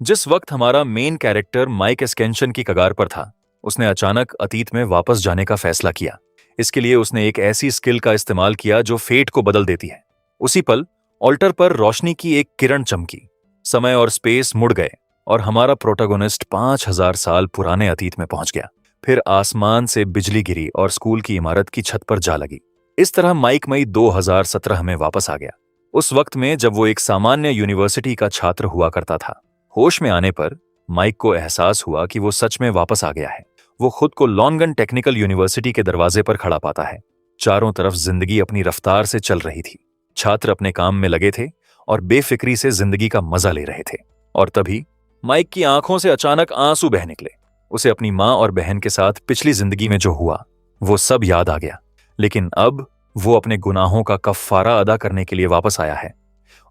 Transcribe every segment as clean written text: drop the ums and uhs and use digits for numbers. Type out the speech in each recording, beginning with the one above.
जिस वक्त हमारा मेन कैरेक्टर माइक एस्केंशन की कगार पर था, उसने अचानक अतीत में वापस जाने का फैसला किया। इसके लिए उसने एक ऐसी स्किल का इस्तेमाल किया जो फेट को बदल देती है। उसी पल ऑल्टर पर रोशनी की एक किरण चमकी, समय और स्पेस मुड़ गए और हमारा प्रोटोगोनिस्ट 5000 साल पुराने अतीत में पहुंच गया। फिर आसमान से बिजली गिरी और स्कूल की इमारत की छत पर जा लगी। इस तरह माइक मई 2017 में वापस आ गया, उस वक्त में जब वो एक सामान्य यूनिवर्सिटी का छात्र हुआ करता था। होश में आने पर माइक को एहसास हुआ कि वो सच में वापस आ गया है। वो खुद को लॉन्गन टेक्निकल यूनिवर्सिटी के दरवाजे पर खड़ा पाता है। चारों तरफ जिंदगी अपनी रफ्तार से चल रही थी। छात्र अपने काम में लगे थे और बेफिक्री से जिंदगी का मजा ले रहे थे। और तभी माइक की आंखों से अचानक आंसू बह निकले। उसे अपनी मां और बहन के साथ पिछली जिंदगी में जो हुआ वो सब याद आ गया। लेकिन अब वो अपने गुनाहों का कफ्फारा अदा करने के लिए वापस आया है।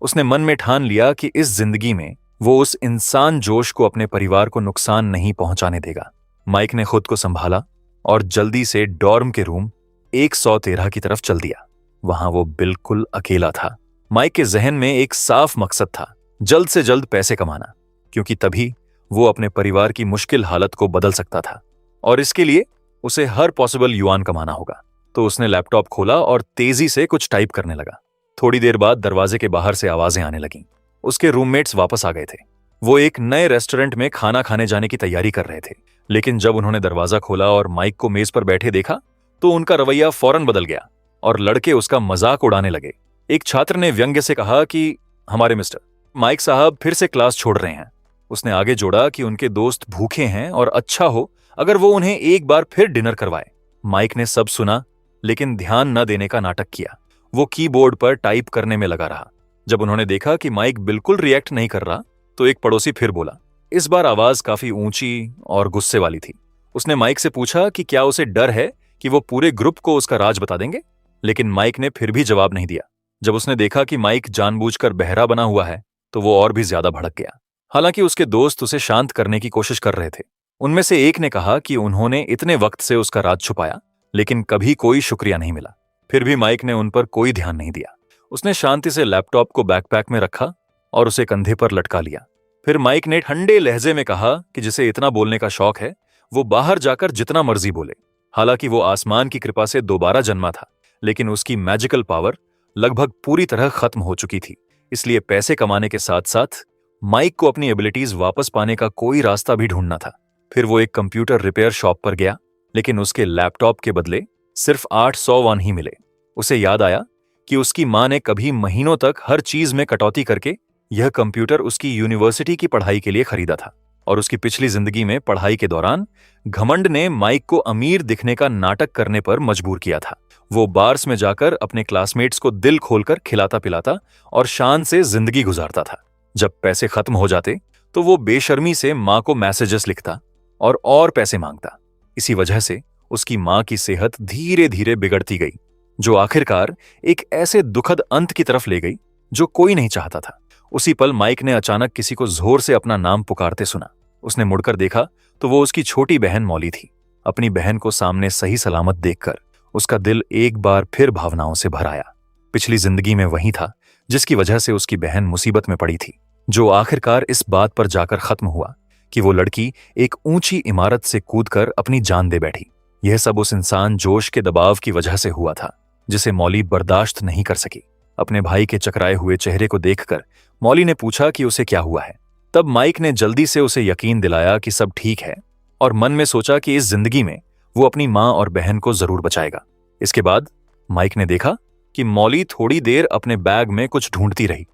उसने मन में ठान लिया कि इस जिंदगी में वो उस इंसान जोश को अपने परिवार को नुकसान नहीं पहुंचाने देगा। माइक ने खुद को संभाला और जल्दी से डॉर्म के रूम 113 की तरफ चल दिया। वहां वो बिल्कुल अकेला था। माइक के जहन में एक साफ मकसद था, जल्द से जल्द पैसे कमाना, क्योंकि तभी वो अपने परिवार की मुश्किल हालत को बदल सकता था। और इसके लिए उसे हर पॉसिबल युआन कमाना होगा। तो उसने लैपटॉप खोला और तेजी से कुछ टाइप करने लगा। थोड़ी देर बाद दरवाजे के बाहर से आवाजें आने लगीं। उसके रूममेट्स वापस आ गए थे। वो एक नए रेस्टोरेंट में खाना खाने जाने की तैयारी कर रहे थे। लेकिन जब उन्होंने दरवाजा खोला और माइक को मेज पर बैठे देखा तो उनका रवैया फौरन बदल गया और लड़के उसका मजाक उड़ाने लगे। एक छात्र ने व्यंग्य से कहा कि हमारे मिस्टर माइक साहब फिर से क्लास छोड़ रहे हैं। उसने आगे जोड़ा कि उनके दोस्त भूखे हैं और अच्छा हो अगर वो उन्हें एक बार फिर डिनर करवाए। माइक ने सब सुना लेकिन ध्यान न देने का नाटक किया। वो कीबोर्ड पर टाइप करने में लगा रहा। जब उन्होंने देखा कि माइक बिल्कुल रिएक्ट नहीं कर रहा तो एक पड़ोसी फिर बोला। इस बार आवाज काफी ऊंची और गुस्से वाली थी। उसने माइक से पूछा कि क्या उसे डर है कि वो पूरे ग्रुप को उसका राज बता देंगे। लेकिन माइक ने फिर भी जवाब नहीं दिया। जब उसने देखा कि माइक जानबूझकर बहरा बना हुआ है तो वो और भी ज्यादा भड़क गया। हालांकि उसके दोस्त उसे शांत करने की कोशिश कर रहे थे। उनमें से एक ने कहा कि उन्होंने इतने वक्त से उसका राज छुपाया लेकिन कभी कोई शुक्रिया नहीं मिला। फिर भी माइक ने उन पर कोई ध्यान नहीं दिया। उसने शांति से लैपटॉप को बैकपैक में रखा और उसे कंधे पर लटका लिया। फिर माइक ने ठंडे लहजे में कहा कि जिसे इतना बोलने का शौक है वो बाहर जाकर जितना मर्जी बोले। हालांकि वो आसमान की कृपा से दोबारा जन्मा था, लेकिन उसकी मैजिकल पावर लगभग पूरी तरह खत्म हो चुकी थी। इसलिए पैसे कमाने के साथ साथ माइक को अपनी एबिलिटीज वापस पाने का कोई रास्ता भी ढूंढना था। फिर वो एक कंप्यूटर रिपेयर शॉप पर गया, लेकिन उसके लैपटॉप के बदले सिर्फ 800 वॉन ही मिले। उसे याद आया कि उसकी मां ने कभी महीनों तक हर चीज में कटौती करके यह कंप्यूटर उसकी यूनिवर्सिटी की पढ़ाई के लिए खरीदा था। और उसकी पिछली जिंदगी में पढ़ाई के दौरान घमंड ने माइक को अमीर दिखने का नाटक करने पर मजबूर किया था। वो बार्स में जाकर अपने क्लासमेट्स को दिल खोलकर खिलाता पिलाता और शान से जिंदगी गुजारता था। जब पैसे खत्म हो जाते तो वो बेशर्मी से मां को मैसेजेस लिखता और पैसे मांगता। इसी वजह से उसकी मां की सेहत धीरे धीरे बिगड़ती गई, जो आखिरकार एक ऐसे दुखद अंत की तरफ ले गई जो कोई नहीं चाहता था। उसी पल माइक ने अचानक किसी को जोर से अपना नाम पुकारते सुना। उसने मुड़कर देखा तो वो उसकी छोटी बहन मौली थी। अपनी बहन को सामने सही सलामत देखकर उसका दिल एक बार फिर भावनाओं से भर आया। पिछली जिंदगी में वही था जिसकी वजह से उसकी बहन मुसीबत में पड़ी थी, जो आखिरकार इस बात पर जाकर खत्म हुआ कि वो लड़की एक ऊंची इमारत से कूदकर अपनी जान दे बैठी। यह सब उस इंसान जोश के दबाव की वजह से हुआ था जिसे मौली बर्दाश्त नहीं कर सकी। अपने भाई के चकराए हुए चेहरे को देखकर मौली ने पूछा कि उसे क्या हुआ है। तब माइक ने जल्दी से उसे यकीन दिलाया कि सब ठीक है और मन में सोचा कि इस जिंदगी में वो अपनी मां और बहन को जरूर बचाएगा। इसके बाद माइक ने देखा कि मौली थोड़ी देर अपने बैग में कुछ ढूंढती रही,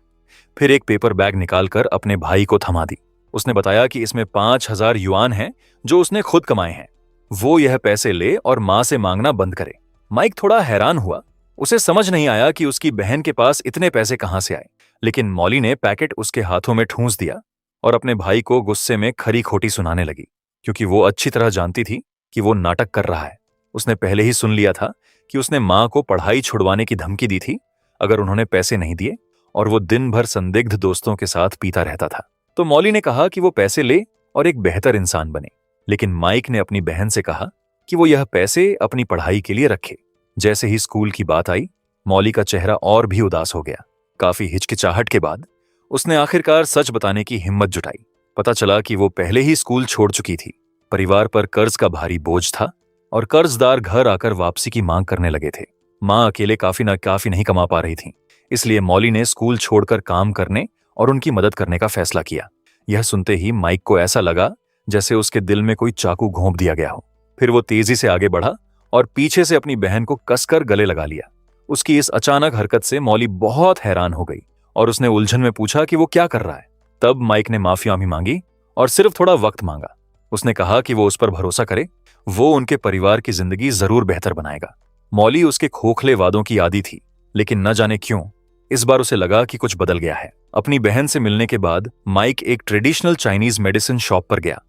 फिर एक पेपर बैग निकालकर अपने भाई को थमा दी। उसने बताया कि इसमें 5000 युआन हैं जो उसने खुद कमाए हैं। वो यह पैसे ले और मां से मांगना बंद करे। माइक थोड़ा हैरान हुआ। उसे समझ नहीं आया कि उसकी बहन के पास इतने पैसे कहां से आए। लेकिन मौली ने पैकेट उसके हाथों में ठूंस दिया और अपने भाई को गुस्से में खरी खोटी सुनाने लगी, क्योंकि वो अच्छी तरह जानती थी कि वो नाटक कर रहा है। उसने पहले ही सुन लिया था कि उसने मां को पढ़ाई छुड़वाने की धमकी दी थी अगर उन्होंने पैसे नहीं दिए, और वो दिन भर संदिग्ध दोस्तों के साथ पीता रहता था। तो मौली ने कहा कि वो पैसे ले और एक बेहतर इंसान बने। लेकिन माइक ने अपनी बहन से कहा कि वो यह पैसे अपनी पढ़ाई के लिए रखे। जैसे ही स्कूल की बात आई, मौली का चेहरा और भी उदास हो गया। काफी हिचकिचाहट के बाद उसने आखिरकार सच बताने की हिम्मत जुटाई। पता चला कि वो पहले ही स्कूल छोड़ चुकी थी। परिवार पर कर्ज का भारी बोझ था और कर्जदार घर आकर वापसी की मांग करने लगे थे। मां अकेले काफी नहीं कमा पा रही थी, इसलिए मॉली ने स्कूल छोड़कर काम करने और उनकी मदद करने का फैसला किया। यह सुनते ही माइक को ऐसा लगा जैसे उसके दिल में कोई चाकू घोंप दिया गया हो। फिर वो तेजी से आगे बढ़ा और पीछे से अपनी बहन को कसकर गले लगा लिया। उसकी इस अचानक हरकत से मॉली बहुत हैरान हो गई और उसने उलझन में पूछा कि वो क्या कर रहा है। तब माइक ने माफी मांगी और सिर्फ थोड़ा वक्त मांगा। उसने कहा कि वो उस पर भरोसा करे, वो उनके परिवार की जिंदगी जरूर बेहतर बनाएगा। मॉली उसके खोखले वादों की आदी थी, लेकिन न जाने क्यों इस बार उसे लगा कि कुछ बदल गया है। अपनी बहन से मिलने के बाद माइक एक ट्रेडिशनल चाइनीज मेडिसिन शॉप पर गया।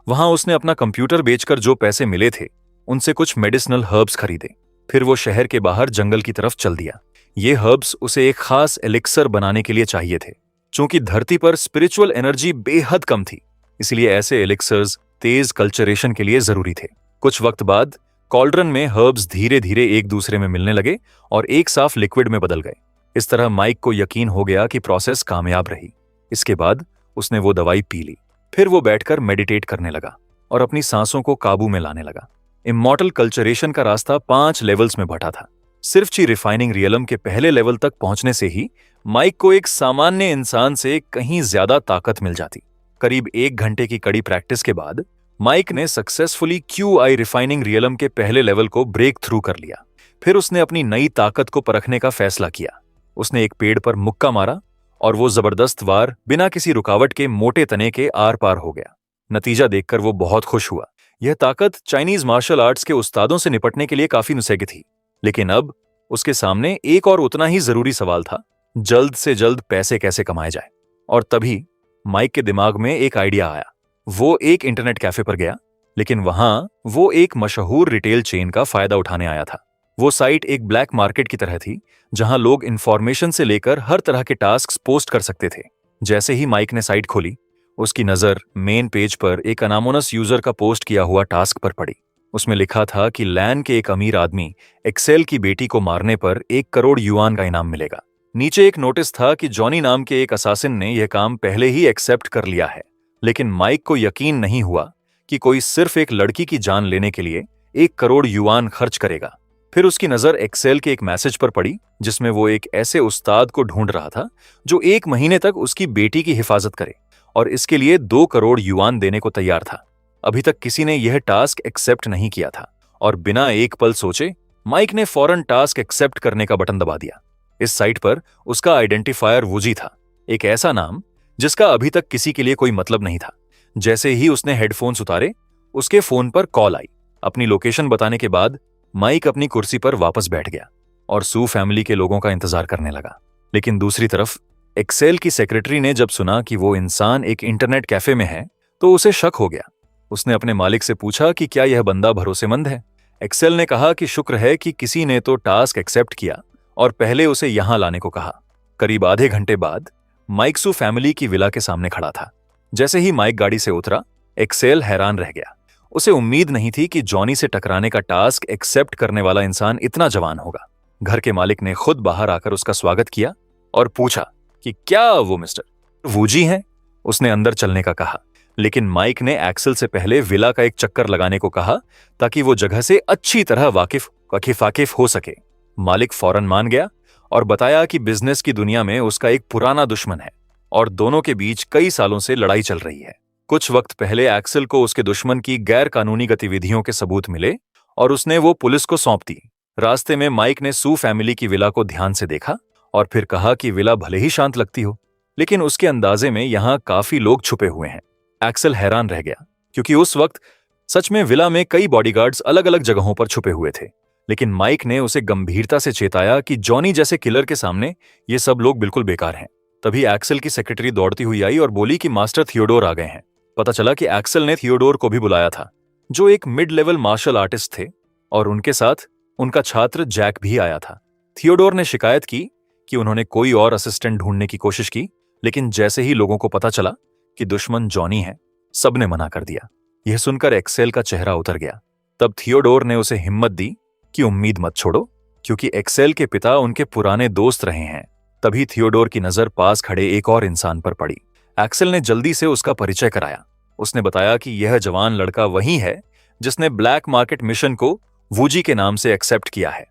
वहां उसने अपना कंप्यूटर बेचकर जो पैसे मिले थे उनसे कुछ मेडिसिनल हर्ब्स खरीदे। फिर वो शहर के बाहर जंगल की तरफ चल दिया। ये हर्ब्स उसे एक खास एलिक्सर बनाने के लिए चाहिए थे। चूंकि धरती पर स्पिरिचुअल एनर्जी बेहद कम थी, इसलिए ऐसे एलिक्सर्स तेज कल्चरेशन के लिए जरूरी थे। कुछ वक्त बाद कॉल्ड्रन में हर्ब्स धीरे धीरे एक दूसरे में मिलने लगे और एक साफ लिक्विड में बदल गए। इस तरह माइक को यकीन हो गया कि प्रोसेस कामयाब रही। इसके बाद उसने वो दवाई पी ली। फिर वो बैठकर मेडिटेट करने लगा और अपनी सांसों को काबू में लाने लगा। इमॉर्टल कल्चरेशन का रास्ता 5 लेवल्स में बटा था। सिर्फ ची रिफाइनिंग रियलम के पहले लेवल तक पहुंचने से ही माइक को एक सामान्य इंसान से कहीं ज्यादा ताकत मिल जाती। करीब 1 घंटे की कड़ी प्रैक्टिस के बाद माइक ने सक्सेसफुली QI रिफाइनिंग रियलम के पहले लेवल को ब्रेक थ्रू कर लिया। फिर उसने अपनी नई ताकत को परखने का फैसला किया। उसने एक पेड़ पर मुक्का मारा और वो जबरदस्त वार बिना किसी रुकावट के मोटे तने के आर पार हो गया। नतीजा देखकर वो बहुत खुश हुआ। यह ताकत चाइनीज मार्शल आर्ट्स के उस्तादों से निपटने के लिए काफी नुस्खे थी, लेकिन अब उसके सामने एक और उतना ही जरूरी सवाल था, जल्द से जल्द पैसे कैसे कमाए जाए। और तभी माइक के दिमाग में एक आइडिया आया। वो एक इंटरनेट कैफे पर गया, लेकिन वहां वो एक मशहूर रिटेल चेन का फायदा उठाने आया था। वो साइट एक ब्लैक मार्केट की तरह थी, जहां लोग इंफॉर्मेशन से लेकर हर तरह के टास्क पोस्ट कर सकते थे। जैसे ही माइक ने साइट खोली, उसकी नजर मेन पेज पर एक अनामोनस यूजर का पोस्ट किया हुआ टास्क पर पड़ी। उसमें लिखा था कि लैन के एक अमीर आदमी एक्सेल की बेटी को मारने पर 1 करोड़ युआन का इनाम मिलेगा। नीचे एक नोटिस था कि जॉनी नाम के एक असासिन ने यह काम पहले ही एक्सेप्ट कर लिया है। लेकिन माइक को यकीन नहीं हुआ कि कोई सिर्फ एक लड़की की जान लेने के लिए 1 करोड़ युआन खर्च करेगा। फिर उसकी नजर एक्सेल के एक मैसेज पर पड़ी, जिसमें वो एक ऐसे उस्ताद को ढूंढ रहा था जो 1 महीने तक उसकी बेटी की हिफाजत करे और इसके लिए 2 करोड़ युआन देने को तैयार था। अभी तक किसी ने यह टास्क एक्सेप्ट नहीं किया था और बिना एक पल सोचे माइक ने फौरन टास्क एक्सेप्ट करने का बटन दबा दिया। इस साइट पर उसका आइडेंटिफायर वूजी था, एक ऐसा नाम जिसका अभी तक किसी के लिए कोई मतलब नहीं था। जैसे ही उसने हेडफोन्स उतारे, उसके फोन पर कॉल आई। अपनी लोकेशन बताने के बाद माइक अपनी कुर्सी पर वापस बैठ गया और सू फैमिली के लोगों का इंतजार करने लगा। लेकिन दूसरी तरफ एक्सेल की सेक्रेटरी ने जब सुना कि वो इंसान एक इंटरनेट कैफे में है, तो उसे शक हो गया। उसने अपने मालिक से पूछा कि क्या यह बंदा भरोसेमंद है। एक्सेल ने कहा कि शुक्र है कि किसी ने तो टास्क एक्सेप्ट किया और पहले उसे यहां लाने को कहा। करीब आधे घंटे बाद माइक सू फैमिली की विला के सामने खड़ा था। जैसे ही माइक गाड़ी से उतरा, एक्सेल हैरान रह गया। उसे उम्मीद नहीं थी कि जॉनी से टकराने का टास्क एक्सेप्ट करने वाला इंसान इतना जवान होगा। घर के मालिक ने खुद बाहर आकर उसका स्वागत किया और पूछा कि क्या वो मिस्टर वूजी हैं। उसने अंदर चलने का कहा, लेकिन माइक ने एक्सेल से पहले विला का एक चक्कर लगाने को कहा ताकि वो जगह से अच्छी तरह वाकिफ हो सके। मालिक फौरन मान गया और बताया कि बिजनेस की दुनिया में उसका एक पुराना दुश्मन है और दोनों के बीच कई सालों से लड़ाई चल रही है। कुछ वक्त पहले एक्सेल को उसके दुश्मन की गैर कानूनी गतिविधियों के सबूत मिले और उसने वो पुलिस को सौंप दी। रास्ते में माइक ने सू फैमिली की विला को ध्यान से देखा और फिर कहा कि विला भले ही शांत लगती हो, लेकिन उसके अंदाजे में यहां काफी लोग छुपे हुए हैं। एक्सेल हैरान रह गया, क्योंकि उस वक्त सच में विला में कई बॉडीगार्ड्स अलग अलग जगहों पर छुपे हुए थे। लेकिन माइक ने उसे गंभीरता से चेताया कि जॉनी जैसे किलर के सामने ये सब लोग बिल्कुल बेकार हैं। तभी एक्सेल की सेक्रेटरी दौड़ती हुई आई और बोली कि मास्टर थियोडोर आ गए हैं। पता चला कि एक्सेल ने थियोडोर को भी बुलाया था, जो एक मिड लेवल मार्शल आर्टिस्ट थे, और उनके साथ उनका छात्र जैक भी आया था। थियोडोर ने शिकायत की कि उन्होंने कोई और असिस्टेंट ढूंढने की कोशिश की, लेकिन जैसे ही लोगों को पता चला कि दुश्मन जॉनी है, सबने मना कर दिया। यह सुनकर एक्सेल का चेहरा उतर गया। तब थियोडोर ने उसे हिम्मत दी कि उम्मीद मत छोड़ो, क्योंकि एक्सेल के पिता उनके पुराने दोस्त रहे हैं। तभी थियोडोर की नजर पास खड़े एक और इंसान पर पड़ी। एक्सेल ने जल्दी से उसका परिचय कराया। उसने बताया कि यह जवान लड़का वही है जिसने ब्लैक मार्केट मिशन को वूजी के नाम से एक्सेप्ट किया है।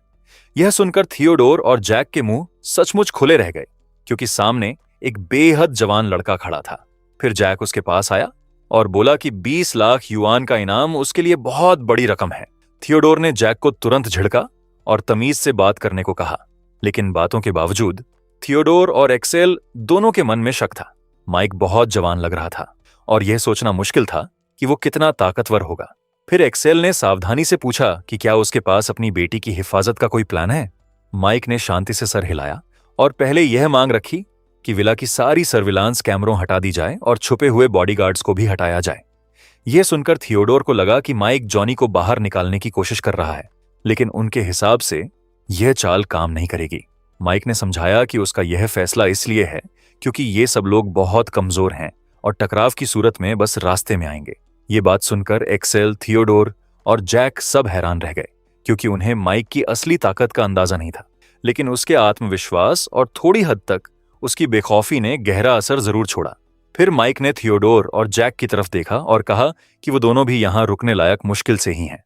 यह सुनकर थियोडोर और जैक के मुंह सचमुच खुले रह गए, क्योंकि सामने एक बेहद जवान लड़का खड़ा था। फिर जैक उसके पास आया और बोला कि 20 लाख युआन का इनाम उसके लिए बहुत बड़ी रकम है। थियोडोर ने जैक को तुरंत झिड़का और तमीज से बात करने को कहा, लेकिन बातों के बावजूद थियोडोर और एक्सेल दोनों के मन में शक था। माइक बहुत जवान लग रहा था और यह सोचना मुश्किल था कि वो कितना ताकतवर होगा। फिर एक्सेल ने सावधानी से पूछा कि क्या उसके पास अपनी बेटी की हिफाजत का कोई प्लान है। माइक ने शांति से सर हिलाया और पहले यह मांग रखी कि विला की सारी सर्विलांस कैमरों हटा दी जाए और छुपे हुए बॉडीगार्ड्स को भी हटाया जाए। यह सुनकर थियोडोर को लगा कि माइक जॉनी को बाहर निकालने की कोशिश कर रहा है, लेकिन उनके हिसाब से यह चाल काम नहीं करेगी। माइक ने समझाया कि उसका यह फैसला इसलिए है क्योंकि ये सब लोग बहुत कमजोर हैं और टकराव की सूरत में बस रास्ते में आएंगे। ये बात सुनकर एक्सेल, थियोडोर और जैक सब हैरान रह गए, क्योंकि उन्हें माइक की असली ताकत का अंदाजा नहीं था, लेकिन उसके आत्मविश्वास और थोड़ी हद तक उसकी बेखौफी ने गहरा असर जरूर छोड़ा। फिर माइक ने थियोडोर और जैक की तरफ देखा और कहा कि वो दोनों भी यहां रुकने लायक मुश्किल से ही हैं।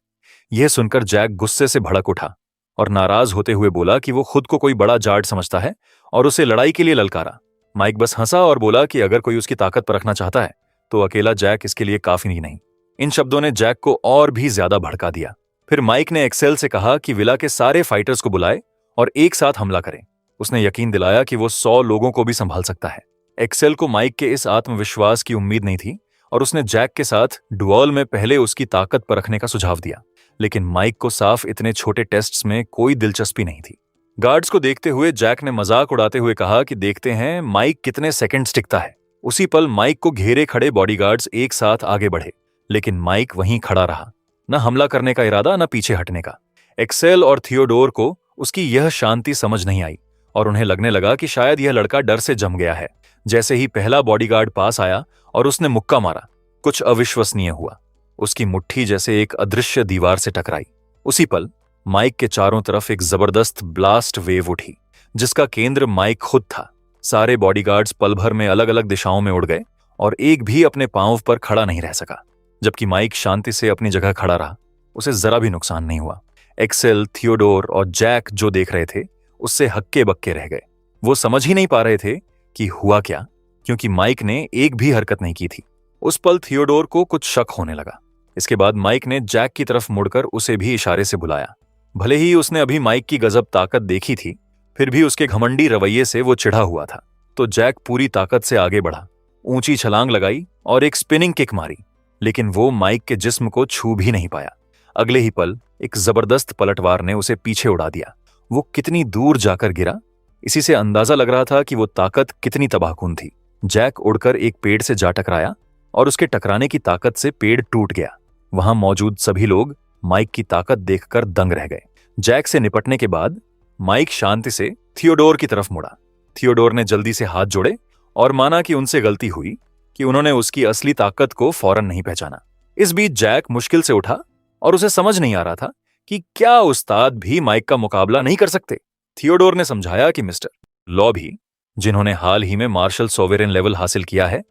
यह सुनकर जैक गुस्से से भड़क उठा और नाराज होते हुए बोला कि वो खुद को कोई बड़ा जाट समझता है और उसे लड़ाई के लिए ललकारा। माइक बस हंसा और बोला कि अगर कोई उसकी ताकत परखना चाहता है तो अकेला जैक इसके लिए काफी नहीं। इन शब्दों ने जैक को और भी ज्यादा भड़का दिया। फिर माइक ने एक्सेल से कहा कि विला के सारे फाइटर्स को बुलाए और एक साथ हमला करें। उसने यकीन दिलाया कि वो 100 लोगों को भी संभाल सकता है। एक्सेल को माइक के इस आत्मविश्वास की उम्मीद नहीं थी और उसने जैक के साथ डुअल में पहले उसकी ताकत परखने का सुझाव दिया, लेकिन माइक को साफ इतने छोटे टेस्ट्स में कोई दिलचस्पी नहीं थी। गार्ड्स को देखते हुए जैक ने मजाक उड़ाते हुए कहा कि देखते हैं माइक कितने सेकंड्स टिकता है। उसी पल माइक को घेरे खड़े बॉडीगार्ड्स एक साथ आगे बढ़े, लेकिन माइक वहीं खड़ा रहा, न हमला करने का इरादा न पीछे हटने का। एक्सेल और थियोडोर को उसकी यह शांति समझ नहीं आई और उन्हें लगने लगा कि शायद यह लड़का डर से जम गया है। जैसे ही पहला बॉडीगार्ड पास आया और उसने मुक्का मारा, कुछ अविश्वसनीय हुआ। उसकी मुट्ठी जैसे एक अदृश्य दीवार से टकराई। उसी पल माइक के चारों तरफ एक जबरदस्त ब्लास्ट वेव उठी, जिसका केंद्र माइक खुद था। सारे बॉडीगार्ड्स पल भर में अलग अलग दिशाओं में उड़ गए और एक भी अपने पांव पर खड़ा नहीं रह सका, जबकि माइक शांति से अपनी जगह खड़ा रहा। उसे जरा भी नुकसान नहीं हुआ। एक्सेल, थियोडोर और जैक जो देख रहे थे उससे हक्के बक्के रह गए। वो समझ ही नहीं पा रहे थे कि हुआ क्या, क्योंकि माइक ने एक भी हरकत नहीं की थी। उस पल थियोडोर को कुछ शक होने लगा। इसके बाद माइक ने जैक की तरफ मुड़कर उसे भी इशारे से बुलाया। भले ही उसने अभी माइक की गजब ताकत देखी थी, फिर भी उसके घमंडी रवैये से वो चिढ़ा हुआ था। तो जैक पूरी ताकत से आगे बढ़ा, ऊंची छलांग लगाई और एक स्पिनिंग किक मारी, लेकिन वो माइक के जिस्म को छू भी नहीं पाया। अगले ही पल एक जबरदस्त पलटवार ने उसे पीछे उड़ा दिया। वो कितनी दूर जाकर गिरा, इसी से अंदाजा लग रहा था कि वो ताकत कितनी तबाहकुन थी। जैक उड़कर एक पेड़ से जा टकराया और उसके टकराने की ताकत से पेड़ टूट गया। वहां मौजूद सभी लोग माइक की ताकत देखकर दंग रह गए। जैक से निपटने के बाद माइक शांति से थियोडोर की तरफ मुड़ा। थियोडोर ने जल्दी से हाथ जोड़े और माना कि उनसे गलती हुई कि उन्होंने उसकी असली ताकत को फौरन नहीं पहचाना। इस बीच जैक मुश्किल से उठा और उसे समझ नहीं आ रहा था कि क्या उस्ताद भी माइक का मुकाबला नहीं कर सकते। थियोडोर ने समझाया कि मिस्टर लॉ भी, जिन्होंने हाल ही में मार्शल सोवेरेन लेवल हासिल किया है,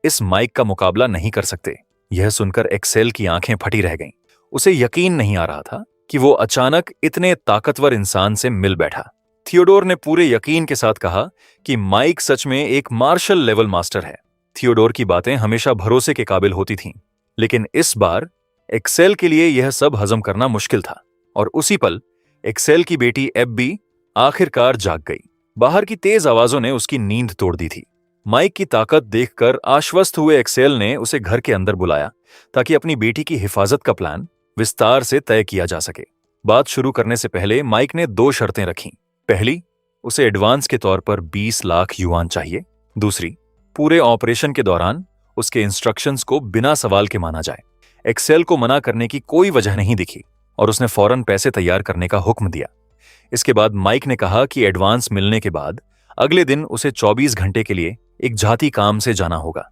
इस माइक का मुकाबला नहीं कर सकते। यह सुनकर एक्सेल की आंखें फटी रह गईं। उसे यकीन नहीं आ रहा था कि वो अचानक इतने ताकतवर इंसान से मिल बैठा। थियोडोर ने पूरे यकीन के साथ कहा कि माइक सच में एक मार्शल लेवल मास्टर है। थियोडोर की बातें हमेशा भरोसे के काबिल होती थीं, लेकिन इस बार एक्सेल के लिए यह सब हजम करना मुश्किल था। और उसी पल एक्सेल की बेटी एब्बी आखिरकार जाग गई। बाहर की तेज आवाजों ने उसकी नींद तोड़ दी थी। माइक की ताकत देखकर आश्वस्त हुए एक्सेल ने उसे घर के अंदर बुलाया ताकि अपनी बेटी की हिफाजत का प्लान विस्तार से तय किया जा सके। बात शुरू करने से पहले माइक ने 2 शर्तें रखीं। पहली, उसे एडवांस के तौर पर 20 लाख युआन चाहिए। दूसरी, पूरे ऑपरेशन के दौरान उसके इंस्ट्रक्शंस को बिना सवाल के माना जाए। एक्सेल को मना करने की कोई वजह नहीं दिखी और उसने फौरन पैसे तैयार करने का हुक्म दिया। इसके बाद माइक ने कहा कि एडवांस मिलने के बाद अगले दिन उसे 24 घंटे के लिए एक जाती काम से जाना होगा।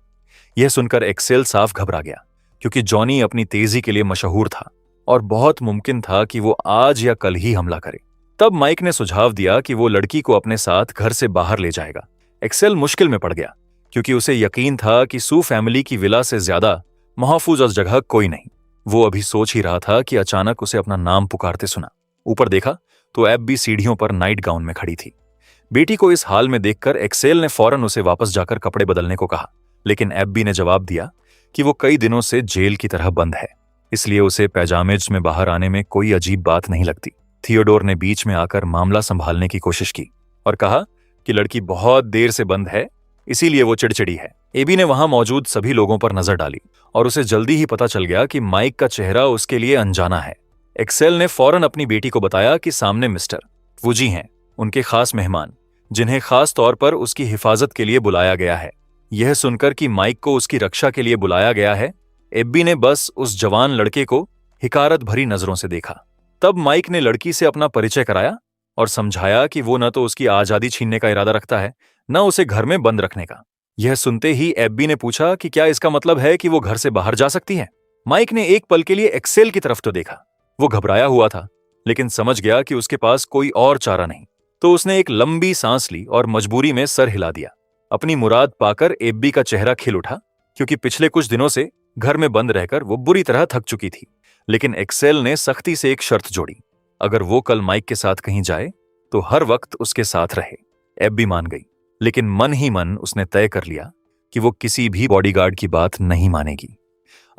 यह सुनकर एक्सेल साफ घबरा गया, क्योंकि जॉनी अपनी तेजी के लिए मशहूर था और बहुत मुमकिन था कि वो आज या कल ही हमला करे। तब माइक ने सुझाव दिया कि वो लड़की को अपने साथ घर से बाहर ले जाएगा। एक्सेल मुश्किल में पड़ गया, क्योंकि उसे यकीन था कि सू फैमिली की विला से ज्यादा महफूज और जगह कोई नहीं। वो अभी सोच ही रहा था कि अचानक उसे अपना नाम पुकारते सुना। ऊपर देखा तो एब्बी सीढ़ियों पर नाइट गाउन में खड़ी थी। बेटी को इस हाल में देखकर एक्सेल ने फौरन उसे वापस जाकर कपड़े बदलने को कहा, लेकिन एब्बी ने जवाब दिया कि वो कई दिनों से जेल की तरह बंद है, इसलिए उसे पैजामेज में बाहर आने में कोई अजीब बात नहीं लगती। थियोडोर ने बीच में आकर मामला संभालने की कोशिश की और कहा कि लड़की बहुत देर से बंद है, इसीलिए वो चिड़चिड़ी है। एबी ने वहां मौजूद सभी लोगों पर नजर डाली और उसे जल्दी ही पता चल गया कि माइक का चेहरा उसके लिए अनजाना है। एक्सेल ने फौरन अपनी बेटी को बताया कि सामने मिस्टर वुजी हैं, उनके खास मेहमान, जिन्हें खास तौर पर उसकी हिफाजत के लिए बुलाया गया है। यह सुनकर कि माइक को उसकी रक्षा के लिए बुलाया गया है, एब्बी ने बस उस जवान लड़के को हिकारत भरी नजरों से देखा। तब माइक ने लड़की से अपना परिचय कराया और समझाया कि वो न तो उसकी आजादी छीनने का इरादा रखता है, न उसे घर में बंद रखने का। यह सुनते ही एब्बी ने पूछा कि क्या इसका मतलब है कि वो घर से बाहर जा सकती है। माइक ने एक पल के लिए एक्सेल की तरफ तो देखा। वो घबराया हुआ था, लेकिन समझ गया कि उसके पास कोई और चारा नहीं, तो उसने एक लंबी सांस ली और मजबूरी में सर हिला दिया। अपनी मुराद पाकर एब्बी का चेहरा खिल उठा, क्योंकि पिछले कुछ दिनों से घर में बंद रहकर वो बुरी तरह थक चुकी थी। लेकिन एक्सेल ने सख्ती से एक शर्त जोड़ी, अगर वो कल माइक के साथ कहीं जाए तो हर वक्त उसके साथ रहे। एब्बी मान गई, लेकिन मन ही मन उसने तय कर लिया कि वो किसी भी बॉडीगार्ड की बात नहीं मानेगी।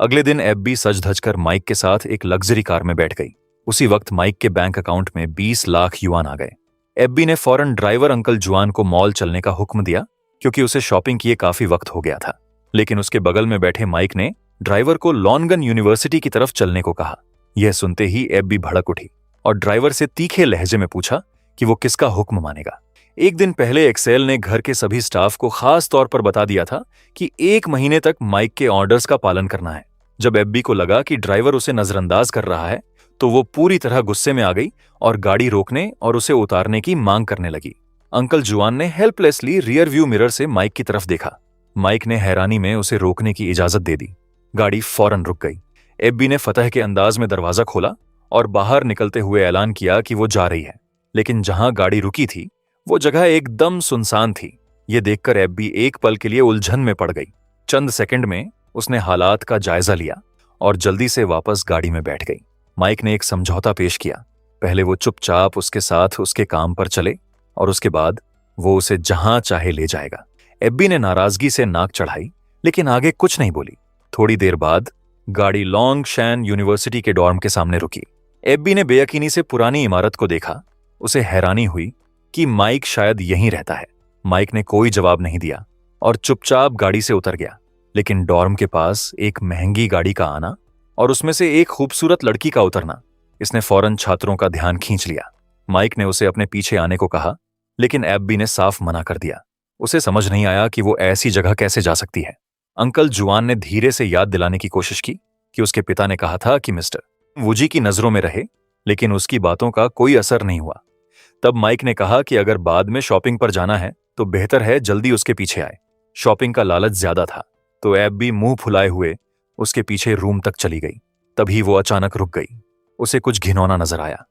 अगले दिन एब्बी सज धज कर माइक के साथ एक लग्जरी कार में बैठ गई। उसी वक्त माइक के बैंक अकाउंट में 20 लाख युआन आ गए। एब्बी ने फौरन ड्राइवर अंकल जुआन को मॉल चलने का हुक्म दिया, क्योंकि उसे शॉपिंग किए काफी वक्त हो गया था। लेकिन उसके बगल में बैठे माइक ने ड्राइवर को लॉनगन यूनिवर्सिटी की तरफ चलने को कहा। यह सुनते ही एब्बी भड़क उठी और ड्राइवर से तीखे लहजे में पूछा कि वो किसका हुक्म मानेगा। एक दिन पहले एक्सेल ने घर के सभी स्टाफ को खास तौर पर बता दिया था कि 1 महीने तक माइक के ऑर्डर्स का पालन करना है। जब एब्बी को लगा कि ड्राइवर उसे नजरअंदाज कर रहा है, तो वो पूरी तरह गुस्से में आ गई और गाड़ी रोकने और उसे उतारने की मांग करने लगी। अंकल जुआन ने हेल्पलेसली रियर व्यू मिरर से माइक की तरफ देखा। माइक ने हैरानी में उसे रोकने की इजाजत दे दी। गाड़ी फौरन रुक गई। एब्बी ने फतह के अंदाज में दरवाजा खोला और बाहर निकलते हुए ऐलान किया कि वो जा रही है। लेकिन जहां गाड़ी रुकी थी वो जगह एकदम सुनसान थी। ये देखकर एब्बी एक पल के लिए उलझन में पड़ गई। चंद सेकंड में उसने हालात का जायजा लिया और जल्दी से वापस गाड़ी में बैठ गई। माइक ने एक समझौता पेश किया, पहले वो चुपचाप उसके साथ उसके काम पर चले और उसके बाद वो उसे जहां चाहे ले जाएगा। एब्बी ने नाराजगी से नाक चढ़ाई, लेकिन आगे कुछ नहीं बोली। थोड़ी देर बाद गाड़ी लॉन्ग शैन यूनिवर्सिटी के डॉर्म के सामने रुकी। एब्बी ने बेयकीनी से पुरानी इमारत को देखा। उसे हैरानी हुई कि माइक शायद यहीं रहता है। माइक ने कोई जवाब नहीं दिया और चुपचाप गाड़ी से उतर गया। लेकिन डॉर्म के पास एक महंगी गाड़ी का आना और उसमें से एक खूबसूरत लड़की का उतरना, इसने फौरन छात्रों का ध्यान खींच लिया। माइक ने उसे अपने पीछे आने को कहा, लेकिन एब्बी ने साफ मना कर दिया। उसे समझ नहीं आया कि वो ऐसी जगह कैसे जा सकती है। अंकल जुआन ने धीरे से याद दिलाने की कोशिश की कि उसके पिता ने कहा था कि मिस्टर वुजी की नजरों में रहे, लेकिन उसकी बातों का कोई असर नहीं हुआ। तब माइक ने कहा कि अगर बाद में शॉपिंग पर जाना है तो बेहतर है जल्दी उसके पीछे आए। शॉपिंग का लालच ज्यादा था, तो एब्बी मुंह फुलाए हुए उसके पीछे रूम तक चली गई। तभी वो अचानक रुक गई। उसे कुछ घिनौना नजर आया।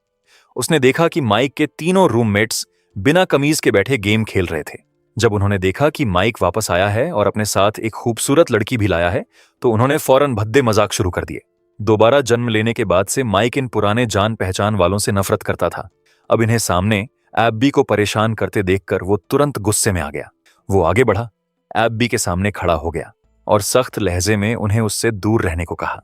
उसने देखा कि माइक के तीनों रूममेट्स बिना कमीज के बैठे गेम खेल रहे थे। जब उन्होंने देखा कि माइक वापस आया है और अपने साथ एक खूबसूरत लड़की भी लाया है, तो उन्होंने फौरन भद्दे मजाक शुरू कर दिए। दोबारा जन्म लेने के बाद से माइक इन पुराने जान पहचान वालों से नफरत करता था। अब इन्हें सामने एब्बी को परेशान करते देखकर वो तुरंत गुस्से में आ गया। वो आगे बढ़ा, एब्बी के सामने खड़ा हो गया और सख्त लहजे में उन्हें उससे दूर रहने को कहा।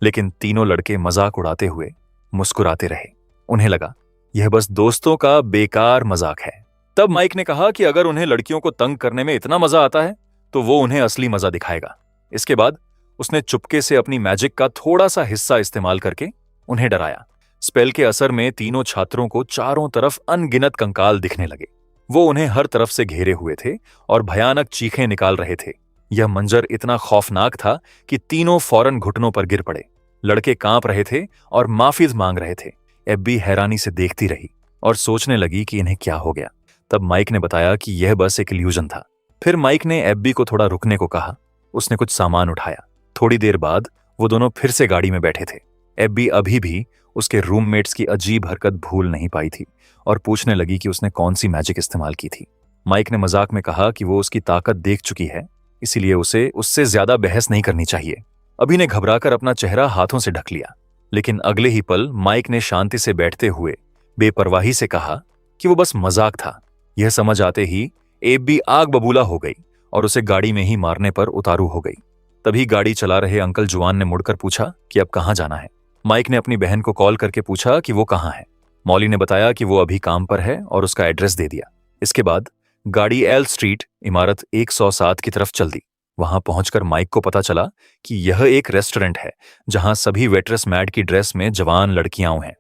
लेकिन तीनों लड़के मजाक उड़ाते हुए मुस्कुराते रहे। उन्हें लगा यह बस दोस्तों का बेकार मजाक है। तब माइक ने कहा कि अगर उन्हें लड़कियों को तंग करने में इतना मजा आता है तो वो उन्हें असली मजा दिखाएगा। इसके बाद उसने चुपके से अपनी मैजिक का थोड़ा सा हिस्सा इस्तेमाल करके उन्हें डराया। स्पेल के असर में तीनों छात्रों को चारों तरफ अनगिनत कंकाल दिखने लगे। वो उन्हें हर तरफ से घेरे हुए थे और भयानक चीखें निकाल रहे थे। यह मंजर इतना खौफनाक था कि तीनों फौरन घुटनों पर गिर पड़े। लड़के कांप रहे थे और माफिज मांग रहे थे। एब्बी हैरानी से देखती रही और सोचने लगी कि इन्हें क्या हो गया। तब माइक ने बताया कि यह बस एक इल्यूजन था। फिर माइक ने एब्बी को थोड़ा रुकने को कहा। उसने कुछ सामान उठाया। थोड़ी देर बाद वो दोनों फिर से गाड़ी में बैठे थे। एब्बी अभी भी उसके रूममेट्स की अजीब हरकत भूल नहीं पाई थी और पूछने लगी कि उसने कौन सी मैजिक इस्तेमाल की थी। माइक ने मजाक में कहा कि वो उसकी ताकत देख चुकी है इसीलिए उसे उससे ज्यादा बहस नहीं करनी चाहिए। अभी ने घबराकर अपना चेहरा हाथों से ढक लिया, लेकिन अगले ही पल माइक ने शांति से बैठते हुए बेपरवाही से कहा कि वो बस मजाक था। यह समझ आते ही एब्बी आग बबूला हो गई और उसे गाड़ी में ही मारने पर उतारू हो गई। तभी गाड़ी चला रहे अंकल जुआन ने मुड़कर पूछा कि अब कहाँ जाना है। माइक ने अपनी बहन को कॉल करके पूछा कि वो कहाँ है। मॉली ने बताया कि वो अभी काम पर है और उसका एड्रेस दे दिया। इसके बाद गाड़ी एल स्ट्रीट इमारत 107 की तरफ चल दी। वहां पहुंचकर माइक को पता चला कि यह एक रेस्टोरेंट है जहां सभी वेट्रेस मैड की ड्रेस में जवान लड़कियां हैं।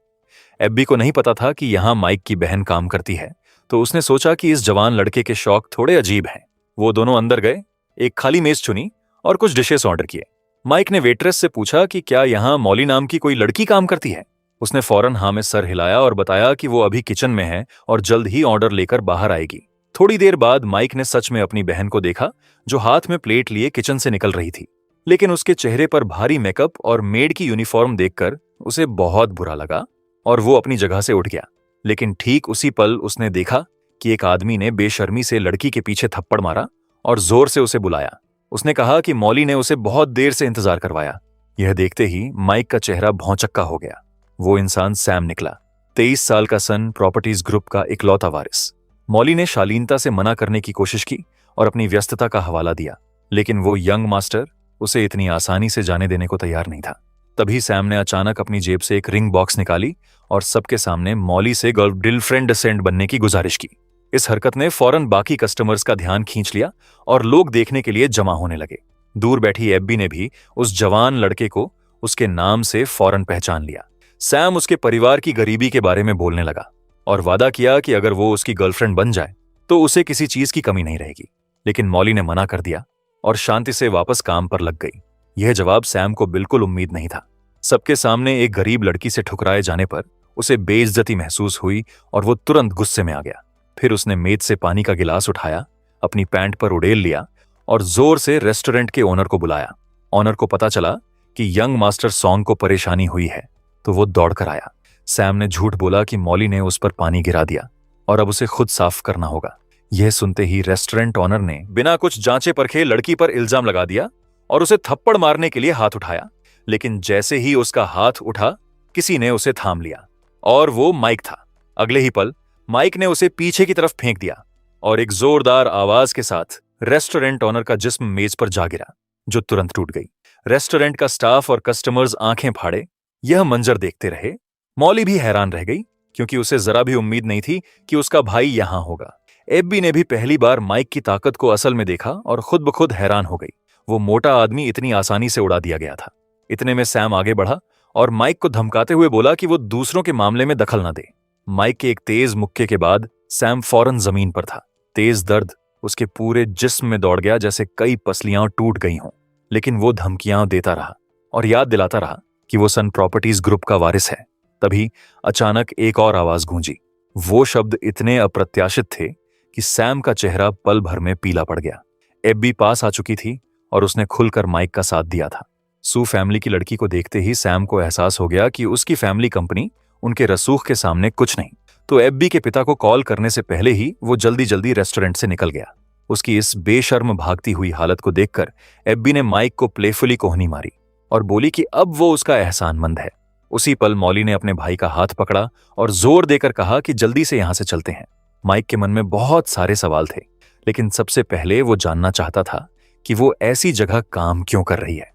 एब्बी को नहीं पता था कि यहां माइक की बहन काम करती है, तो उसने सोचा कि इस जवान लड़के के शौक थोड़े अजीब हैं। वो दोनों अंदर गए, एक खाली मेज चुनी और कुछ डिशेस ऑर्डर किए। माइक ने वेट्रेस से पूछा कि क्या यहाँ मॉली नाम की कोई लड़की काम करती है। उसने फौरन हाँ में सर हिलाया और बताया कि वो अभी किचन में है और जल्द ही ऑर्डर लेकर बाहर आएगी। थोड़ी देर बाद माइक ने सच में अपनी बहन को देखा, जो हाथ में प्लेट लिए किचन से निकल रही थी। लेकिन उसके चेहरे पर भारी मेकअप और मेड की यूनिफॉर्म देखकर उसे बहुत बुरा लगा और वो अपनी जगह से उठ गया। लेकिन ठीक उसी पल उसने देखा कि एक आदमी ने बेशर्मी से लड़की के पीछे थप्पड़ मारा और जोर से उसे बुलाया। उसने कहा कि मॉली ने उसे बहुत देर से इंतजार करवाया। यह देखते ही माइक का चेहरा भौंचक्का हो गया। वो इंसान सैम निकला, 23 साल का सन प्रॉपर्टीज ग्रुप का इकलौता वारिस। मॉली ने शालीनता से मना करने की कोशिश की और अपनी व्यस्तता का हवाला दिया, लेकिन वो यंग मास्टर उसे इतनी आसानी से जाने देने को तैयार नहीं था। तभी सैम ने अचानक अपनी जेब से एक रिंग बॉक्स निकाली और सबके सामने मॉली से गर्लफ्रेंड सेंड बनने की गुजारिश की। इस हरकत ने फौरन बाकी कस्टमर्स का ध्यान खींच लिया और लोग देखने के लिए जमा होने लगे। दूर बैठी एब्बी ने भी उस जवान लड़के को उसके नाम से फौरन पहचान लिया। सैम उसके परिवार की गरीबी के बारे में बोलने लगा और वादा किया कि अगर वो उसकी गर्लफ्रेंड बन जाए तो उसे किसी चीज की कमी नहीं रहेगी। लेकिन मॉली ने मना कर दिया और शांति से वापस काम पर लग गई। यह जवाब सैम को बिल्कुल उम्मीद नहीं था। सबके सामने एक गरीब लड़की से ठुकराए जाने पर उसे बेइज्जती महसूस हुई और वो तुरंत गुस्से में आ गया। फिर उसने मेज से पानी का गिलास उठाया, अपनी पैंट पर उड़ेल लिया और जोर से रेस्टोरेंट के ओनर को बुलाया। ओनर को पता चला कि यंग मास्टर सॉन्ग को परेशानी हुई है, तो वो दौड़कर आया। सैम ने झूठ बोला कि मॉली ने उस पर पानी गिरा दिया और अब उसे खुद साफ करना होगा। यह सुनते ही रेस्टोरेंट ओनर ने बिना कुछ जांचे परखे लड़की पर इल्जाम लगा दिया और उसे थप्पड़ मारने के लिए हाथ उठाया। लेकिन जैसे ही उसका हाथ उठा, किसी ने उसे थाम लिया और वो माइक था। अगले ही पल माइक ने उसे पीछे की तरफ फेंक दिया और एक जोरदार आवाज के साथ रेस्टोरेंट ओनर का जिस्म मेज पर जा गिरा, जो तुरंत टूट गई। रेस्टोरेंट का स्टाफ और कस्टमर्स आंखें फाड़े यह मंजर देखते रहे। मॉली भी हैरान रह गई, क्योंकि उसे जरा भी उम्मीद नहीं थी कि उसका भाई यहां होगा। एब्बी ने भी पहली बार माइक की ताकत को असल में देखा और खुद ब खुद हैरान हो गई। वो मोटा आदमी इतनी आसानी से उड़ा दिया गया था। इतने में सैम आगे बढ़ा और माइक को धमकाते हुए बोला कि वो दूसरों के मामले में दखल न दे। माइक के एक तेज मुक्के के बाद सैम फौरन जमीन पर था। तेज दर्द उसके पूरे जिस्म में दौड़ गया, जैसे कई पसलियां टूट गई हों। लेकिन वो धमकियां देता रहा और याद दिलाता रहा कि वो सन प्रॉपर्टीज ग्रुप का वारिस है। तभी अचानक एक और आवाज गूंजी। वो शब्द इतने अप्रत्याशित थे कि सैम का चेहरा पल भर में पीला पड़ गया। एब्बी पास आ चुकी थी और उसने खुलकर माइक का साथ दिया था। सू फैमिली की लड़की को देखते ही सैम को एहसास हो गया कि उसकी फैमिली कंपनी उनके रसूख के सामने कुछ नहीं। तो एब्बी के पिता को कॉल करने से पहले ही वो जल्दी जल्दी रेस्टोरेंट से निकल गया। उसकी इस बेशर्म भागती हुई हालत को देखकर एब्बी ने माइक को प्लेफुली कोहनी मारी और बोली कि अब वो उसका एहसानमंद है। उसी पल मॉली ने अपने भाई का हाथ पकड़ा और जोर देकर कहा कि जल्दी से यहां से चलते हैं। माइक के मन में बहुत सारे सवाल थे, लेकिन सबसे पहले वो जानना चाहता था कि वो ऐसी जगह काम क्यों कर रही है।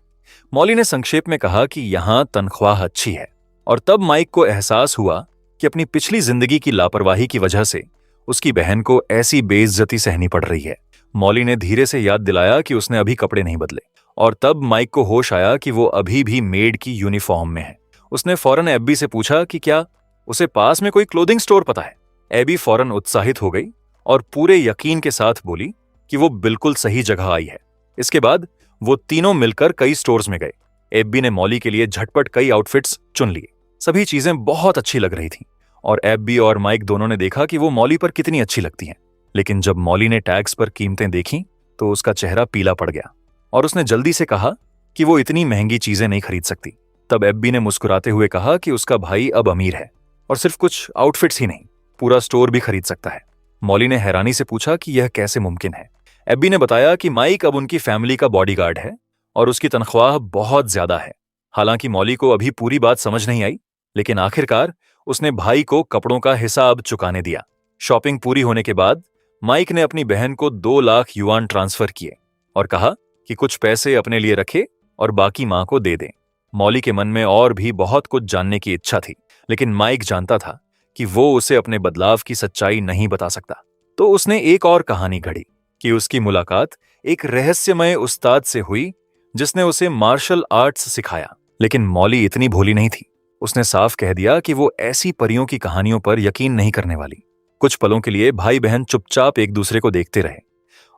मॉली ने संक्षेप में कहा कि यहां तनख्वाह अच्छी है, और तब माइक को एहसास हुआ कि अपनी पिछली जिंदगी की लापरवाही की वजह से उसकी बहन को ऐसी बेइज्जती सहनी पड़ रही है। मॉली ने धीरे से याद दिलाया कि उसने अभी कपड़े नहीं बदले, और तब माइक को होश आया कि वो अभी भी मेड की यूनिफॉर्म में है। उसने फौरन एब्बी से पूछा कि क्या उसे पास में कोई क्लोथिंग स्टोर पता है। एब्बी फौरन उत्साहित हो गई और पूरे यकीन के साथ बोली कि वो बिल्कुल सही जगह आई है। इसके बाद वो तीनों मिलकर कई स्टोर्स में गए। एब्बी ने मॉली के लिए झटपट कई आउटफिट्स चुन लिए। सभी चीजें बहुत अच्छी लग रही थीं और एब्बी और माइक दोनों ने देखा कि वो मॉली पर कितनी अच्छी लगती हैं। लेकिन जब मॉली ने टैग्स पर कीमतें देखी तो उसका चेहरा पीला पड़ गया और उसने जल्दी से कहा कि वो इतनी महंगी चीजें नहीं खरीद सकती। तब एब्बी ने मुस्कुराते हुए कहा कि उसका भाई अब अमीर है और सिर्फ कुछ आउटफिट्स ही नहीं, पूरा स्टोर भी खरीद सकता है। मॉली ने हैरानी से पूछा कि यह कैसे मुमकिन है। एब्बी ने बताया कि माइक अब उनकी फैमिली का बॉडीगार्ड है और उसकी तनख्वाह बहुत ज्यादा है। हालांकि मॉली को अभी पूरी बात समझ नहीं आई, लेकिन आखिरकार उसने भाई को कपड़ों का हिसाब चुकाने दिया। शॉपिंग पूरी होने के बाद माइक ने अपनी बहन को 2 लाख युआन ट्रांसफर किए और कहा कि कुछ पैसे अपने लिए रखे और बाकी मां को दे दें। मॉली के मन में और भी बहुत कुछ जानने की इच्छा थी, लेकिन माइक जानता था कि वो उसे अपने बदलाव की सच्चाई नहीं बता सकता। तो उसने एक और कहानी घड़ी कि उसकी मुलाकात एक रहस्यमय उस्ताद से हुई जिसने उसे मार्शल आर्ट्स सिखाया। लेकिन मॉली इतनी भोली नहीं थी। उसने साफ कह दिया कि वो ऐसी परियों की कहानियों पर यकीन नहीं करने वाली। कुछ पलों के लिए भाई बहन चुपचाप एक दूसरे को देखते रहे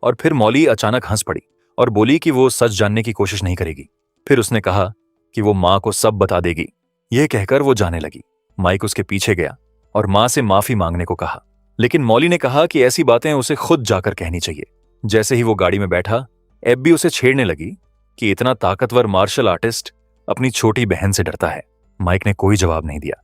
और फिर मॉली अचानक हंस पड़ी और बोली कि वो सच जानने की कोशिश नहीं करेगी। फिर उसने कहा कि वो मां को सब बता देगी। यह कहकर वो जाने लगी। माइक उसके पीछे गया और मां से माफी मांगने को कहा, लेकिन मॉली ने कहा कि ऐसी बातें उसे खुद जाकर कहनी चाहिए। जैसे ही वो गाड़ी में बैठा, एब्बी उसे छेड़ने लगी कि इतना ताकतवर मार्शल आर्टिस्ट अपनी छोटी बहन से डरता है। माइक ने कोई जवाब नहीं दिया,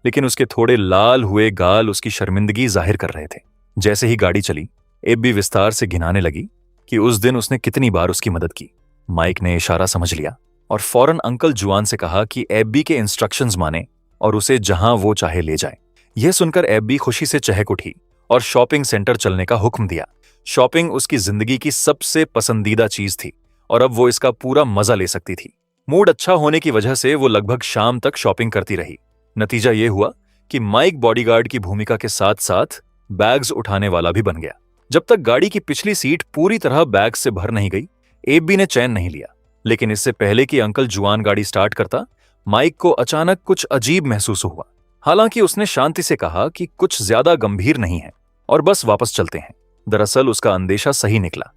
लेकिन उसके थोड़े लाल हुए गाल उसकी शर्मिंदगी जाहिर कर रहे थे। जैसे ही गाड़ी चली, एब्बी विस्तार से गिनाने लगी कि उस दिन उसने कितनी बार उसकी मदद की। माइक ने इशारा समझ लिया और फौरन अंकल जुआन से कहा कि एब्बी के इंस्ट्रक्शंस माने और उसे जहां वो चाहे ले जाए। यह सुनकर एब्बी खुशी से चहक उठी और शॉपिंग सेंटर चलने का हुक्म दिया। शॉपिंग उसकी जिंदगी की सबसे पसंदीदा चीज थी और अब वो इसका पूरा मजा ले सकती थी। मूड अच्छा होने की वजह से वो लगभग शाम तक शॉपिंग करती रही। नतीजा ये हुआ कि माइक बॉडीगार्ड की भूमिका के साथ साथ बैग्स उठाने वाला भी बन गया। जब तक गाड़ी की पिछली सीट पूरी तरह बैग से भर नहीं गई, एब्बी ने चैन नहीं लिया। लेकिन इससे पहले कि अंकल जुआन गाड़ी स्टार्ट करता, माइक को अचानक कुछ अजीब महसूस हुआ। हालांकि उसने शांति से कहा कि कुछ ज्यादा गंभीर नहीं है और बस वापस चलते हैं। दरअसल उसका अंदेशा सही निकला।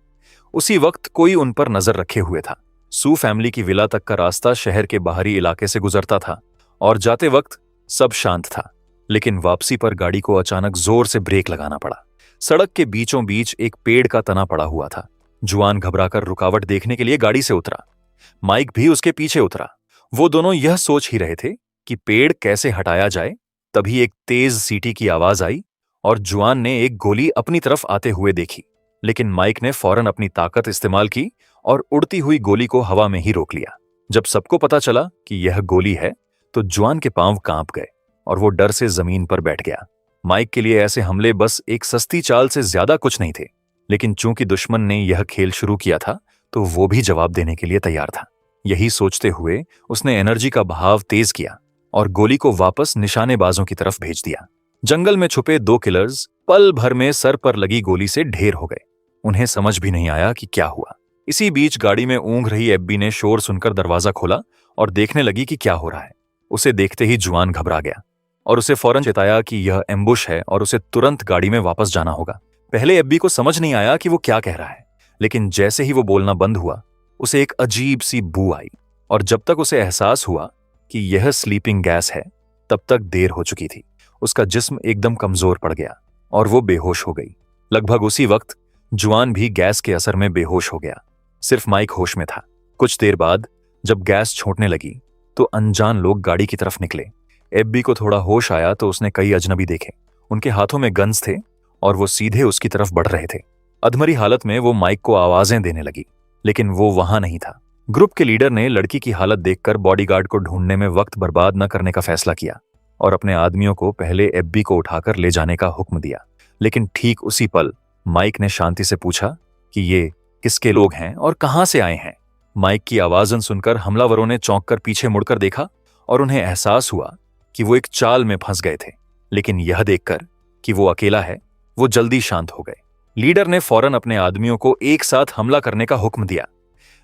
उसी वक्त कोई उन पर नजर रखे हुए था। सू फैमिली की विला तक का रास्ता शहर के बाहरी इलाके से गुजरता था और जाते वक्त सब शांत था, लेकिन वापसी पर गाड़ी को अचानक जोर से ब्रेक लगाना पड़ा। सड़क के बीचों बीच एक पेड़ का तना पड़ा हुआ था। जुआन घबराकर रुकावट देखने के लिए गाड़ी से उतरा। माइक भी उसके पीछे उतरा। वो दोनों यह सोच ही रहे थे कि पेड़ कैसे हटाया जाए। तभी एक तेज सीटी की आवाज आई और जुआन ने एक गोली अपनी तरफ आते हुए देखी, लेकिन माइक ने फौरन अपनी ताकत इस्तेमाल की और उड़ती हुई गोली को हवा में ही रोक लिया। जब सबको पता चला कि यह गोली है, तो जुआन के पांव कांप गए और वो डर से जमीन पर बैठ गया। माइक के लिए ऐसे हमले बस एक सस्ती चाल से ज्यादा कुछ नहीं थे, लेकिन चूंकि दुश्मन ने यह खेल शुरू किया था, तो वो भी जवाब देने के लिए तैयार था। यही सोचते हुए उसने एनर्जी का बहाव तेज किया और गोली को वापस निशानेबाजों की तरफ भेज दिया। जंगल में छुपे 2 किलर्स पल भर में सर पर लगी गोली से ढेर हो गए। उन्हें समझ भी नहीं आया कि क्या हुआ। इसी बीच गाड़ी में ऊँघ रही एब्बी ने शोर सुनकर दरवाजा खोला और देखने लगी कि क्या हो रहा है। उसे देखते ही जुआन घबरा गया और उसे फौरन चेताया कि यह एम्बुश है और उसे तुरंत गाड़ी में वापस जाना होगा। पहले एब्बी को समझ नहीं आया कि वो क्या कह रहा है, लेकिन जैसे ही वो बोलना बंद हुआ, उसे एक अजीब सी बू आई और जब तक उसे एहसास हुआ कि यह स्लीपिंग गैस है, तब तक देर हो चुकी थी। उसका जिस्म एकदम कमजोर पड़ गया और वो बेहोश हो गई। लगभग उसी वक्त जुआन भी गैस के असर में बेहोश हो गया। सिर्फ माइक होश में था। कुछ देर बाद जब गैस छोड़ने लगी, तो अनजान लोग गाड़ी की तरफ निकले। एब्बी को थोड़ा होश आया तो उसने कई अजनबी देखे। उनके हाथों में गन्स थे और वो सीधे उसकी तरफ बढ़ रहे थे। अधमरी हालत में वो माइक को आवाजें देने लगी, लेकिन वो वहां नहीं था। ग्रुप के लीडर ने लड़की की हालत देखकर बॉडीगार्ड को ढूंढने में वक्त बर्बाद न करने का फैसला किया और अपने आदमियों को पहले एब्बी को उठाकर ले जाने का हुक्म दिया। लेकिन ठीक उसी पल माइक ने शांति से पूछा कि ये किसके लोग हैं और कहां से आए हैं। माइक की आवाजन सुनकर हमलावरों ने चौंककर पीछे मुड़कर देखा और उन्हें एहसास हुआ कि वो एक चाल में फंस गए थे। लेकिन यह देखकर कि वो अकेला है, वो जल्दी शांत हो गए। लीडर ने फौरन अपने आदमियों को एक साथ हमला करने का हुक्म दिया,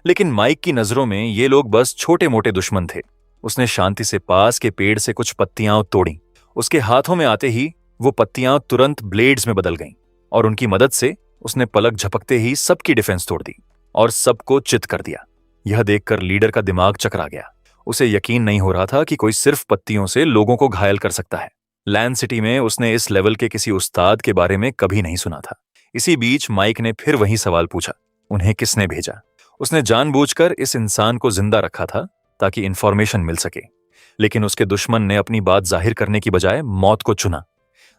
लेकिन माइक की नजरों में ये लोग बस छोटे मोटे दुश्मन थे। उसने शांति से पास के पेड़ से कुछ पत्तियां तोड़ी। उसके हाथों में आते ही वो पत्तियां तुरंत ब्लेड्स में बदल गईं और उनकी मदद से उसने पलक झपकते ही सबकी डिफेंस तोड़ दी और सबको चित कर दिया। यह देखकर लीडर का दिमाग चकरा गया। उसे यकीन नहीं हो रहा था कि कोई सिर्फ पत्तियों से लोगों को घायल कर सकता है। लैंड सिटी में उसने इस लेवल के किसी उस्ताद के बारे में कभी नहीं सुना था। इसी बीच माइक ने फिर वही सवाल पूछा, उन्हें किसने भेजा? उसने जानबूझकर इस इंसान को जिंदा रखा था ताकि इंफॉर्मेशन मिल सके, लेकिन उसके दुश्मन ने अपनी बात जाहिर करने की बजाय मौत को चुना।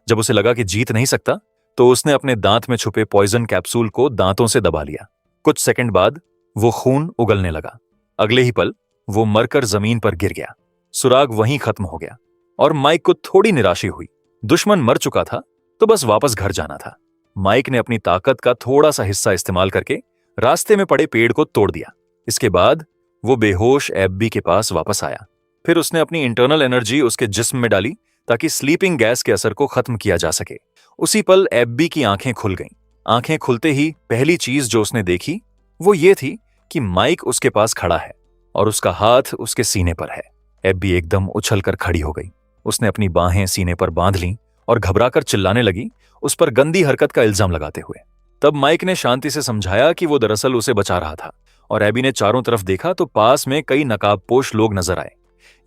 जब उसे लगा कि जीत नहीं सकता, तो उसने अपने दांत में छुपे पॉइजन कैप्सूल को दांतों से दबा लिया। कुछ सेकंड बाद वो खून उगलने लगा। अगले ही पल वो मरकर जमीन पर गिर गया। सुराग वहीं खत्म हो गया और माइक को थोड़ी निराशा हुई। दुश्मन मर चुका था तो बस वापस घर जाना था। माइक ने अपनी ताकत का थोड़ा सा हिस्सा इस्तेमाल करके रास्ते में पड़े पेड़ को तोड़ दिया। इसके बाद वो बेहोश एब्बी के पास वापस आया। फिर उसने अपनी इंटरनल एनर्जी उसके जिस्म में डाली ताकि स्लीपिंग गैस के असर को खत्म किया जा सके। उसी पल एब्बी की आंखें खुल गईं। आंखें खुलते ही पहली चीज जो उसने देखी वो ये थी कि माइक उसके पास खड़ा है और उसका हाथ उसके सीने पर है। एब्बी एकदम उछलकर खड़ी हो गई। उसने अपनी बाहें सीने पर बांध लीं और घबराकर चिल्लाने लगी, उस पर गंदी हरकत का इल्जाम लगाते हुए। तब माइक ने शांति से समझाया कि वो दरअसल उसे बचा रहा था और एबी ने चारों तरफ देखा तो पास में कई नकाबपोश लोग नजर आए।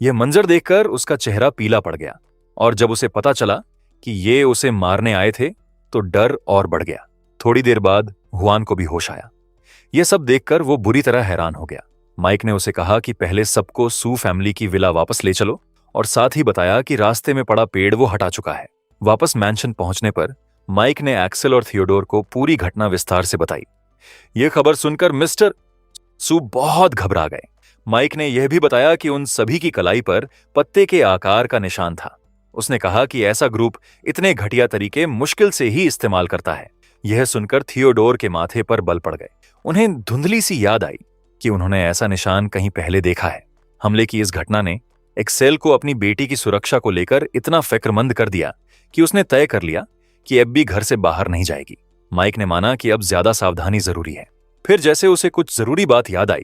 यह मंजर देखकर उसका चेहरा पीला पड़ गया और जब उसे पता चला कि ये उसे मारने आए थे तो डर और बढ़ गया। थोड़ी देर बाद हुआन को भी होश आया। यह सब देखकर वो बुरी तरह हैरान हो गया। माइक ने उसे कहा कि पहले सबको सू फैमिली की विला वापस ले चलो और साथ ही बताया कि रास्ते में पड़ा पेड़ वो हटा चुका है। वापस मैंशन पहुंचने पर माइक ने एक्सेल और थियोडोर को पूरी घटना विस्तार से बताई। यह खबर सुनकर मिस्टर सू बहुत घबरा गए। माइक ने यह भी बताया कि उन सभी की कलाई पर पत्ते के आकार का निशान था। उसने कहा कि ऐसा ग्रुप इतने घटिया तरीके मुश्किल से ही इस्तेमाल करता है। यह सुनकर थियोडोर के माथे पर बल पड़ गए। उन्हें धुंधली सी याद आई कि उन्होंने ऐसा निशान कहीं पहले देखा है। हमले की इस घटना ने एक्सेल को अपनी बेटी की सुरक्षा को लेकर इतना फिक्रमंद कर दिया कि उसने तय कर लिया कि एब्बी घर से बाहर नहीं जाएगी। माइक ने माना कि अब ज्यादा सावधानी जरूरी है। फिर जैसे उसे कुछ जरूरी बात याद आई,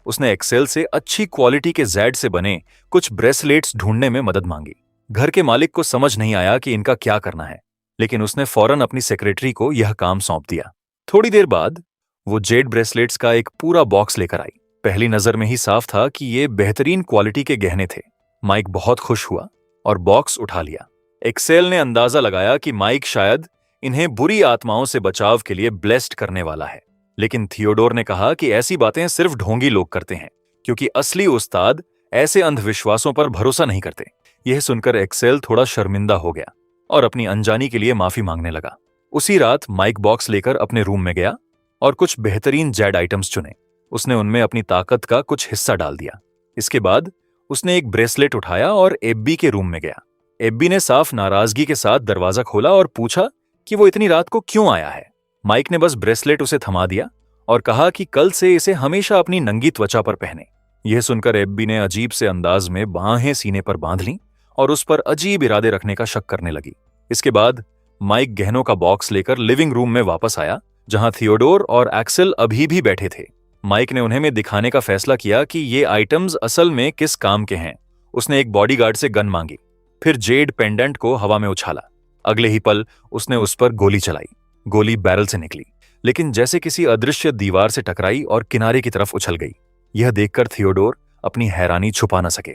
उसने एक्सेल से अच्छी क्वालिटी के जैड से बने कुछ ब्रेसलेट्स ढूंढने में मदद मांगी। घर के मालिक को समझ नहीं आया कि इनका क्या करना है, लेकिन उसने फौरन अपनी सेक्रेटरी को यह काम सौंप दिया। थोड़ी देर बाद वो जेड ब्रेसलेट्स का एक पूरा बॉक्स लेकर आई। पहली नजर में ही साफ था कि ये बेहतरीन क्वालिटी के गहने थे। माइक बहुत खुश हुआ और बॉक्स उठा लिया। एक्सेल ने अंदाजा लगाया कि माइक शायद इन्हें बुरी आत्माओं से बचाव के लिए ब्लेस्ड करने वाला है, लेकिन थियोडोर ने कहा कि ऐसी बातें सिर्फ ढोंगी लोग करते हैं, क्योंकि असली उस्ताद ऐसे अंधविश्वासों पर भरोसा नहीं करते। यह सुनकर एक्सेल थोड़ा शर्मिंदा हो गया और अपनी अनजानी के लिए माफी मांगने लगा। उसी रात माइक बॉक्स लेकर अपने रूम में गया और कुछ बेहतरीन जेड आइटम्स चुने। उसने उनमें अपनी ताकत का कुछ हिस्सा डाल दिया। इसके बाद उसने एक ब्रेसलेट उठाया और एब्बी के रूम में गया। एब्बी ने साफ नाराजगी के साथ दरवाजा खोला और पूछा कि वो इतनी रात को क्यों आया है। माइक ने बस ब्रेसलेट उसे थमा दिया और कहा कि कल से इसे हमेशा अपनी नंगी त्वचा पर पहने। यह सुनकर एब्बी ने अजीब से अंदाज में बाहें सीने पर बांध लीं और उस पर अजीब इरादे रखने का शक करने लगी। इसके बाद माइक गहनों का बॉक्स लेकर लिविंग रूम में वापस आया, जहां थियोडोर और एक्सेल अभी भी बैठे थे। माइक ने उन्हें दिखाने का फैसला किया कि ये आइटम्स असल में किस काम के हैं। उसने एक बॉडीगार्ड से गन मांगी, फिर जेड पेंडेंट को हवा में उछाला। अगले ही पल उसने उस पर गोली चलाई। गोली बैरल से निकली, लेकिन जैसे किसी अदृश्य दीवार से टकराई और किनारे की तरफ उछल गई। यह देखकर थियोडोर अपनी हैरानी छुपा न सके।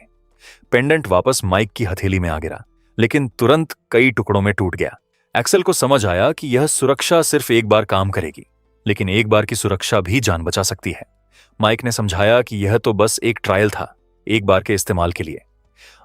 पेंडेंट वापस माइक की हथेली में आ गिरा, लेकिन तुरंत कई टुकड़ों में टूट गया। एक्सेल को समझ आया कि यह सुरक्षा सिर्फ एक बार काम करेगी, लेकिन एक बार की सुरक्षा भी जान बचा सकती है। माइक ने समझाया कि यह तो बस एक ट्रायल था, एक बार के इस्तेमाल के लिए।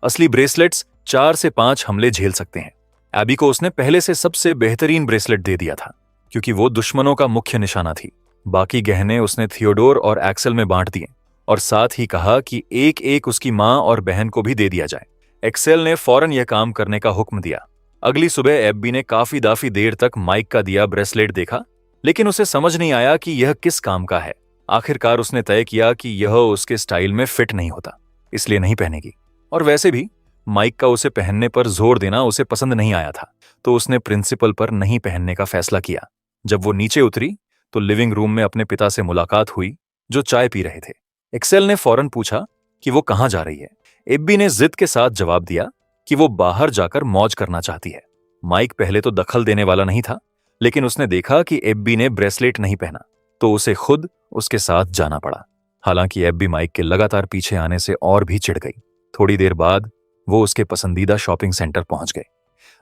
असली ब्रेसलेट्स 4 से 5 हमले झेल सकते हैं। एबी को उसने पहले से सबसे बेहतरीन ब्रेसलेट दे दिया था, क्योंकि वो दुश्मनों का मुख्य निशाना थी। बाकी गहने उसने थियोडोर और एक्सेल में बांट दिए और साथ ही कहा कि एक एक उसकी मां और बहन को भी दे दिया जाए। एक्सेल ने फौरन यह काम करने का हुक्म दिया। अगली सुबह एब्बी ने काफी देर तक माइक का दिया ब्रेसलेट देखा, लेकिन उसे समझ नहीं आया कि यह किस काम का है। आखिरकार उसने तय किया कि यह उसके स्टाइल में फिट नहीं होता, इसलिए नहीं पहनेगी। और वैसे भी माइक का उसे पहनने पर जोर देना उसे पसंद नहीं आया था, तो उसने प्रिंसिपल पर नहीं पहनने का फैसला किया। जब वो नीचे उतरी तो लिविंग रूम में अपने पिता से मुलाकात हुई, जो चाय पी रहे थे। एक्सेल ने फौरन पूछा कि वो कहां जा रही है। एब्बी ने जिद के साथ जवाब दिया कि वो बाहर जाकर मौज करना चाहती है। माइक पहले तो दखल देने वाला नहीं था, लेकिन उसने देखा कि एब्बी ने ब्रेसलेट नहीं पहना, तो उसे खुद उसके साथ जाना पड़ा। हालांकि एब्बी माइक के लगातार पीछे आने से और भी चिढ़ गई। थोड़ी देर बाद वो उसके पसंदीदा शॉपिंग सेंटर पहुंच गए।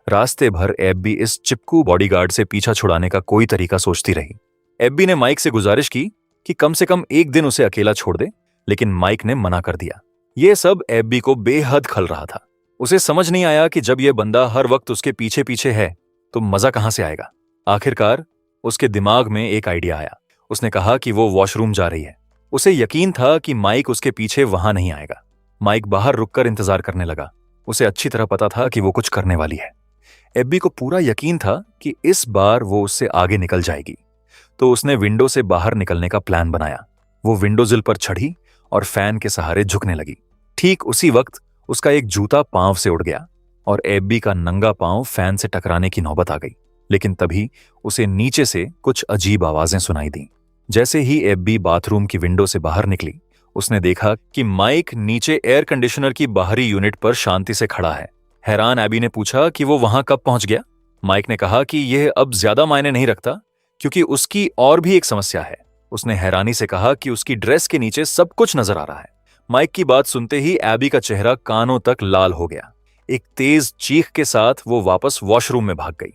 रास्ते भर एब्बी इस चिपकू बॉडीगार्ड से पीछा छुड़ाने का कोई तरीका सोचती रही। एब्बी ने माइक से गुजारिश की कि कम से कम एक दिन उसे अकेला छोड़ दे, लेकिन माइक ने मना कर दिया। यह सब एब्बी को बेहद खल रहा था। उसे समझ नहीं आया कि जब यह बंदा हर वक्त उसके पीछे पीछे है तो मजा कहां से आएगा। आखिरकार उसके दिमाग में एक आइडिया आया। उसने कहा कि वो वॉशरूम जा रही है। उसे यकीन था कि माइक उसके पीछे वहां नहीं आएगा। माइक बाहर रुककर इंतजार करने लगा। उसे अच्छी तरह पता था कि वो कुछ करने वाली है। एब्बी को पूरा यकीन था कि इस बार वो उससे आगे निकल जाएगी। तो उसने विंडो से बाहर निकलने का प्लान बनाया। वो विंडो जिल पर चढ़ी और फैन के सहारे झुकने लगी। ठीक उसी वक्त उसका एक जूता पांव से उड़ गया और एब्बी का नंगा पांव फैन से टकराने की नौबत आ गई। लेकिन तभी उसे नीचे से कुछ अजीब आवाजें सुनाई दी। जैसे ही एब्बी बाथरूम की विंडो से बाहर निकली, उसने देखा कि माइक नीचे एयर कंडीशनर की बाहरी यूनिट पर शांति से खड़ा है। हैरान एबी ने पूछा कि वो वहां कब पहुंच गया। माइक ने कहा कि यह अब ज्यादा मायने नहीं रखता, क्योंकि उसकी और भी एक समस्या है। उसने हैरानी से कहा कि उसकी ड्रेस के नीचे सब कुछ नजर आ रहा है। माइक की बात सुनते ही एबी का चेहरा कानों तक लाल हो गया। एक तेज चीख के साथ वो वापस वॉशरूम में भाग गई।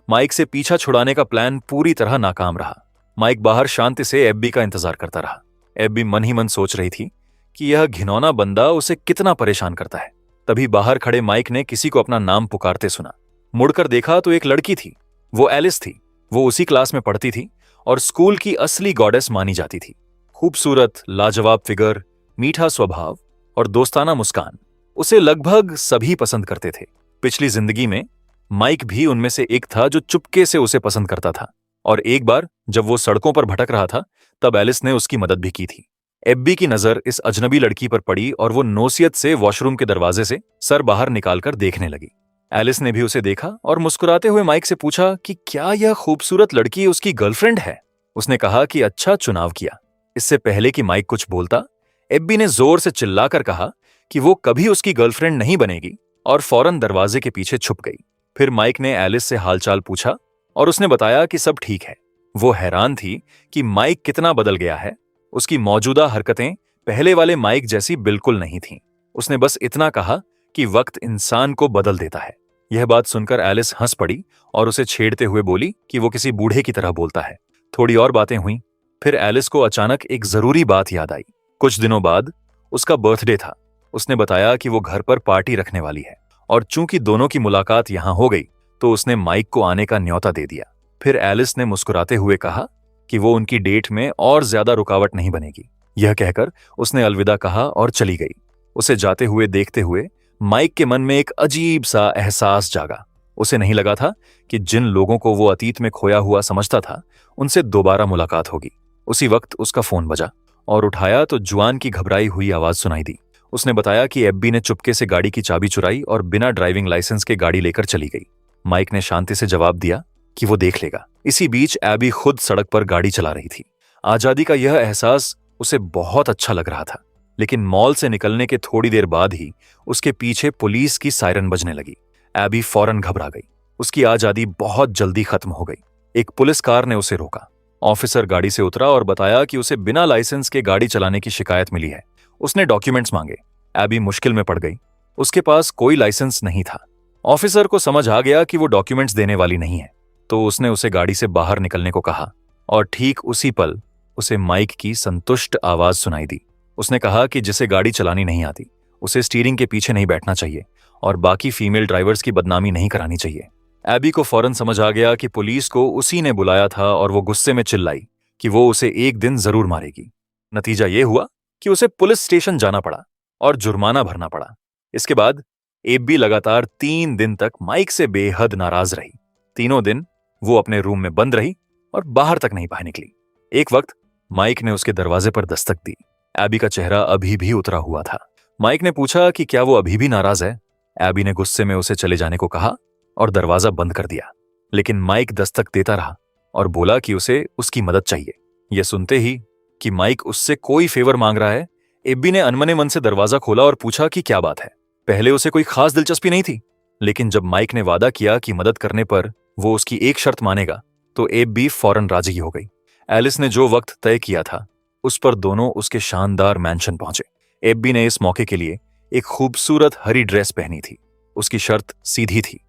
माइक से पीछा छुड़ाने का प्लान पूरी तरह नाकाम रहा। माइक बाहर शांति से एब्बी का इंतजार करता रहा। एब्बी मन ही मन सोच रही थी कि यह घिनौना बंदा उसे कितना परेशान करता है। तभी बाहर खड़े माइक ने किसी को अपना नाम पुकारते सुना। मुड़कर देखा तो एक लड़की थी। वो एलिस थी। वो उसी क्लास में पढ़ती थी और स्कूल की असली गॉडेस मानी जाती थी। खूबसूरत, लाजवाब फिगर, मीठा स्वभाव और दोस्ताना मुस्कान, उसे लगभग सभी पसंद करते थे। पिछली जिंदगी में माइक भी उनमें से एक था जो चुपके से उसे पसंद करता था। और एक बार जब वो सड़कों पर भटक रहा था, तब एलिस ने उसकी मदद भी की थी। एब्बी की नजर इस अजनबी लड़की पर पड़ी और वो नौसियत से वॉशरूम के दरवाजे से सर बाहर निकालकर देखने लगी। एलिस ने भी उसे देखा और मुस्कुराते हुए माइक से पूछा कि क्या यह खूबसूरत लड़की उसकी गर्लफ्रेंड है। उसने कहा कि अच्छा चुनाव किया। इससे पहले कि माइक कुछ बोलता, एब्बी ने जोर से चिल्लाकर कहा कि वो कभी उसकी गर्लफ्रेंड नहीं बनेगी और फौरन दरवाजे के पीछे छुप गई। फिर माइक ने एलिस से हालचाल पूछा और उसने बताया कि सब ठीक है। वो हैरान थी कि माइक कितना बदल गया है। उसकी मौजूदा हरकतें पहले वाले माइक जैसी बिल्कुल नहीं थीं। उसने बस इतना कहा कि वक्त इंसान को बदल देता है। यह बात सुनकर एलिस हंस पड़ी और उसे छेड़ते हुए बोली कि वो किसी बूढ़े की तरह बोलता है। थोड़ी और बातें हुईं। फिर एलिस को अचानक एक जरूरी बात याद आई। कुछ दिनों बाद उसका बर्थडे था। उसने बताया कि वो घर पर पार्टी रखने वाली है और चूंकि दोनों की मुलाकात यहां हो गई, तो उसने माइक को आने का न्योता दे दिया। फिर एलिस ने मुस्कुराते हुए कहा कि वो उनकी डेट में और ज्यादा रुकावट नहीं बनेगी। यह कहकर उसने अलविदा कहा और चली गई। उसे जाते हुए देखते हुए माइक के मन में एक अजीब सा एहसास जागा। उसे नहीं लगा था कि जिन लोगों को वो अतीत में खोया हुआ समझता था, उनसे दोबारा मुलाकात होगी। उसी वक्त उसका फोन बजा और उठाया तो जुआन की घबराई हुई आवाज सुनाई दी। उसने बताया कि एब्बी ने चुपके से गाड़ी की चाबी चुराई और बिना ड्राइविंग लाइसेंस के गाड़ी लेकर चली गई। माइक ने शांति से जवाब दिया कि वो देख लेगा। इसी बीच एबी खुद सड़क पर गाड़ी चला रही थी। आजादी का यह एहसास उसे बहुत अच्छा लग रहा था। लेकिन मॉल से निकलने के थोड़ी देर बाद ही उसके पीछे पुलिस की सायरन बजने लगी। एबी फौरन घबरा गई। उसकी आजादी बहुत जल्दी खत्म हो गई। एक पुलिस कार ने उसे रोका। ऑफिसर गाड़ी से उतरा और बताया कि उसे बिना लाइसेंस के गाड़ी चलाने की शिकायत मिली है। उसने डॉक्यूमेंट्स मांगे। एबी मुश्किल में पड़ गई। उसके पास कोई लाइसेंस नहीं था। ऑफिसर को समझ आ गया कि वो डॉक्यूमेंट्स देने वाली नहीं है, तो उसने उसे गाड़ी से बाहर निकलने को कहा। और ठीक उसी पल उसे माइक की संतुष्ट आवाज सुनाई दी। उसने कहा कि जिसे गाड़ी चलानी नहीं आती, उसे स्टीयरिंग के पीछे नहीं बैठना चाहिए और बाकी फीमेल ड्राइवर्स की बदनामी नहीं करानी चाहिए। एबी को फौरन समझ आ गया कि पुलिस को उसी ने बुलाया था और वो गुस्से में चिल्लाई कि वो उसे एक दिन जरूर मारेगी। नतीजा ये हुआ कि उसे पुलिस स्टेशन जाना पड़ा और जुर्माना भरना पड़ा। इसके बाद एब्बी लगातार 3 दिन तक माइक से बेहद नाराज रही। तीनों दिन वो अपने रूम में बंद रही और बाहर तक नहीं बाहर निकली। एक वक्त माइक ने उसके दरवाजे पर दस्तक दी। एबी का चेहरा अभी भी उतरा हुआ था। माइक ने पूछा कि क्या वो अभी भी नाराज है। एबी ने गुस्से में उसे चले जाने को कहा और दरवाजा बंद कर दिया। लेकिन माइक दस्तक देता रहा और बोला कि उसे उसकी मदद चाहिए। यह सुनते ही कि माइक उससे कोई फेवर मांग रहा है, एब्बी ने अनमने मन से दरवाजा खोला और पूछा कि क्या बात है। पहले उसे कोई खास दिलचस्पी नहीं थी, लेकिन जब माइक ने वादा किया कि मदद करने पर वो उसकी एक शर्त मानेगा, तो एब्बी फौरन राजी हो गई। एलिस ने जो वक्त तय किया था, उस पर दोनों उसके शानदार मैंशन पहुंचे। एब्बी ने इस मौके के लिए एक खूबसूरत हरी ड्रेस पहनी थी। उसकी शर्त सीधी थी,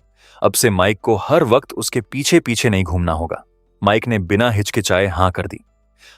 अब से माइक को हर वक्त उसके पीछे पीछे नहीं घूमना होगा। माइक ने बिना हिचकिचाए हां कर दी।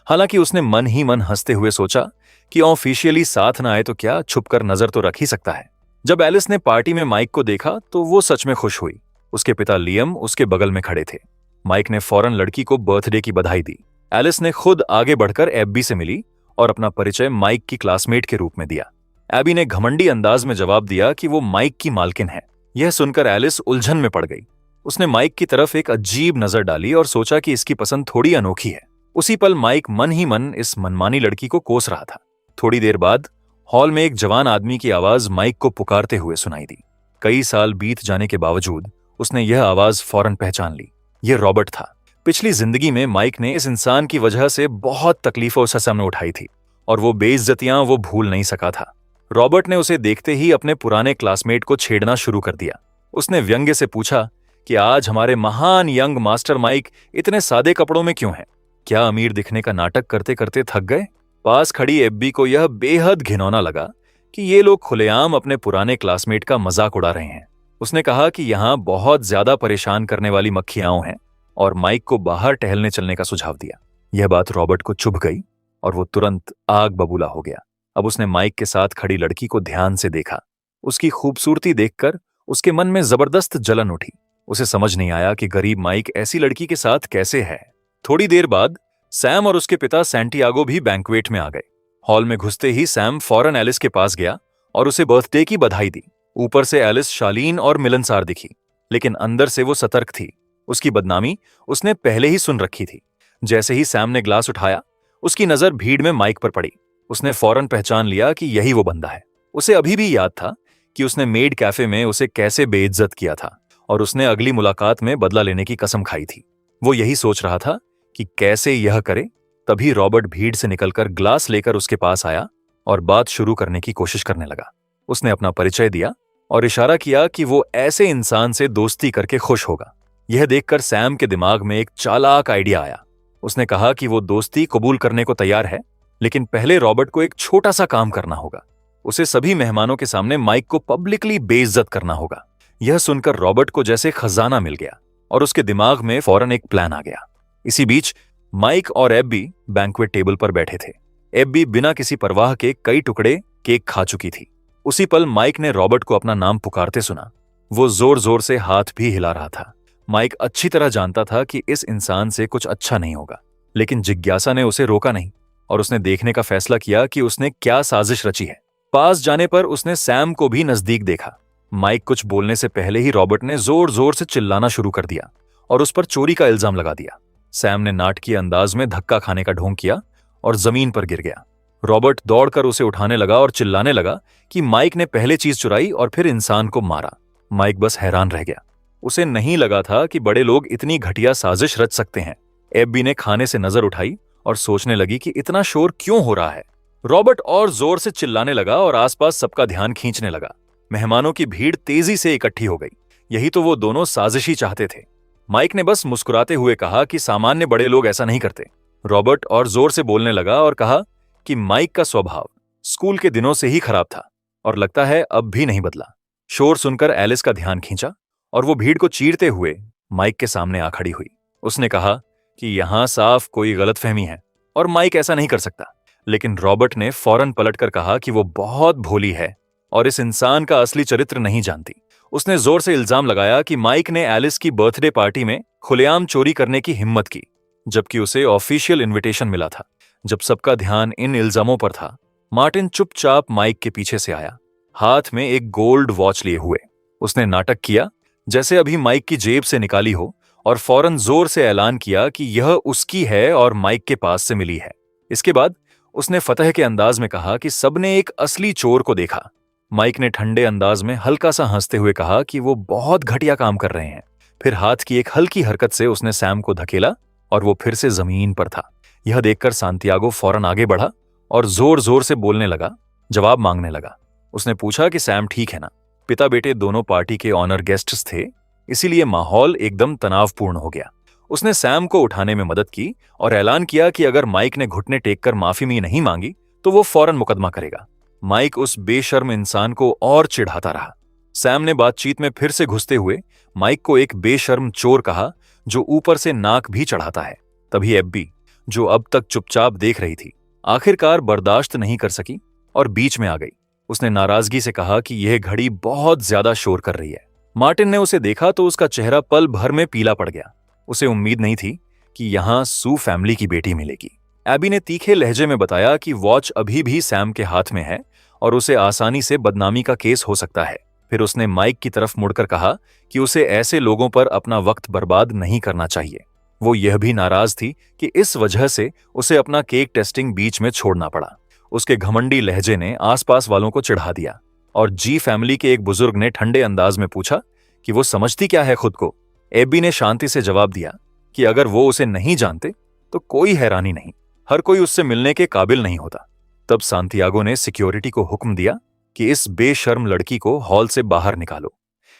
हालांकि उसने मन ही मन हंसते हुए सोचा कि ऑफिशियली साथ ना आए तो क्या, छुपकर नजर तो रख ही सकता है। जब एलिस ने पार्टी में माइक को देखा तो वो सच में खुश हुई। उसके पिता लियम उसके बगल में खड़े थे। माइक ने फौरन लड़की को बर्थडे की बधाई दी। एलिस ने खुद आगे बढ़कर एब्बी से मिली और अपना परिचय माइक की क्लासमेट के रूप में दिया। एबी ने घमंडी अंदाज में जवाब दिया कि वो माइक की मालकिन है। यह सुनकर एलिस उलझन में पड़ गई। उसने माइक की तरफ एक अजीब नजर डाली और सोचा कि इसकी पसंद थोड़ी अनोखी है। उसी पल माइक मन ही मन इस मनमानी लड़की को कोस रहा था। थोड़ी देर बाद हॉल में एक जवान आदमी की आवाज माइक को पुकारते हुए सुनाई दी। कई साल बीत जाने के बावजूद उसने यह आवाज फौरन पहचान ली। यह रॉबर्ट था। पिछली जिंदगी में माइक ने इस इंसान की वजह से बहुत तकलीफों उसके सामने उठाई थी और वो बेइज्जतियां वो भूल नहीं सका था। रॉबर्ट ने उसे देखते ही अपने पुराने क्लासमेट को छेड़ना शुरू कर दिया। उसने व्यंग्य से पूछा कि आज हमारे महान यंग मास्टर माइक इतने सादे कपड़ों में क्यों हैं? क्या अमीर दिखने का नाटक करते करते थक गए? पास खड़ी एब्बी को यह बेहद घिनौना लगा कि ये लोग खुलेआम अपने पुराने क्लासमेट का मजाक उड़ा रहे हैं। उसने कहा कि यहाँ बहुत ज्यादा परेशान करने वाली मक्खियां हैं और माइक को बाहर टहलने चलने का सुझाव दिया। यह बात रॉबर्ट को चुभ गई और वो तुरंत आग बबूला हो गया। अब उसने माइक के साथ खड़ी लड़की को ध्यान से देखा। उसकी खूबसूरती देखकर उसके मन में जबरदस्त जलन उठी। उसे समझ नहीं आया कि गरीब माइक ऐसी लड़की के साथ कैसे है। थोड़ी देर बाद सैम और उसके पिता सैंटियागो भी बैंक्वेट में आ गए। हॉल में घुसते ही सैम फौरन एलिस के पास गया और उसे बर्थडे की बधाई दी। ऊपर से एलिस शालीन और मिलनसार दिखी, लेकिन अंदर से वो सतर्क थी। उसकी बदनामी उसने पहले ही सुन रखी थी। जैसे ही सैम ने ग्लास उठाया, उसकी नजर भीड़ में माइक पर पड़ी। उसने फौरन पहचान लिया कि यही वो बंदा है। उसे अभी भी याद था कि उसने मेड कैफे में उसे कैसे बेइज्जत किया था और उसने अगली मुलाकात में बदला लेने की कसम खाई थी। वो यही सोच रहा था कि कैसे यह करे। तभी रॉबर्ट भीड़ से निकलकर ग्लास लेकर उसके पास आया और बात शुरू करने की कोशिश करने लगा। उसने अपना परिचय दिया और इशारा किया कि वो ऐसे इंसान से दोस्ती करके खुश होगा। यह देखकर सैम के दिमाग में एक चालाक आइडिया आया। उसने कहा कि वो दोस्ती कबूल करने को तैयार है, लेकिन पहले रॉबर्ट को एक छोटा सा काम करना होगा। उसे सभी मेहमानों के सामने माइक को पब्लिकली बेइज्जत करना होगा। यह सुनकर रॉबर्ट को जैसे खजाना मिल गया और उसके दिमाग में फौरन एक प्लान आ गया। इसी बीच माइक और एब्बी बैंक्वेट टेबल पर बैठे थे। एब्बी बिना किसी परवाह के कई टुकड़े केक खा चुकी थी। उसी पल माइक ने रॉबर्ट को अपना नाम पुकारते सुना। वो जोर जोर से हाथ भी हिला रहा था। माइक अच्छी तरह जानता था कि इस इंसान से कुछ अच्छा नहीं होगा, लेकिन जिज्ञासा ने उसे रोका नहीं और उसने देखने का फैसला किया कि उसने क्या साजिश रची है। पास जाने पर उसने सैम को भी नजदीक देखा। माइक कुछ बोलने से पहले ही रॉबर्ट ने जोर जोर से चिल्लाना शुरू कर दिया और उस पर चोरी का इल्जाम लगा दिया। सैम ने नाटकीय अंदाज में धक्का खाने का ढोंग किया और जमीन पर गिर गया। रॉबर्ट दौड़कर उसे उठाने लगा और चिल्लाने लगा कि माइक ने पहले चीज चुराई और फिर इंसान को मारा। माइक बस हैरान रह गया। उसे नहीं लगा था कि बड़े लोग इतनी घटिया साजिश रच सकते हैं। एब्बी ने खाने से नजर उठाई और सोचने लगी कि इतना शोर क्यों हो रहा है। रॉबर्ट और जोर से चिल्लाने लगा और आसपास सबका ध्यान खींचने लगा। मेहमानों की भीड़ तेजी से इकट्ठी हो गई। यही तो वो दोनों साजिश ही चाहते थे। माइक ने बस मुस्कुराते हुए कहा कि सामान्य बड़े लोग ऐसा नहीं करते। रॉबर्ट और जोर से बोलने लगा और कहा कि माइक का स्वभाव स्कूल के दिनों से ही खराब था और लगता है अब भी नहीं बदला। शोर सुनकर एलिस का ध्यान खींचा और वो भीड़ को चीरते हुए माइक के सामने आ खड़ी हुई। उसने कहा कि यहां साफ कोई गलतफहमी है और माइक ऐसा नहीं कर सकता। लेकिन रॉबर्ट ने फौरन पलटकर कहा कि वो बहुत भोली है और इस इंसान का असली चरित्र नहीं जानती। उसने जोर से इल्जाम लगाया कि माइक ने एलिस की बर्थडे पार्टी में खुलेआम चोरी करने की हिम्मत की, जबकि उसे ऑफिशियल इनविटेशन मिला था। जब सबका ध्यान इन इल्जामों पर था, मार्टिन चुपचाप माइक के पीछे से आया, हाथ में एक गोल्ड वॉच लिए हुए। उसने नाटक किया जैसे अभी माइक की जेब से निकाली हो और फौरन जोर से ऐलान किया कि यह उसकी है और माइक के पास से मिली है। इसके बाद उसने फतह के अंदाज में कहा कि सबने एक असली चोर को देखा। माइक ने ठंडे अंदाज में हल्का सा हंसते हुए कहा कि वो बहुत घटिया काम कर रहे हैं। फिर हाथ की एक हल्की हरकत से उसने सैम को धकेला और वो फिर से जमीन पर था। यह देखकर सांतियागो फौरन आगे बढ़ा और जोर जोर से बोलने लगा, जवाब मांगने लगा। उसने पूछा कि सैम ठीक है ना? पिता बेटे दोनों पार्टी के ऑनर गेस्ट्स थे, इसीलिए माहौल एकदम तनावपूर्ण हो गया। उसने सैम को उठाने में मदद की और ऐलान किया कि अगर माइक ने घुटने टेककर माफी नहीं मांगी तो वो फौरन मुकदमा करेगा। माइक उस बेशर्म इंसान को और चिढ़ाता रहा। सैम ने बातचीत में फिर से घुसते हुए माइक को एक बेशर्म चोर कहा जो ऊपर से नाक भी चढ़ाता है। तभी एब्बी, जो अब तक चुपचाप देख रही थी, आखिरकार बर्दाश्त नहीं कर सकी और बीच में आ गई। उसने नाराजगी से कहा कि यह घड़ी बहुत ज्यादा शोर कर रही है। मार्टिन ने उसे देखा तो उसका चेहरा पल भर में पीला पड़ गया। उसे उम्मीद नहीं थी कि यहाँ सू फैमिली की बेटी मिलेगी। एबी ने तीखे लहजे में बताया कि वॉच अभी भी सैम के हाथ में है और उसे आसानी से बदनामी का केस हो सकता है। फिर उसने माइक की तरफ मुड़कर कहा कि उसे ऐसे लोगों पर अपना वक्त बर्बाद नहीं करना चाहिए। वो यह भी नाराज थी कि इस वजह से उसे अपना केक टेस्टिंग बीच में छोड़ना पड़ा। उसके घमंडी लहजे ने आसपास वालों को चिढ़ा दिया और जी फैमिली के एक बुजुर्ग ने ठंडे अंदाज में पूछा कि वो समझती क्या है खुद को। एबी ने शांति से जवाब दिया कि अगर वो उसे नहीं जानते तो कोई हैरानी नहीं, हर कोई उससे मिलने के काबिल नहीं होता। तब सांतियागो ने सिक्योरिटी को हुक्म दिया कि इस बेशर्म लड़की को हॉल से बाहर निकालो।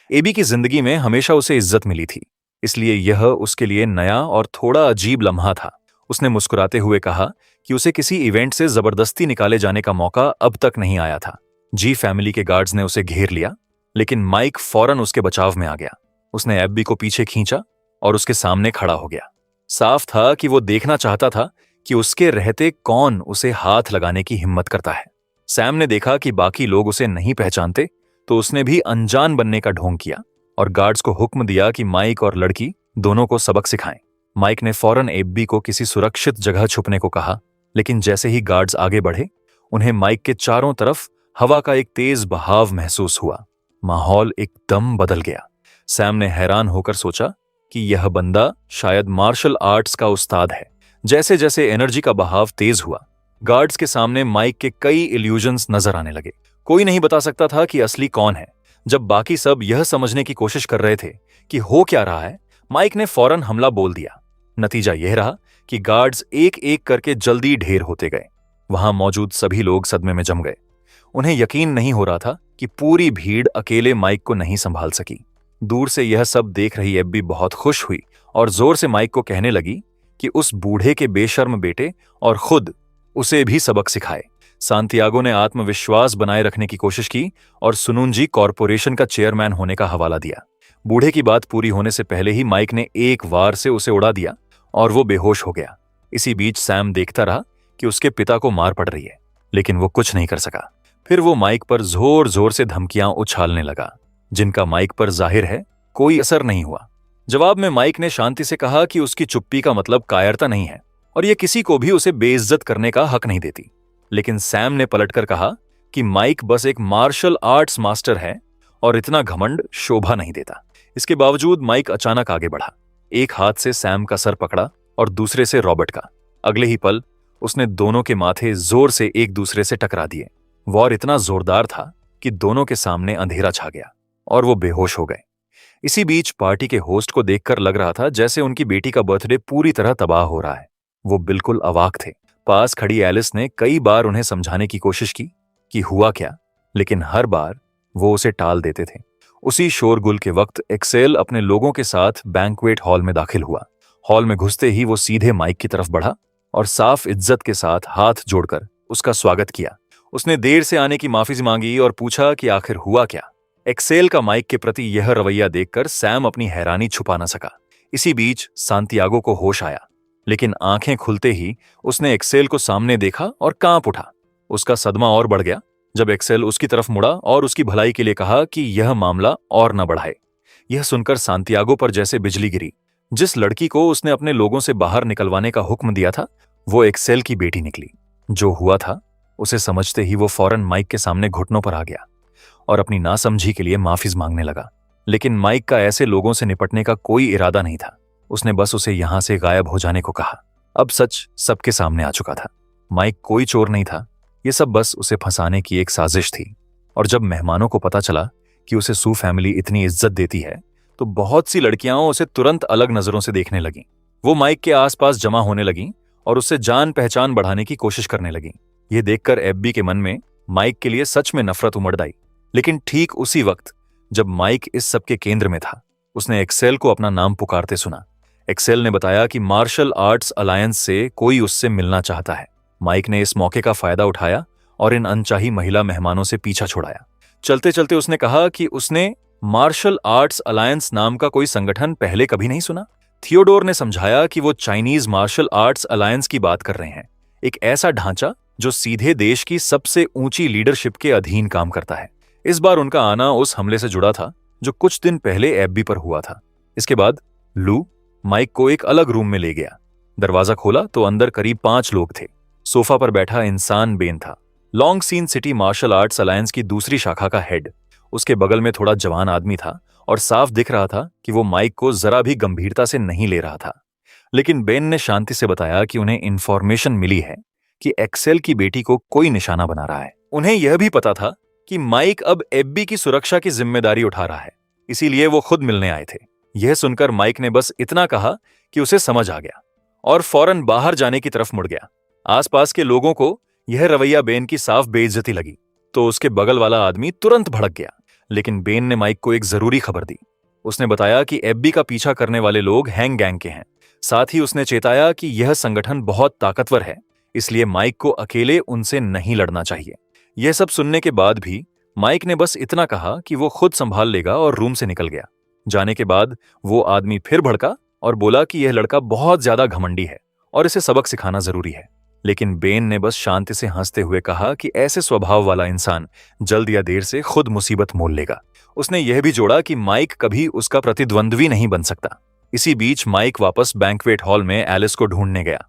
एबी की जिंदगी में हमेशा उसे इज्जत मिली थी, इसलिए यह उसके लिए नया और थोड़ा अजीब लम्हा था। उसने मुस्कुराते हुए कहा कि उसे किसी इवेंट से जबरदस्ती निकाले जाने का मौका अब तक नहीं आया था। जी फैमिली के गार्ड्स ने उसे घेर लिया, लेकिन माइक फौरन उसके बचाव में आ गया। उसने एब्बी को पीछे खींचा और उसके सामने खड़ा हो गया। साफ था कि वो देखना चाहता था कि उसके रहते कौन उसे हाथ लगाने की हिम्मत करता है। सैम ने देखा कि बाकी लोग उसे नहीं पहचानते, तो उसने भी अनजान बनने का ढोंग किया और गार्ड्स को हुक्म दिया कि माइक और लड़की दोनों को सबक सिखाएं। माइक ने फौरन एब्बी को किसी सुरक्षित जगह छुपने को कहा, लेकिन जैसे ही गार्ड्स आगे बढ़े, उन्हें माइक के चारों तरफ हवा का एक तेज बहाव महसूस हुआ। माहौल एकदम बदल गया। सैम ने हैरान होकर सोचा कि यह बंदा शायद मार्शल आर्ट्स का उस्ताद है। जैसे जैसे एनर्जी का बहाव तेज हुआ, गार्ड्स के सामने माइक के कई इल्यूजन्स नजर आने लगे। कोई नहीं बता सकता था कि असली कौन है। जब बाकी सब यह समझने की कोशिश कर रहे थे कि हो क्या रहा है, माइक ने फौरन हमला बोल दिया। नतीजा यह रहा कि गार्ड्स एक एक करके जल्दी ढेर होते गए। वहां मौजूद सभी लोग सदमे में जम गए। उन्हें यकीन नहीं हो रहा था कि पूरी भीड़ अकेले माइक को नहीं संभाल सकी। दूर से यह सब देख रही एब्बी बहुत खुश हुई और जोर से माइक को कहने लगी कि उस बूढ़े के बेशर्म बेटे और खुद उसे भी सबक सिखाए। सांतियागो ने आत्मविश्वास बनाए रखने की कोशिश की और सुनुंजी कॉरपोरेशन का चेयरमैन होने का हवाला दिया। बूढ़े की बात पूरी होने से पहले ही माइक ने एक वार से उसे उड़ा दिया और वो बेहोश हो गया। इसी बीच सैम देखता रहा कि उसके पिता को मार पड़ रही है, लेकिन वो कुछ नहीं कर सका। फिर वो माइक पर जोर जोर से धमकियां उछालने लगा, जिनका माइक पर जाहिर है कोई असर नहीं हुआ। जवाब में माइक ने शांति से कहा कि उसकी चुप्पी का मतलब कायरता नहीं है और यह किसी को भी उसे बेइज्जत करने का हक नहीं देती। लेकिन सैम ने पलटकर कहा कि माइक बस एक मार्शल आर्ट्स मास्टर है और इतना घमंड शोभा नहीं देता। इसके बावजूद माइक अचानक आगे बढ़ा। एक हाथ से सैम का सर पकड़ा और दूसरे से रॉबर्ट का। अगले ही पल उसने दोनों के माथे जोर से एक दूसरे से टकरा दिए। वॉर इतना जोरदार था कि दोनों के सामने अंधेरा छा गया और वो बेहोश हो गए। इसी बीच पार्टी के होस्ट को देखकर लग रहा था जैसे उनकी बेटी का बर्थडे पूरी तरह तबाह हो रहा है। वो बिल्कुल अवाक थे। पास खड़ी एलिस ने कई बार उन्हें समझाने की कोशिश की कि हुआ क्या, लेकिन हर बार वो उसे टाल देते थे। उसी शोरगुल के वक्त एक्सेल अपने लोगों के साथ बैंक्वेट हॉल में दाखिल हुआ। हॉल में घुसते ही वो सीधे माइक की तरफ बढ़ा और साफ इज्जत के साथ हाथ जोड़कर उसका स्वागत किया। उसने देर से आने की माफी मांगी और पूछा कि आखिर हुआ क्या। एक्सेल का माइक के प्रति यह रवैया देखकर सैम अपनी हैरानी छुपा न सका। इसी बीच सांतियागो को होश आया, लेकिन आंखें खुलते ही उसने एक्सेल को सामने देखा और कांप उठा। उसका सदमा और बढ़ गया जब एक्सेल उसकी तरफ मुड़ा और उसकी भलाई के लिए कहा कि यह मामला और न बढ़ाए। यह सुनकर सांतियागो पर जैसे बिजली गिरी। जिस लड़की को उसने अपने लोगों से बाहर निकलवाने का हुक्म दिया था, वो एक्सेल की बेटी निकली। जो हुआ था उसे समझते ही वो फौरन माइक के सामने घुटनों पर आ गया और अपनी नासमझी के लिए माफी मांगने लगा। लेकिन माइक का ऐसे लोगों से निपटने का कोई इरादा नहीं था। उसने बस उसे यहां से गायब हो जाने को कहा। अब सच सबके सामने आ चुका था। माइक कोई चोर नहीं था। यह सब बस उसे फंसाने की एक साजिश थी। और जब मेहमानों को पता चला कि उसे सू फैमिली इतनी इज्जत देती है, तो बहुत सी लड़कियां उसे तुरंत अलग नजरों से देखने लगीं। वो माइक के आसपास जमा होने लगीं और उससे जान पहचान बढ़ाने की कोशिश करने लगीं। यह देखकर एब्बी के मन में माइक के लिए सच में नफरत उमड़ आई। लेकिन ठीक उसी वक्त जब माइक इस सब के केंद्र में था, उसने एक्सेल को अपना नाम पुकारते सुना। एक्सेल ने बताया कि मार्शल आर्ट्स अलायंस से कोई उससे मिलना चाहता है। माइक ने इस मौके का फायदा उठाया और इन अनचाही महिला मेहमानों से पीछा छुड़ाया। चलते चलते उसने कहा कि उसने मार्शल आर्ट्स अलायंस नाम का कोई संगठन पहले कभी नहीं सुना। थियोडोर ने समझाया कि वो चाइनीज मार्शल आर्ट्स अलायंस की बात कर रहे हैं, एक ऐसा ढांचा जो सीधे देश की सबसे ऊंची लीडरशिप के अधीन काम करता है। इस बार उनका आना उस हमले से जुड़ा था जो कुछ दिन पहले एब्बी पर हुआ था। इसके बाद लू, माइक को एक अलग रूम में ले गया। दरवाजा खोला तो अंदर करीब 5 लोग थे। सोफा पर बैठा इंसान बेन था, long seen city martial arts alliance की दूसरी शाखा का हेड। उसके बगल में थोड़ा जवान आदमी था और साफ दिख रहा था कि वो माइक को जरा भी गंभीरता से नहीं ले रहा था। लेकिन बेन ने शांति से बताया कि उन्हें इंफॉर्मेशन मिली है कि एक्सेल की बेटी को कोई निशाना बना रहा है। उन्हें यह भी पता था कि माइक अब एब्बी की सुरक्षा की जिम्मेदारी उठा रहा है, इसीलिए वो खुद मिलने आए थे। यह सुनकर माइक ने बस इतना कहा कि उसे समझ आ गया और फौरन बाहर जाने की तरफ मुड़ गया। आसपास के लोगों को यह रवैया बेन की साफ बेइज्जती लगी तो उसके बगल वाला आदमी तुरंत भड़क गया। लेकिन बेन ने माइक को एक जरूरी खबर दी। उसने बताया कि एब्बी का पीछा करने वाले लोग हैंग गैंग के हैं। साथ ही उसने चेताया कि यह संगठन बहुत ताकतवर है, इसलिए माइक को अकेले उनसे नहीं लड़ना चाहिए। यह सब सुनने के बाद भी माइक ने बस इतना कहा कि वो खुद संभाल लेगा और रूम से निकल गया। जाने के बाद वो आदमी फिर भड़का और बोला कि यह लड़का बहुत ज्यादा घमंडी है और इसे सबक सिखाना जरूरी है। लेकिन बेन ने बस शांति से हंसते हुए कहा कि ऐसे स्वभाव वाला इंसान जल्द या देर से खुद मुसीबत मोल लेगा। उसने यह भी जोड़ा कि माइक कभी उसका प्रतिद्वंद्वी नहीं बन सकता। इसी बीच माइक वापस बैंक्वेट हॉल में एलिस को ढूंढने गया।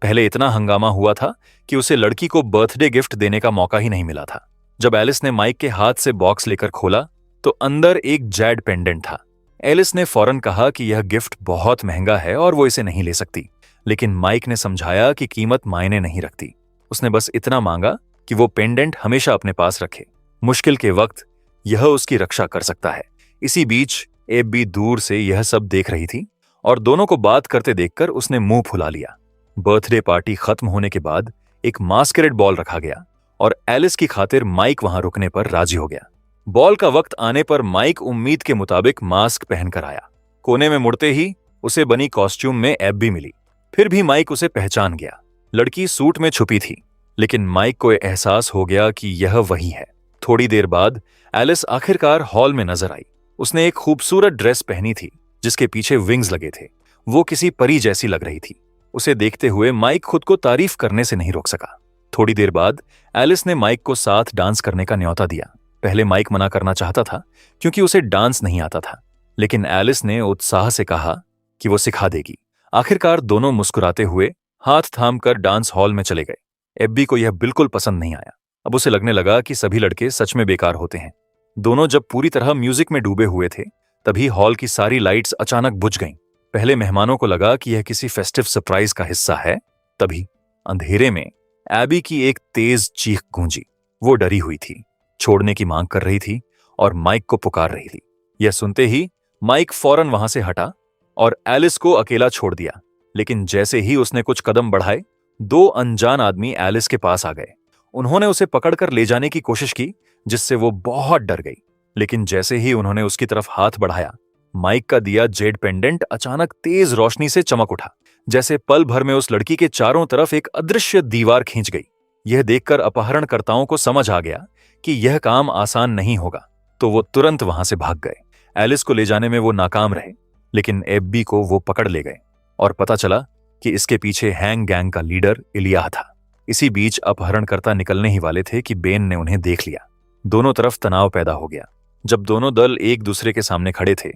पहले इतना हंगामा हुआ था कि उसे लड़की को बर्थडे गिफ्ट देने का मौका ही नहीं मिला था। जब एलिस ने माइक के हाथ से बॉक्स लेकर खोला तो अंदर एक जैड पेंडेंट था। एलिस ने फौरन कहा कि यह गिफ्ट बहुत महंगा है और वो इसे नहीं ले सकती, लेकिन माइक ने समझाया कि कीमत मायने नहीं रखती। उसने बस इतना मांगा कि वो पेंडेंट हमेशा अपने पास रखे, मुश्किल के वक्त यह उसकी रक्षा कर सकता है। इसी बीच एब्बी दूर से यह सब देख रही थी और दोनों को बात करते देखकर उसने मुंह फुला लिया। बर्थडे पार्टी खत्म होने के बाद एक मास्करेड बॉल रखा गया और एलिस की खातिर माइक वहां रुकने पर राजी हो गया। बॉल का वक्त आने पर माइक उम्मीद के मुताबिक मास्क पहनकर आया। कोने में मुड़ते ही उसे बनी कॉस्ट्यूम में एब्बी मिली। फिर भी माइक उसे पहचान गया। लड़की सूट में छुपी थी, लेकिन माइक को एहसास हो गया कि यह वही है। थोड़ी देर बाद एलिस आखिरकार हॉल में नजर आई। उसने एक खूबसूरत ड्रेस पहनी थी जिसके पीछे विंग्स लगे थे। वो किसी परी जैसी लग रही थी। उसे देखते हुए माइक खुद को तारीफ करने से नहीं रोक सका। थोड़ी देर बाद एलिस ने माइक को साथ डांस करने का न्योता दिया। पहले माइक मना करना चाहता था क्योंकि उसे डांस नहीं आता था, लेकिन एलिस ने उत्साह से कहा कि वो सिखा देगी। आखिरकार दोनों मुस्कुराते हुए हाथ थामकर डांस हॉल में चले गए। एब्बी को यह बिल्कुल पसंद नहीं आया। अब उसे लगने लगा कि सभी लड़के सच में बेकार होते हैं। दोनों जब पूरी तरह म्यूजिक में डूबे हुए थे तभी हॉल की सारी लाइट्स अचानक बुझ गईं। पहले मेहमानों को लगा कि यह किसी फेस्टिव सरप्राइज का हिस्सा है। तभी अंधेरे में एबी की एक तेज चीख गूंजी। वो डरी हुई थी, छोड़ने की मांग कर रही थी और माइक को पुकार रही थी। यह सुनते ही माइक फौरन वहां से हटा और एलिस को अकेला छोड़ दिया। लेकिन जैसे ही उसने कुछ कदम बढ़ाए, 2 अनजान आदमी एलिस के पास आ गए। उन्होंने उसे पकड़कर ले जाने की कोशिश की, जिससे वो बहुत डर गई। लेकिन जैसे ही उन्होंने उसकी तरफ हाथ बढ़ाया, माइक का दिया जेड पेंडेंट अचानक तेज रोशनी से चमक उठा, जैसे पल भर में उस लड़की के चारों तरफ एक अदृश्य दीवार खींच गई। यह देखकर अपहरणकर्ताओं को समझ आ गया कि यह काम आसान नहीं होगा, तो वो तुरंत वहां से भाग गए। एलिस को ले जाने में वो नाकाम रहे, लेकिन एब्बी को वो पकड़ ले गए और पता चला कि इसके पीछे हैंग गैंग का लीडर इलियाह था। इसी बीच अपहरणकर्ता निकलने ही वाले थे कि बेन ने उन्हें देख लिया। दोनों तरफ तनाव पैदा हो गया। जब दोनों दल एक दूसरे के सामने खड़े थे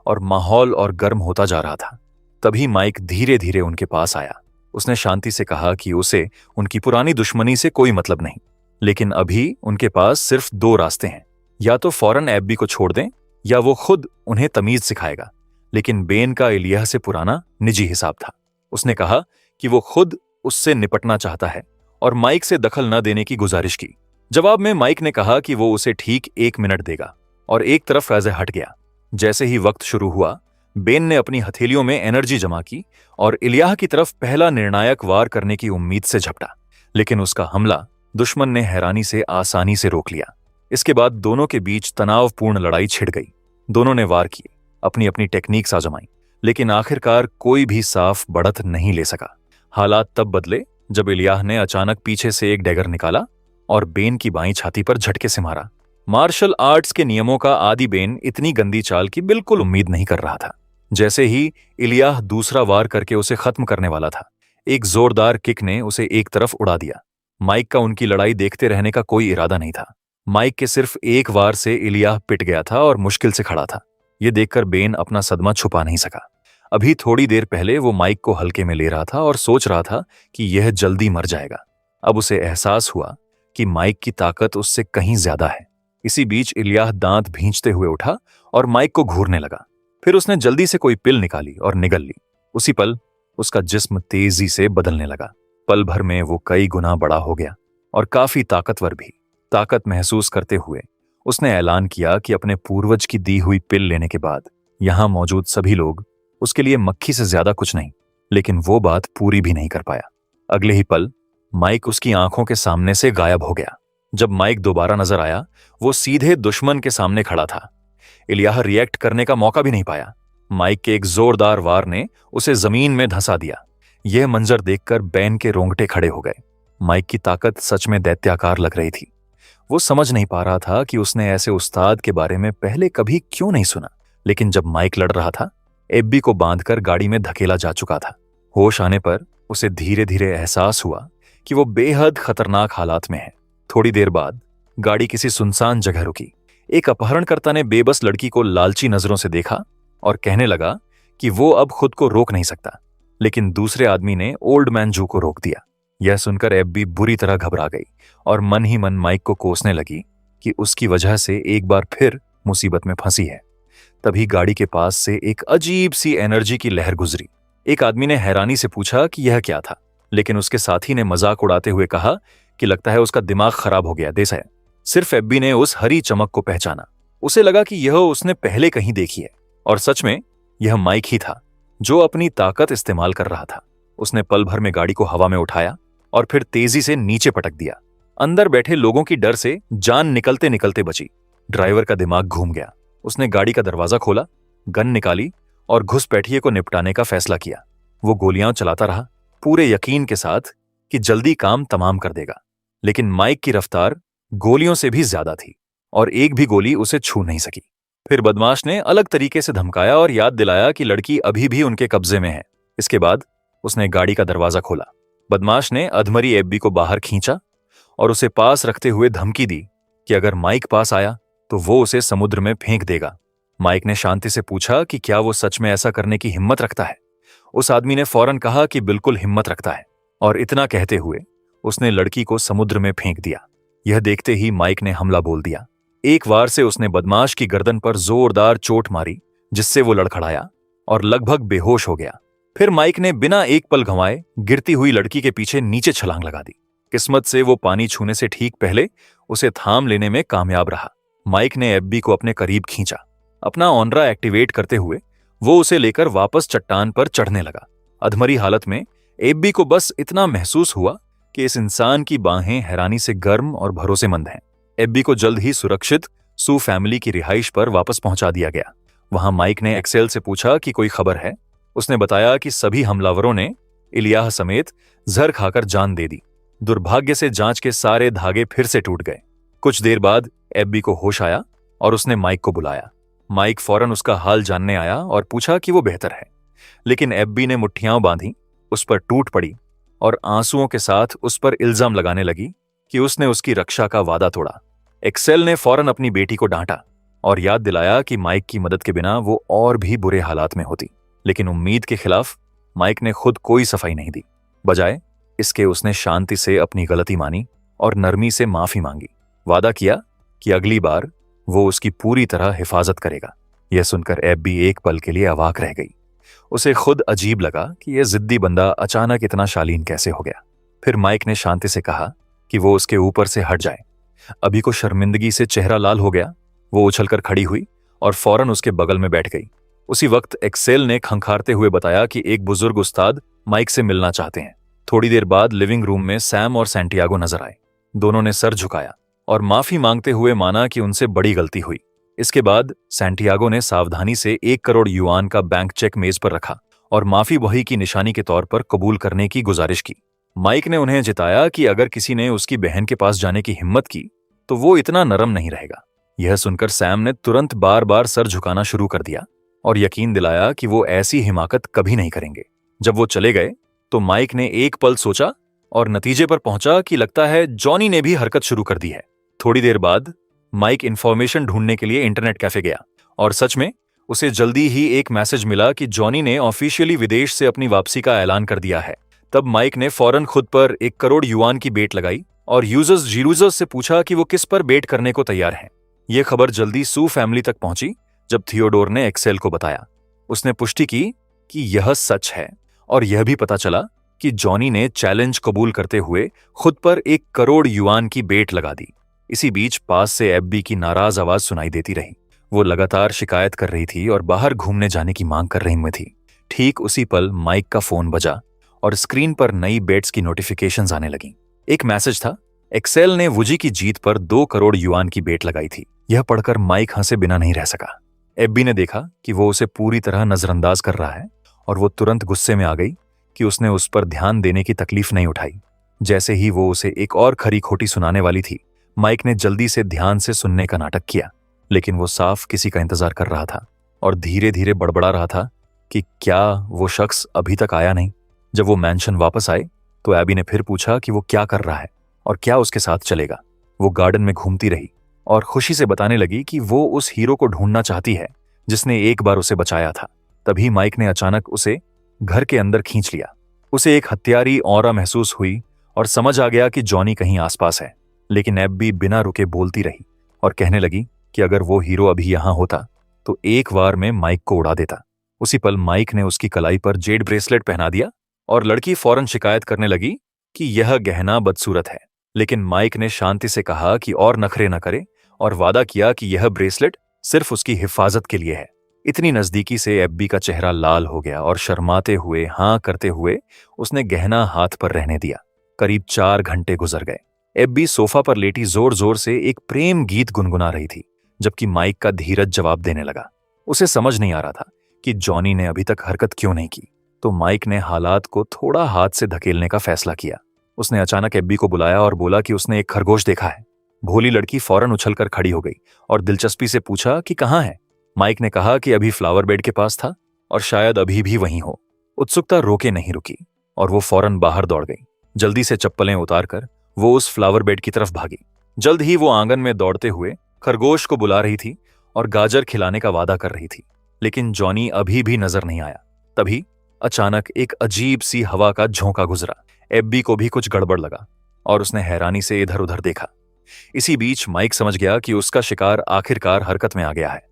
और माहौल और गर्म होता जा रहा था, तभी माइक धीरे धीरे उनके पास आया। उसने शांति से कहा कि उसे उनकी पुरानी दुश्मनी से कोई मतलब नहीं, लेकिन अभी उनके पास सिर्फ 2 रास्ते हैं। या तो फौरन एब्बी को छोड़ दें या वो खुद उन्हें तमीज सिखाएगा। लेकिन बेन का इलियाह से पुराना निजी हिसाब था। उसने कहा कि वो खुद उससे निपटना चाहता है और माइक से दखल न देने की गुजारिश की। जवाब में माइक ने कहा कि वो उसे ठीक 1 मिनट देगा और एक तरफ वैसे हट गया। जैसे ही वक्त शुरू हुआ, बेन ने अपनी हथेलियों में एनर्जी जमा की और इलियाह की तरफ पहला निर्णायक वार करने की उम्मीद से झपटा, लेकिन उसका हमला दुश्मन ने हैरानी से आसानी से रोक लिया। इसके बाद दोनों के बीच तनावपूर्ण लड़ाई छिड़ गई। दोनों ने वार किए, अपनी अपनी टेक्निक्स आजमाई, लेकिन आखिरकार कोई भी साफ बढ़त नहीं ले सका। हालात तब बदले जब इलियाह ने अचानक पीछे से एक डैगर निकाला और बेन की बाईं छाती पर झटके से मारा। मार्शल आर्ट्स के नियमों का आदी बेन इतनी गंदी चाल की बिल्कुल उम्मीद नहीं कर रहा था। जैसे ही इलियाह दूसरा वार करके उसे खत्म करने वाला था, एक जोरदार किक ने उसे एक तरफ उड़ा दिया। माइक का उनकी लड़ाई देखते रहने का कोई इरादा नहीं था। माइक के सिर्फ एक वार से इलियाह पिट गया था और मुश्किल से खड़ा था। यह देखकर बेन अपना सदमा छुपा नहीं सका। अभी थोड़ी देर पहले वो माइक को हल्के में ले रहा था और सोच रहा था कि यह जल्दी मर जाएगा। अब उसे एहसास हुआ कि माइक की ताकत उससे कहीं ज्यादा है। इसी बीच इलियाह दांत भींचते हुए उठा और माइक को घूरने लगा। फिर उसने जल्दी से कोई पिल निकाली और निगल ली। उसी पल उसका जिस्म तेजी से बदलने लगा। पल भर में वो कई गुना बड़ा हो गया और काफी ताकतवर भी। ताकत महसूस करते हुए उसने ऐलान किया कि अपने पूर्वज की दी हुई पिल लेने के बाद यहां मौजूद सभी लोग उसके लिए मक्खी से ज्यादा कुछ नहीं। लेकिन वो बात पूरी भी नहीं कर पाया। अगले ही पल माइक उसकी आंखों के सामने से गायब हो गया। जब माइक दोबारा नजर आया, वो सीधे दुश्मन के सामने खड़ा था। इलियाह रिएक्ट करने का मौका भी नहीं पाया। माइक के एक जोरदार वार ने उसे जमीन में धंसा दिया। यह मंजर देखकर बैन के रोंगटे खड़े हो गए। माइक की ताकत सच में दैत्याकार लग रही थी। वो समझ नहीं पा रहा था कि उसने ऐसे उस्ताद के बारे में पहले कभी क्यों नहीं सुना। लेकिन जब माइक लड़ रहा था, एब्बी को बांधकर गाड़ी में धकेला जा चुका था। होश आने पर उसे धीरे धीरे एहसास हुआ कि वो बेहद खतरनाक हालात में है। थोड़ी देर बाद गाड़ी किसी सुनसान जगह रुकी। एक अपहरणकर्ता ने बेबस लड़की को लालची नजरों से देखा और कहने लगा कि वो अब खुद को रोक नहीं सकता। लेकिन दूसरे आदमी ने ओल्ड मैन जू को रोक दिया। यह सुनकर एब्बी बुरी तरह घबरा गई और मन ही मन माइक को कोसने लगी कि उसकी वजह से एक बार फिर मुसीबत में फंसी है। तभी गाड़ी के पास से एक अजीब सी एनर्जी की लहर गुजरी। एक आदमी ने हैरानी से पूछा कि यह क्या था, लेकिन उसके साथी ने मजाक उड़ाते हुए कहा कि लगता है उसका दिमाग खराब हो गया देसा है। सिर्फ एब्बी ने उस हरी चमक को पहचाना। उसे लगा कि यह उसने पहले कहीं देखी है और सच में यह माइक ही था जो अपनी ताकत इस्तेमाल कर रहा था। उसने पल भर में गाड़ी को हवा में उठाया और फिर तेजी से नीचे पटक दिया। अंदर बैठे लोगों की डर से जान निकलते निकलते बची। ड्राइवर का दिमाग घूम गया। उसने गाड़ी का दरवाजा खोला, गन निकाली और घुसपैठिए को निपटाने का फैसला किया। वो गोलियां चलाता रहा, पूरे यकीन के साथ कि जल्दी काम तमाम कर देगा। लेकिन माइक की रफ्तार गोलियों से भी ज्यादा थी और एक भी गोली उसे छू नहीं सकी। फिर बदमाश ने अलग तरीके से धमकाया और याद दिलाया कि लड़की अभी भी उनके कब्जे में है। इसके बाद उसने गाड़ी का दरवाजा खोला। बदमाश ने अधमरी एब्बी को बाहर खींचा और उसे पास रखते हुए धमकी दी कि अगर माइक पास आया तो वो उसे समुद्र में फेंक देगा। माइक ने शांति से पूछा कि क्या वो सच में ऐसा करने की हिम्मत रखता है। उस आदमी ने फौरन कहा कि बिल्कुल हिम्मत रखता है और इतना कहते हुए उसने लड़की को समुद्र में फेंक दिया। यह देखते ही माइक ने हमला बोल दिया। एक वार से उसने बदमाश की गर्दन पर जोरदार चोट मारी, जिससे वो लड़खड़ाया और लगभग बेहोश हो गया। फिर माइक ने बिना एक पल गंवाए गिरती हुई लड़की के पीछे नीचे छलांग लगा दी। किस्मत से वो पानी छूने से ठीक पहले उसे थाम लेने में कामयाब रहा। माइक ने एब्बी को अपने करीब खींचा। अपना ऑनरा एक्टिवेट करते हुए वो उसे लेकर वापस चट्टान पर चढ़ने लगा। अधमरी हालत में एब्बी को बस इतना महसूस हुआ कि इस इंसान की बाहें हैरानी से गर्म और भरोसेमंद हैं। एब्बी को जल्द ही सुरक्षित सू फैमिली की रिहाइश पर वापस पहुंचा दिया गया। वहां माइक ने एक्सेल से पूछा कि कोई खबर है। उसने बताया कि सभी हमलावरों ने इलियाह समेत जहर खाकर जान दे दी। दुर्भाग्य से जांच के सारे धागे फिर से टूट गए। कुछ देर बाद एब्बी को होश आया और उसने माइक को बुलाया। माइक फौरन उसका हाल जानने आया और पूछा कि वो बेहतर है। लेकिन एब्बी ने मुट्ठियां बांधी, उस पर टूट पड़ी और आंसुओं के साथ उस पर इल्जाम लगाने लगी कि उसने उसकी रक्षा का वादा तोड़ा। एक्सेल ने फौरन अपनी बेटी को डांटा और याद दिलाया कि माइक की मदद के बिना वो और भी बुरे हालात में होती। लेकिन उम्मीद के खिलाफ माइक ने खुद कोई सफाई नहीं दी। बजाय इसके उसने शांति से अपनी गलती मानी और नरमी से माफी मांगी। वादा किया कि अगली बार वो उसकी पूरी तरह हिफाजत करेगा। यह सुनकर एब्बी एक पल के लिए अवाक रह गई। उसे खुद अजीब लगा कि यह जिद्दी बंदा अचानक इतना शालीन कैसे हो गया। फिर माइक ने शांति से कहा कि वो उसके ऊपर से हट जाए। अभी को शर्मिंदगी से चेहरा लाल हो गया। वो उछलकर खड़ी हुई और फौरन उसके बगल में बैठ गई। उसी वक्त एक्सेल ने खंखारते हुए बताया कि एक बुजुर्ग उस्ताद माइक से मिलना चाहते हैं। थोड़ी देर बाद लिविंग रूम में सैम और सैंटियागो नजर आए। दोनों ने सर झुकाया और माफी मांगते हुए माना कि उनसे बड़ी गलती हुई। इसके बाद सैंटियागो ने सावधानी से 1 करोड़ युआन का बैंक चेक मेज पर रखा और माफी वही की निशानी के तौर पर कबूल करने की गुजारिश की। माइक ने उन्हें जिताया कि अगर किसी ने उसकी बहन के पास जाने की हिम्मत की तो वो इतना नरम नहीं रहेगा। यह सुनकर सैम ने तुरंत बार बार सर झुकाना शुरू कर दिया और यकीन दिलाया कि वो ऐसी हिमाकत कभी नहीं करेंगे। जब वो चले गए तो माइक ने एक पल सोचा और नतीजे पर पहुंचा कि लगता है जॉनी ने भी हरकत शुरू कर दी है। थोड़ी देर बाद माइक इंफॉर्मेशन ढूंढने के लिए इंटरनेट कैफे गया और सच में उसे जल्दी ही एक मैसेज मिला कि जॉनी ने ऑफिशियली विदेश से अपनी वापसी का ऐलान कर दिया है। तब माइक ने फौरन खुद पर 1 करोड़ युआन की बेट लगाई और यूजर्स जीरूजर्स से पूछा कि वो किस पर बेट करने को तैयार हैं। ये खबर जल्दी सू फैमिली तक पहुंची। जब थियोडोर ने एक्सेल को बताया, उसने पुष्टि की कि यह सच है और यह भी पता चला कि जॉनी ने चैलेंज कबूल करते हुए खुद पर 1 करोड़ युआन की बेट लगा दी। इसी बीच पास से एब्बी की नाराज आवाज सुनाई देती रही। वो लगातार शिकायत कर रही थी और बाहर घूमने जाने की मांग कर रही थी। ठीक उसी पल माइक का फोन बजा और स्क्रीन पर नई बेट्स की नोटिफिकेशंस आने लगी। एक मैसेज था, एक्सेल ने वुजी की जीत पर 2 करोड़ युआन की बेट लगाई थी। यह पढ़कर माइक हंसे बिना नहीं रह सका। एब्बी ने देखा कि वो उसे पूरी तरह नजरअंदाज कर रहा है और वो तुरंत गुस्से में आ गई कि उसने उस पर ध्यान देने की तकलीफ नहीं उठाई। जैसे ही वो उसे एक और खरी खोटी सुनाने वाली थी, माइक ने जल्दी से ध्यान से सुनने का नाटक किया, लेकिन वो साफ किसी का इंतजार कर रहा था और धीरे धीरे बड़बड़ा रहा था कि क्या वो शख्स अभी तक आया नहीं। जब वो मैंशन वापस आए तो एबी ने फिर पूछा कि वो क्या कर रहा है और क्या उसके साथ चलेगा। वो गार्डन में घूमती रही और खुशी से बताने लगी कि वो उस हीरो को ढूंढना चाहती है जिसने एक बार उसे बचाया था। तभी माइक ने अचानक उसे घर के अंदर खींच लिया। उसे एक हत्यारी ऑरा महसूस हुई और समझ आ गया कि जॉनी कहीं आसपास है। लेकिन एब्बी बिना रुके बोलती रही और कहने लगी कि अगर वो हीरो अभी यहां होता तो एक बार में माइक को उड़ा देता। उसी पल माइक ने उसकी कलाई पर जेड ब्रेसलेट पहना दिया और लड़की फौरन शिकायत करने लगी कि यह गहना बदसूरत है। लेकिन माइक ने शांति से कहा कि और नखरे न करे और वादा किया कि यह ब्रेसलेट सिर्फ उसकी हिफाजत के लिए है। इतनी नजदीकी से एब्बी का चेहरा लाल हो गया और शर्माते हुए हाँ करते हुए उसने गहना हाथ पर रहने दिया। करीब 4 घंटे गुजर गए। एब्बी सोफा पर लेटी जोर जोर से एक प्रेम गीत गुनगुना रही थी, जबकि माइक का धीरज जवाब देने लगा। उसे समझ नहीं आ रहा था कि जॉनी ने अभी तक हरकत क्यों नहीं की। तो माइक ने हालात को थोड़ा हाथ से धकेलने का फैसला किया। उसने अचानक एब्बी को बुलाया और बोला कि उसने एक खरगोश देखा है। भोली लड़की फौरन उछलकर खड़ी हो गई और दिलचस्पी से पूछा कि कहाँ है। माइक ने कहा कि अभी फ्लावर बेड के पास था और शायद अभी भी वहीं हो। उत्सुकता रोके नहीं रुकी और वो फौरन बाहर दौड़ गई। जल्दी से चप्पलें उतारकर वो उस फ्लावर बेड की तरफ भागी। जल्द ही वो आंगन में दौड़ते हुए खरगोश को बुला रही थी और गाजर खिलाने का वादा कर रही थी, लेकिन जॉनी अभी भी नजर नहीं आया। तभी अचानक एक अजीब सी हवा का झोंका गुजरा। एब्बी को भी कुछ गड़बड़ लगा और उसने हैरानी से इधर उधर देखा। इसी बीच माइक समझ गया कि उसका शिकार आखिरकार हरकत में आ गया है।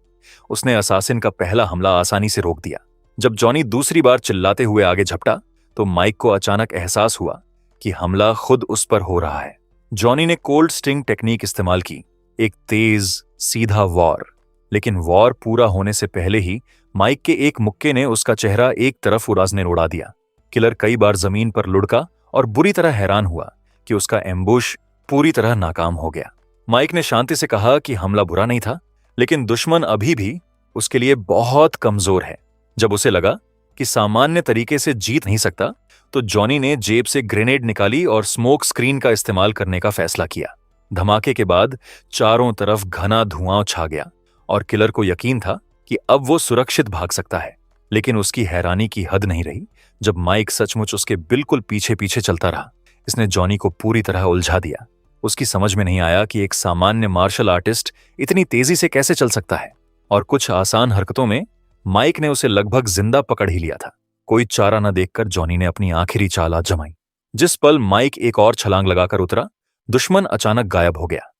उसने असासिन का पहला हमला आसानी से रोक दिया। जब जॉनी दूसरी बार चिल्लाते हुए आगे झपटा तो माइक को अचानक एहसास हुआ कि हमला खुद उस पर हो रहा है। जॉनी ने कोल्ड स्टिंग टेक्निक इस्तेमाल की, एक तेज सीधा वॉर। लेकिन वॉर पूरा होने से पहले ही माइक के एक मुक्के ने उसका चेहरा एक तरफ उड़ाने उड़ा दिया। किलर कई बार जमीन पर लुढ़का और बुरी तरह हैरान हुआ कि उसका एम्बुश पूरी तरह नाकाम हो गया। माइक ने शांति से कहा कि हमला बुरा नहीं था, लेकिन दुश्मन अभी भी उसके लिए बहुत कमजोर है। जब उसे लगा कि सामान्य तरीके से जीत नहीं सकता तो जॉनी ने जेब से ग्रेनेड निकाली और स्मोक स्क्रीन का इस्तेमाल करने का फैसला किया। धमाके के बाद चारों तरफ घना धुआं छा गया और किलर को यकीन था कि अब वो सुरक्षित भाग सकता है। लेकिन उसकी हैरानी की हद नहीं रही जब माइक सचमुच उसके बिल्कुल पीछे पीछे चलता रहा। इसने जॉनी को पूरी तरह उलझा दिया। उसकी समझ में नहीं आया कि एक सामान्य मार्शल आर्टिस्ट इतनी तेजी से कैसे चल सकता है, और कुछ आसान हरकतों में माइक ने उसे लगभग जिंदा पकड़ ही लिया था। कोई चारा न देखकर जॉनी ने अपनी आखिरी चाल आजमाई। जिस पल माइक एक और छलांग लगाकर उतरा, दुश्मन अचानक गायब हो गया।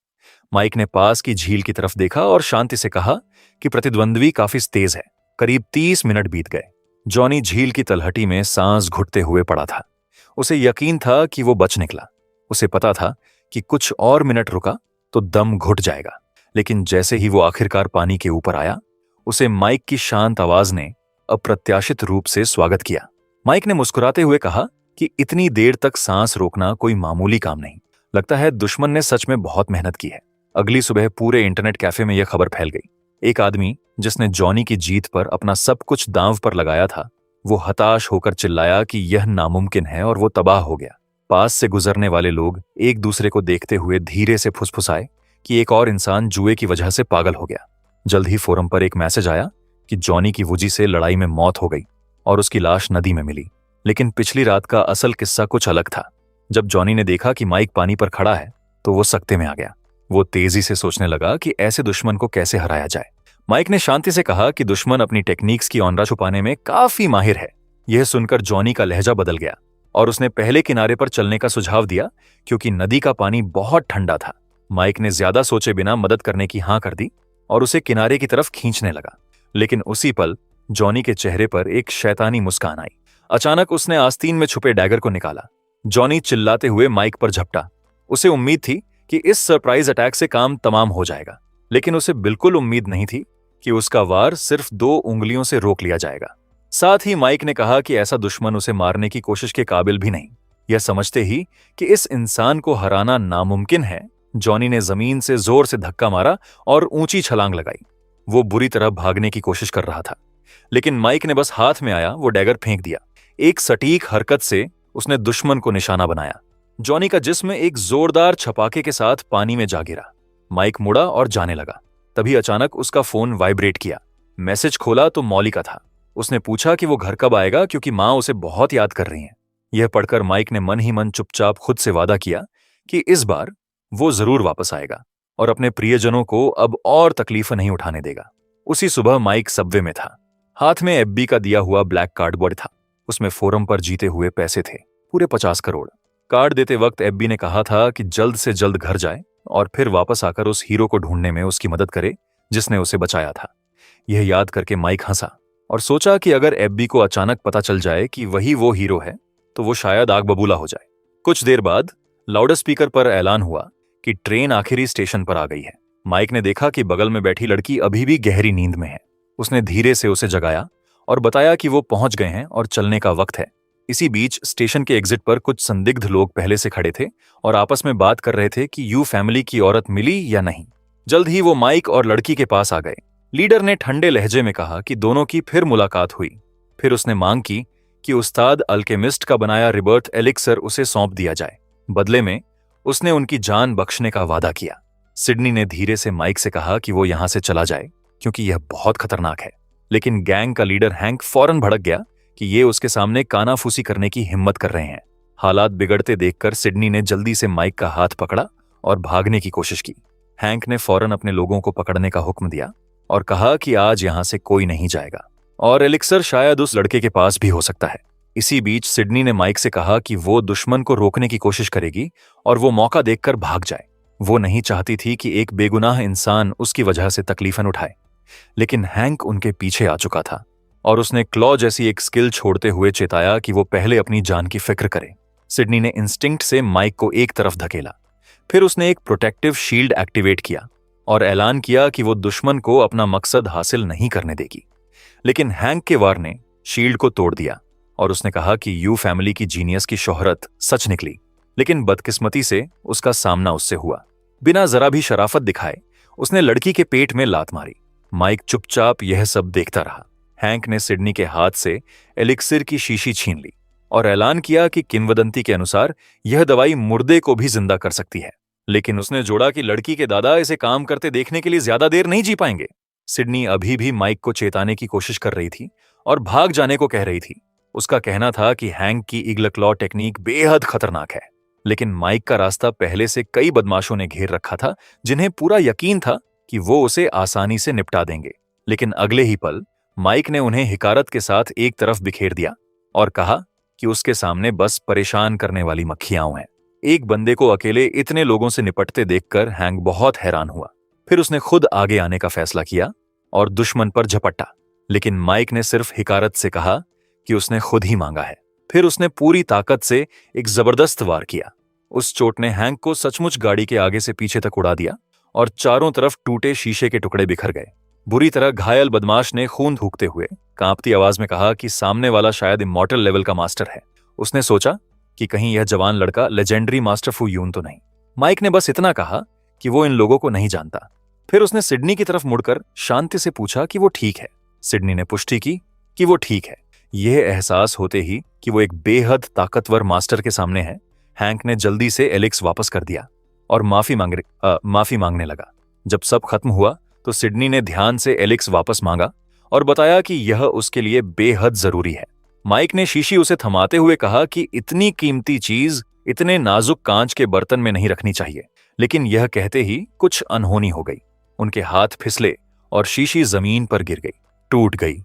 माइक ने पास की झील की तरफ देखा और शांति से कहा कि प्रतिद्वंद्वी काफी तेज है। करीब 30 मिनट बीत गए। जॉनी झील की तलहटी में सांस घुटते हुए पड़ा था। उसे यकीन था कि वो बच निकला। उसे पता था कि कुछ और मिनट रुका तो दम घुट जाएगा। लेकिन जैसे ही वो आखिरकार पानी के ऊपर आया, उसे माइक की शांत आवाज ने अप्रत्याशित रूप से स्वागत किया। माइक ने मुस्कुराते हुए कहा कि इतनी देर तक सांस रोकना कोई मामूली काम नहीं। लगता है दुश्मन ने सच में बहुत मेहनत की है। अगली सुबह पूरे इंटरनेट कैफे में यह खबर फैल गई। एक आदमी जिसने जॉनी की जीत पर अपना सब कुछ दांव पर लगाया था, वो हताश होकर चिल्लाया कि यह नामुमकिन है और वो तबाह हो गया। पास से गुजरने वाले लोग एक दूसरे को देखते हुए धीरे से फुसफुसाए कि एक और इंसान जुए की वजह से पागल हो गया। जल्द ही फोरम पर एक मैसेज आया कि जॉनी की वुजी से लड़ाई में मौत हो गई और उसकी लाश नदी में मिली। लेकिन पिछली रात का असल किस्सा कुछ अलग था। जब जॉनी ने देखा कि माइक पानी पर खड़ा है तो वो सकते में आ गया। वो तेजी से सोचने लगा कि ऐसे दुश्मन को कैसे हराया जाए। माइक ने शांति से कहा कि दुश्मन अपनी टेक्निक्स की ऑनरा छुपाने में काफी माहिर है। यह सुनकर जॉनी का लहजा बदल गया और उसने पहले किनारे पर चलने का सुझाव दिया क्योंकि नदी का पानी बहुत ठंडा था। माइक ने ज्यादा सोचे बिना मदद करने की हां कर दी और उसे किनारे की तरफ खींचने लगा। लेकिन उसी पल जॉनी के चेहरे पर एक शैतानी मुस्कान आई। अचानक उसने आस्तीन में छुपे डैगर को निकाला। जॉनी चिल्लाते हुए माइक पर झपटा। उसे उम्मीद थी कि इस सरप्राइज अटैक से काम तमाम हो जाएगा, लेकिन उसे बिल्कुल उम्मीद नहीं थी कि उसका वार सिर्फ 2 उंगलियों से रोक लिया जाएगा। साथ ही माइक ने कहा कि ऐसा दुश्मन उसे मारने की कोशिश के काबिल भी नहीं। यह समझते ही कि इस इंसान को हराना नामुमकिन है, जॉनी ने जमीन से जोर से धक्का मारा और ऊंची छलांग लगाई। वो बुरी तरह भागने की कोशिश कर रहा था, लेकिन माइक ने बस हाथ में आया वो डैगर फेंक दिया। एक सटीक हरकत से उसने दुश्मन को निशाना बनाया। जॉनी का जिस्म एक जोरदार छपाके के साथ पानी में जा गिरा। माइक मुड़ा और जाने लगा। तभी अचानक उसका फोन वाइब्रेट किया। मैसेज खोला तो मौली का था। उसने पूछा कि वो घर कब आएगा क्योंकि मां उसे बहुत याद कर रही हैं। यह पढ़कर माइक ने मन ही मन चुपचाप खुद से वादा किया कि इस बार वो जरूर वापस आएगा और अपने प्रियजनों को अब और तकलीफ नहीं उठाने देगा। उसी सुबह माइक सबवे में था। हाथ में एफबी का दिया हुआ ब्लैक कार्डबोर्ड था। उसमें फोरम पर जीते हुए पैसे थे, पूरे 50 करोड़। कार्ड देते वक्त एफबी ने कहा था कि जल्द से जल्द घर जाए और फिर वापस आकर उस हीरो को ढूंढने में उसकी मदद करे जिसने उसे बचाया था। यह याद करके माइक हंसा और सोचा कि अगर एफबी को अचानक पता चल जाए कि वही वो हीरो है तो वो शायद आग बबूला हो जाए। कुछ देर बाद लाउड स्पीकर पर ऐलान हुआ कि ट्रेन आखिरी स्टेशन पर आ गई है। माइक ने देखा कि बगल में बैठी लड़की अभी भी गहरी नींद में है। उसने धीरे से उसे जगाया और बताया कि वो पहुंच गए हैं और चलने का वक्त है। इसी बीच स्टेशन के एग्जिट पर कुछ संदिग्ध लोग पहले से खड़े थे और आपस में बात कर रहे थे कि यू फैमिली की औरत मिली या नहीं। जल्द ही वो माइक और लड़की के पास आ गए। लीडर ने ठंडे लहजे में कहा कि दोनों की फिर मुलाकात हुई। फिर उसने मांग की कि उस्ताद अल्केमिस्ट का बनाया रिबर्थ एलिक्सर उसे सौंप दिया जाए। बदले में उसने उनकी जान बख्शने का वादा किया। सिडनी ने धीरे से माइक से कहा कि वो यहां से चला जाए क्योंकि यह बहुत खतरनाक है। लेकिन गैंग का लीडर हैंक फौरन भड़क गया कि ये उसके सामने कानाफूसी करने की हिम्मत कर रहे हैं। हालात बिगड़ते देखकर सिडनी ने जल्दी से माइक का हाथ पकड़ा और भागने की कोशिश की। हैंक ने फौरन अपने लोगों को पकड़ने का हुक्म दिया और कहा कि आज यहां से कोई नहीं जाएगा और एलिक्सर शायद उस लड़के के पास भी हो सकता है। इसी बीच सिडनी ने माइक से कहा कि वो दुश्मन को रोकने की कोशिश करेगी और वो मौका देखकर भाग जाए। वो नहीं चाहती थी कि एक बेगुनाह इंसान उसकी वजह से तकलीफन उठाए। लेकिन हैंक उनके पीछे आ चुका था और उसने क्लॉ जैसी एक स्किल छोड़ते हुए चेताया कि वो पहले अपनी जान की फिक्र करे। सिडनी ने इंस्टिंक्ट से माइक को एक तरफ धकेला। फिर उसने एक प्रोटेक्टिव शील्ड एक्टिवेट किया और ऐलान किया कि वो दुश्मन को अपना मकसद हासिल नहीं करने देगी। लेकिन हैंक के वार ने शील्ड को तोड़ दिया और उसने कहा कि यू फैमिली की जीनियस की शोहरत सच निकली। लेकिन बदकिस्मती से उसका सामना उससे हुआ। बिना जरा भी शराफत दिखाए उसने लड़की के पेट में लात मारी। माइक चुपचाप यह सब देखता रहा। हैंक ने सिडनी के हाथ से एलिक्सिर की शीशी छीन ली और ऐलान किया कि किंवदंती के अनुसार यह दवाई मुर्दे को भी जिंदा कर सकती है। लेकिन उसने जोड़ा कि लड़की के दादा इसे काम करते देखने के लिए ज्यादा देर नहीं जी पाएंगे। सिडनी अभी भी माइक को चेताने की कोशिश कर रही थी और भाग जाने को कह रही थी। उसका कहना था कि हैंक की ईगल क्लॉ टेक्निक बेहद खतरनाक है। लेकिन माइक का रास्ता पहले से कई बदमाशों ने घेर रखा था जिन्हें पूरा यकीन था कि वो उसे आसानी से निपटा देंगे। लेकिन अगले ही पल माइक ने उन्हें हिकारत के साथ एक तरफ बिखेर दिया और कहा कि उसके सामने बस परेशान करने वाली मक्खियां हैं। एक बंदे को अकेले इतने लोगों से निपटते देखकर हैंक बहुत हैरान हुआ। फिर उसने खुद आगे आने का फैसला किया और दुश्मन पर झपटा। लेकिन माइक ने सिर्फ हिकारत से कहा कि उसने खुद ही मांगा है। फिर उसने पूरी ताकत से एक जबरदस्त वार किया। उस चोट ने हैंक को सचमुच गाड़ी के आगे से पीछे तक उड़ा दिया और चारों तरफ टूटे शीशे के टुकड़े बिखर गए। बुरी तरह घायल बदमाश ने खून थूकते हुए कांपती आवाज में कहा कि सामने वाला शायद इमॉर्टल लेवल का मास्टर है। उसने सोचा कि कहीं यह जवान लड़का लेजेंडरी मास्टर फू यून तो नहीं। माइक ने बस इतना कहा कि वो इन लोगों को नहीं जानता। फिर उसने सिडनी की तरफ मुड़कर शांति से पूछा कि वो ठीक है। सिडनी ने पुष्टि की कि वो ठीक है। यह एहसास होते ही कि वो एक बेहद ताकतवर मास्टर के सामने है, हैंक ने जल्दी से एलिक्स वापस कर दिया और माफी मांगने लगा। जब सब खत्म हुआ तो सिडनी ने ध्यान से एलिक्स वापस मांगा और बताया कि यह उसके लिए बेहद जरूरी है। माइक ने शीशी उसे थमाते हुए कहा कि इतनी कीमती चीज इतने नाजुक कांच के बर्तन में नहीं रखनी चाहिए। लेकिन यह कहते ही कुछ अनहोनी हो गई। उनके हाथ फिसले और शीशी जमीन पर गिर गई, टूट गई।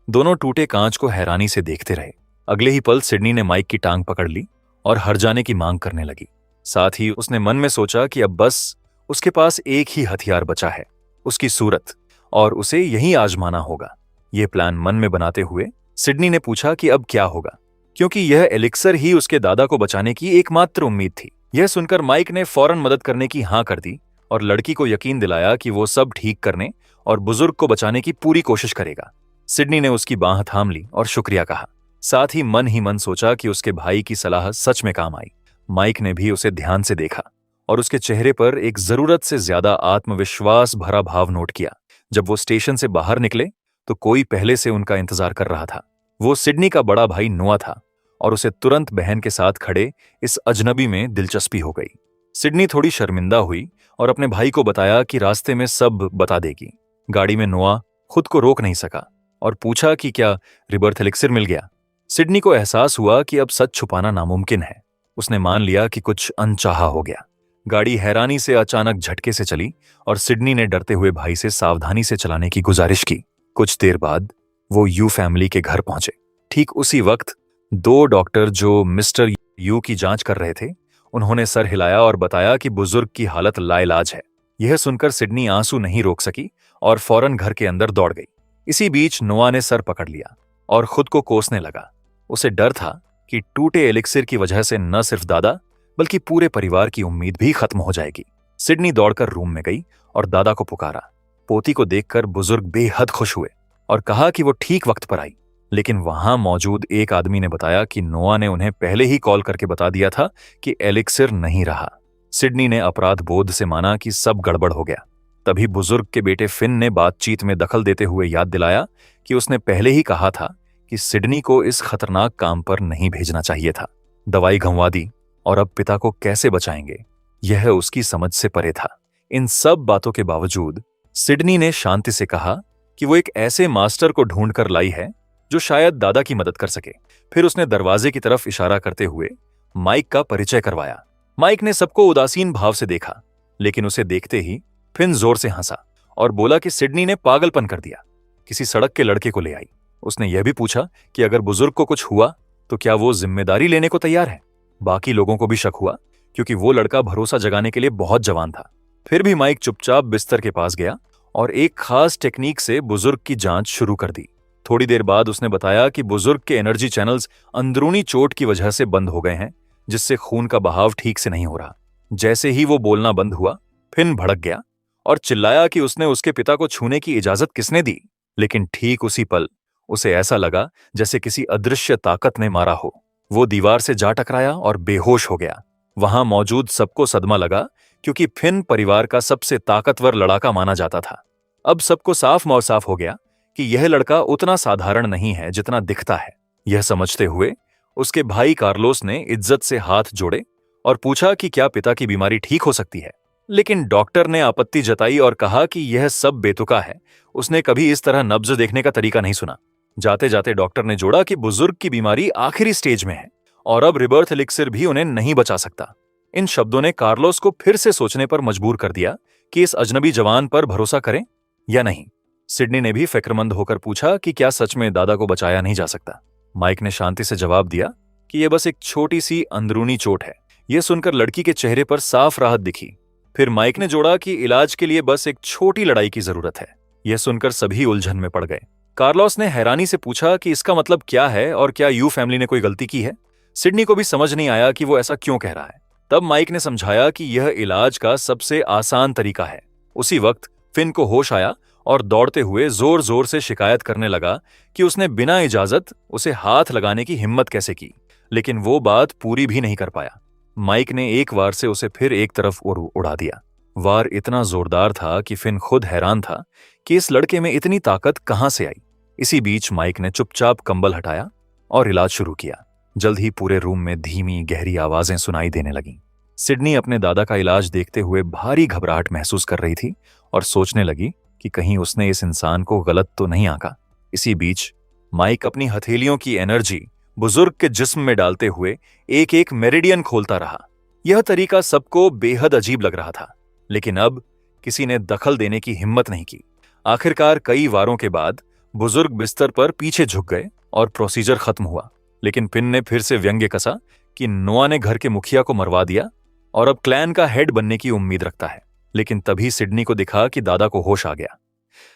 दोनों टूटे कांच को हैरानी से देखते रहे। अगले ही पल सिडनी ने माइक की टांग पकड़ ली और हर जाने की मांग करने लगी। साथ ही उसने मन में सोचा कि अब बस उसके पास एक ही हथियार बचा है, उसकी सूरत, और उसे यही आजमाना होगा। यह प्लान मन में बनाते हुए सिडनी ने पूछा कि अब क्या होगा, क्योंकि यह एलिक्सर ही उसके दादा को बचाने की एकमात्र उम्मीद थी। यह सुनकर माइक ने फौरन मदद करने की हां कर दी और लड़की को यकीन दिलाया कि वो सब ठीक करने और बुजुर्ग को बचाने की पूरी कोशिश करेगा। सिडनी ने उसकी बांह थाम ली और शुक्रिया कहा। साथ ही मन सोचा कि उसके भाई की सलाह सच में काम आई। माइक ने भी उसे ध्यान से देखा और उसके चेहरे पर एक जरूरत से ज्यादा आत्मविश्वास भरा भाव नोट किया। जब वो स्टेशन से बाहर निकले तो कोई पहले से उनका इंतजार कर रहा था। वो सिडनी का बड़ा भाई नोआ था और उसे तुरंत बहन के साथ खड़े इस अजनबी में दिलचस्पी हो गई। सिडनी थोड़ी शर्मिंदा हुई और अपने भाई को बताया कि रास्ते में सब बता देगी। गाड़ी में नोआ खुद को रोक नहीं सका और पूछा कि क्या रिबर्थ एलिक्सिर मिल गया। सिडनी को एहसास हुआ कि अब सच छुपाना नामुमकिन है। उसने मान लिया कि कुछ अनचाहा हो गया। गाड़ी हैरानी से अचानक झटके से चली और सिडनी ने डरते हुए भाई से सावधानी से चलाने की गुजारिश की। कुछ देर बाद वो यू फैमिली के घर पहुंचे। ठीक उसी वक्त दो डॉक्टर जो मिस्टर यू की जांच कर रहे थे, उन्होंने सर हिलाया और बताया कि बुजुर्ग की हालत लाइलाज है। यह सुनकर सिडनी आंसू नहीं रोक सकी और फौरन घर के अंदर दौड़ गई। इसी बीच नोआ ने सर पकड़ लिया और खुद को कोसने लगा। उसे डर था कि टूटे एलिक्सिर की वजह से न सिर्फ दादा बल्कि पूरे परिवार की उम्मीद भी खत्म हो जाएगी। सिडनी दौड़कर रूम में गई और दादा को पुकारा। पोती को देखकर बुजुर्ग बेहद खुश हुए और कहा कि वो ठीक वक्त पर आई। लेकिन वहां मौजूद एक आदमी ने बताया कि नोआ ने उन्हें पहले ही कॉल करके बता दिया था कि एलिक्सिर नहीं रहा। सिडनी ने अपराध बोध से माना कि सब गड़बड़ हो गया। तभी बुजुर्ग के बेटे फिन ने बातचीत में दखल देते हुए याद दिलाया कि उसने पहले ही कहा था कि सिडनी को इस खतरनाक काम पर नहीं भेजना चाहिए था। दवाई घंवा दी और अब पिता को कैसे बचाएंगे, यह उसकी समझ से परे था। इन सब बातों के बावजूद सिडनी ने शांति से कहा कि वो एक ऐसे मास्टर को ढूंढ कर लाई है जो शायद दादा की मदद कर सके। फिर उसने दरवाजे की तरफ इशारा करते हुए माइक का परिचय करवाया। माइक ने सबको उदासीन भाव से देखा, लेकिन उसे देखते ही फिन जोर से हंसा और बोला कि सिडनी ने पागलपन कर दिया, किसी सड़क के लड़के को ले आई। उसने यह भी पूछा कि अगर बुजुर्ग को कुछ हुआ तो क्या वो जिम्मेदारी लेने को तैयार है। बाकी लोगों को भी शक हुआ क्योंकि वो लड़का भरोसा जगाने के लिए बहुत जवान था। फिर भी माइक चुपचाप बिस्तर के पास गया और एक खास टेक्निक से बुजुर्ग की जांच शुरू कर दी। थोड़ी देर बाद उसने बताया कि बुजुर्ग के एनर्जी चैनल्स अंदरूनी चोट की वजह से बंद हो गए हैं, जिससे खून का बहाव ठीक से नहीं हो रहा। जैसे ही वो बोलना बंद हुआ, फिन भड़क गया और चिल्लाया कि उसने उसके पिता को छूने की इजाजत किसने दी। लेकिन ठीक उसी पल उसे ऐसा लगा जैसे किसी अदृश्य ताकत ने मारा हो। वो दीवार से जा टकराया और बेहोश हो गया। वहां मौजूद सबको सदमा लगा क्योंकि फिन परिवार का सबसे ताकतवर लड़ाका माना जाता था। अब सबको साफ मौसाफ हो गया कि यह लड़का उतना साधारण नहीं है जितना दिखता है। यह समझते हुए उसके भाई कार्लोस ने इज्जत से हाथ जोड़े और पूछा कि क्या पिता की बीमारी ठीक हो सकती है। लेकिन डॉक्टर ने आपत्ति जताई और कहा कि यह सब बेतुका है, उसने कभी इस तरह नब्ज देखने का तरीका नहीं सुना। जाते जाते डॉक्टर ने जोड़ा कि बुजुर्ग की बीमारी आखिरी स्टेज में है और अब रिबर्थ एलिक्सिर भी उन्हें नहीं बचा सकता। इन शब्दों ने कार्लोस को फिर से सोचने पर मजबूर कर दिया कि इस अजनबी जवान पर भरोसा करें या नहीं। सिडनी ने भी फिक्रमंद होकर पूछा कि क्या सच में दादा को बचाया नहीं जा सकता। माइक ने शांति से जवाब दिया कि यह बस एक छोटी सी अंदरूनी चोट है। यह सुनकर लड़की के चेहरे पर साफ राहत दिखी। फिर माइक ने जोड़ा कि इलाज के लिए बस एक छोटी लड़ाई की जरूरत है। यह सुनकर सभी उलझन में पड़ गए। कार्लोस ने हैरानी से पूछा कि इसका मतलब क्या है और क्या यू फैमिली ने कोई गलती की है। सिडनी को भी समझ नहीं आया कि वो ऐसा क्यों कह रहा है। तब माइक ने समझाया कि यह इलाज का सबसे आसान तरीका है। उसी वक्त फिन को होश आया और दौड़ते हुए जोर जोर से शिकायत करने लगा कि उसने बिना इजाजत उसे हाथ लगाने की हिम्मत कैसे की, लेकिन वो बात पूरी भी नहीं कर पाया। माइक ने एक वार से उसे फिर एक तरफ उड़ा दिया। वार इतना जोरदार था कि फिन खुद हैरान था कि इस लड़के में इतनी ताकत कहां से आई। इसी बीच माइक ने चुपचाप कंबल हटाया और इलाज शुरू किया। जल्द ही पूरे रूम में धीमी गहरी आवाजें सुनाई देने लगीं। सिडनी अपने दादा का इलाज देखते हुए भारी घबराहट महसूस कर रही थी और सोचने लगी कि कहीं उसने इस इंसान को गलत तो नहीं आंका। इसी बीच माइक अपनी हथेलियों की एनर्जी बुजुर्ग के जिस्म में डालते हुए एक एक मेरिडियन खोलता रहा। यह तरीका सबको बेहद अजीब लग रहा था, लेकिन अब किसी ने दखल देने की हिम्मत नहीं की। आखिरकार कई वारों के बाद बुजुर्ग बिस्तर पर पीछे झुक गए और प्रोसीजर खत्म हुआ। लेकिन फिन ने फिर से व्यंग्य कसा कि नोआ ने घर के मुखिया को मरवा दिया और अब क्लैन का हेड बनने की उम्मीद रखता है। लेकिन तभी सिडनी को दिखा कि दादा को होश आ गया।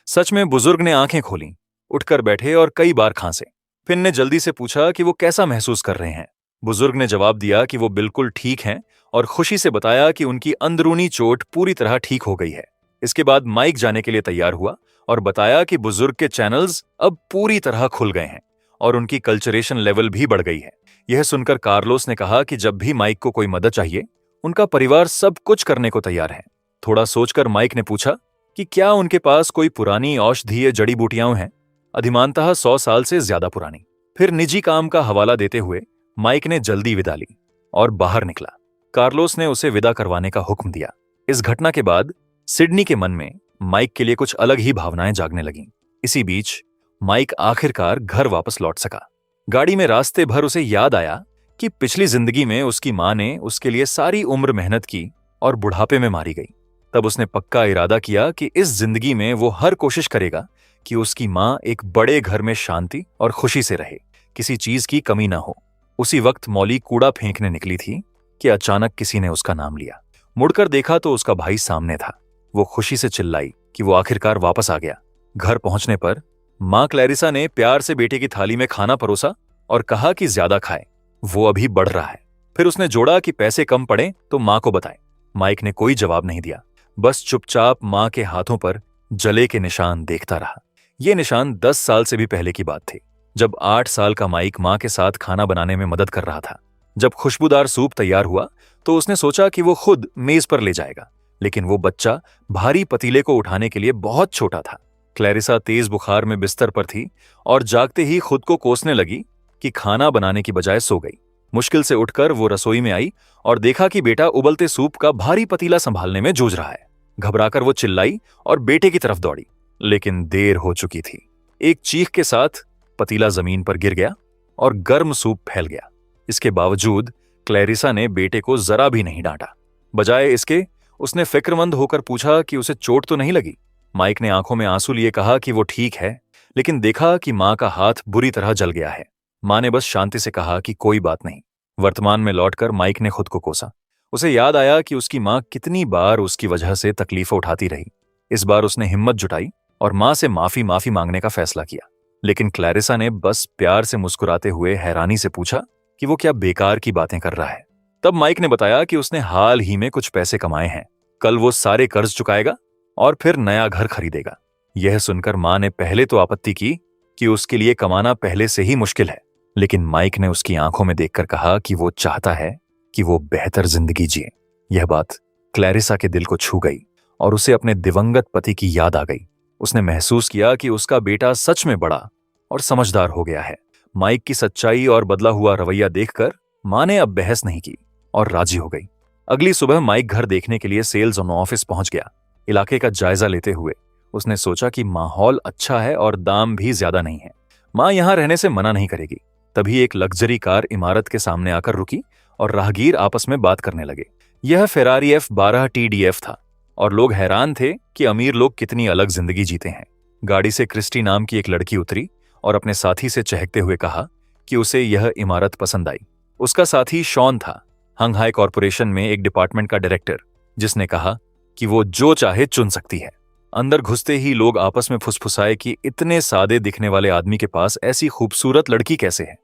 सच में बुजुर्ग ने आंखें खोलीं, उठकर बैठे और कई बार खांसे। फिन ने जल्दी से पूछा कि वो कैसा महसूस कर रहे हैं। बुजुर्ग ने जवाब दिया कि वो बिल्कुल ठीक हैं और खुशी से बताया कि उनकी अंदरूनी चोट पूरी तरह ठीक हो गई है। इसके बाद माइक जाने के लिए तैयार हुआ और बताया कि बुजुर्ग के चैनल्स अब पूरी तरह खुल गए हैं और उनकी कल्चरेशन लेवल भी बढ़ गई है। यह सुनकर कार्लोस ने कहा कि जब भी माइक को कोई मदद चाहिए, उनका परिवार सब कुछ करने को तैयार है। थोड़ा सोचकर माइक ने पूछा कि क्या उनके पास कोई पुरानी औषधीय जड़ी बूटियां हैं, अधिमानतः 100 साल से ज्यादा पुरानी। फिर निजी काम का हवाला देते हुए माइक ने जल्दी विदा ली और बाहर निकला। कार्लोस ने उसे विदा करवाने का हुक्म दिया। इस घटना के बाद सिडनी के मन में माइक के लिए कुछ अलग ही भावनाएं जागने लगीं। इसी बीच माइक आखिरकार घर वापस लौट सका। गाड़ी में रास्ते भर उसे याद आया कि पिछली जिंदगी में उसकी मां ने उसके लिए सारी उम्र मेहनत की और बुढ़ापे में मारी गई। तब उसने पक्का इरादा किया कि इस जिंदगी में वो हर कोशिश करेगा कि उसकी मां एक बड़े घर में शांति और खुशी से रहे, किसी चीज की कमी ना हो। उसी वक्त मौली कूड़ा फेंकने निकली थी कि अचानक किसी ने उसका नाम लिया। मुड़कर देखा तो उसका भाई सामने था। वो खुशी से चिल्लाई कि वो आखिरकार वापस आ गया। घर पहुंचने पर मां क्लैरिसा ने प्यार से बेटे की थाली में खाना परोसा और कहा कि ज्यादा खाए, वो अभी बढ़ रहा है। फिर उसने जोड़ा कि पैसे कम पड़े तो मां को बताएं। माइक ने कोई जवाब नहीं दिया, बस चुपचाप मां के हाथों पर जले के निशान देखता रहा। ये निशान 10 साल से भी पहले की बात थी, जब 8 साल का माइक मां के साथ खाना बनाने में मदद कर रहा था। जब खुशबूदार सूप तैयार हुआ तो उसने सोचा कि वो खुद मेज पर ले जाएगा, लेकिन वो बच्चा भारी पतीले को उठाने के लिए बहुत छोटा था। क्लैरिसा तेज बुखार में बिस्तर पर थी और जागते ही खुद को कोसने लगी कि खाना बनाने की बजाय सो गई। मुश्किल से उठकर वो रसोई में आई और देखा कि बेटा उबलते सूप का भारी पतीला संभालने में जूझ रहा है। घबराकर वो चिल्लाई और बेटे की तरफ दौड़ी, लेकिन देर हो चुकी थी। एक चीख के साथ पतीला जमीन पर गिर गया और गर्म सूप फैल गया। इसके बावजूद क्लैरिसा ने बेटे को जरा भी नहीं डांटा। बजाय इसके उसने फिक्रमंद होकर पूछा कि उसे चोट तो नहीं लगी। माइक ने आंखों में आंसू लिए कहा कि वो ठीक है, लेकिन देखा कि मां का हाथ बुरी तरह जल गया है। मां ने बस शांति से कहा कि कोई बात नहीं। वर्तमान में लौटकर माइक ने खुद को कोसा। उसे याद आया कि उसकी मां कितनी बार उसकी वजह से तकलीफें उठाती रही। इस बार उसने हिम्मत जुटाई और मां से माफी मांगने का फैसला किया। लेकिन क्लैरिसा ने बस प्यार से मुस्कुराते हुए हैरानी से पूछा कि वो क्या बेकार की बातें कर रहा है। तब माइक ने बताया कि उसने हाल ही में कुछ पैसे कमाए हैं, कल वो सारे कर्ज चुकाएगा और फिर नया घर खरीदेगा। यह सुनकर मां ने पहले तो आपत्ति की कि उसके लिए कमाना पहले से ही मुश्किल है, लेकिन माइक ने उसकी आंखों में देखकर कहा कि वो चाहता है कि वो बेहतर जिंदगी जिए। यह बात क्लैरिसा के दिल को छू गई और उसे अपने दिवंगत पति की याद आ गई। उसने महसूस किया कि उसका बेटा सच में बड़ा और समझदार हो गया है। माइक की सच्चाई और बदला हुआ रवैया देखकर मां ने अब बहस नहीं की और राजी हो गई। अगली सुबह माइक घर देखने के लिए सेल्स ऑफिस पहुंच गया। इलाके का जायजा लेते हुए उसने सोचा कि माहौल अच्छा है और दाम भी ज्यादा नहीं है, मां यहां रहने से मना नहीं करेगी। तभी एक लग्जरी कार इमारत के सामने आकर रुकी और राहगीर आपस में बात करने लगे। यह फेरारी F12 TDF था और लोग हैरान थे कि अमीर लोग कितनी अलग जिंदगी जीते हैं। गाड़ी से क्रिस्टी नाम की एक लड़की उतरी और अपने साथी से चहकते हुए कहा कि उसे यह इमारत पसंद आई। उसका साथी शॉन था, हंगहाई कॉरपोरेशन में एक डिपार्टमेंट का डायरेक्टर, जिसने कहा कि वो जो चाहे चुन सकती है। अंदर घुसते ही लोग आपस में फुसफुसाए कि इतने सादे दिखने वाले आदमी के पास ऐसी खूबसूरत लड़की कैसे है।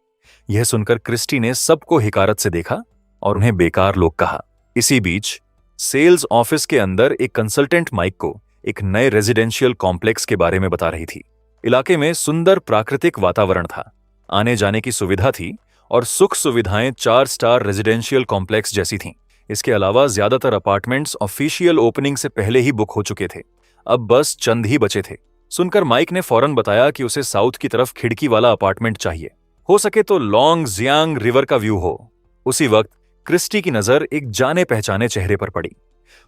यह सुनकर क्रिस्टी ने सबको हिकारत से देखा और उन्हें बेकार लोग कहा। इसी बीच सेल्स ऑफिस के अंदर एक कंसल्टेंट माइक को एक नए रेजिडेंशियल कॉम्प्लेक्स के बारे में बता रही थी। इलाके में सुंदर प्राकृतिक वातावरण था, आने जाने की सुविधा थी और सुख सुविधाएं 4 स्टार रेजिडेंशियल कॉम्प्लेक्स जैसी थीं। इसके अलावा ज्यादातर अपार्टमेंट्स ऑफिशियल ओपनिंग से पहले ही बुक हो चुके थे, अब बस चंद ही बचे थे। सुनकर माइक ने फौरन बताया कि उसे साउथ की तरफ खिड़की वाला अपार्टमेंट चाहिए, हो सके तो लॉन्ग जियांग रिवर का व्यू हो। उसी वक्त क्रिस्टी की नजर एक जाने पहचाने चेहरे पर पड़ी।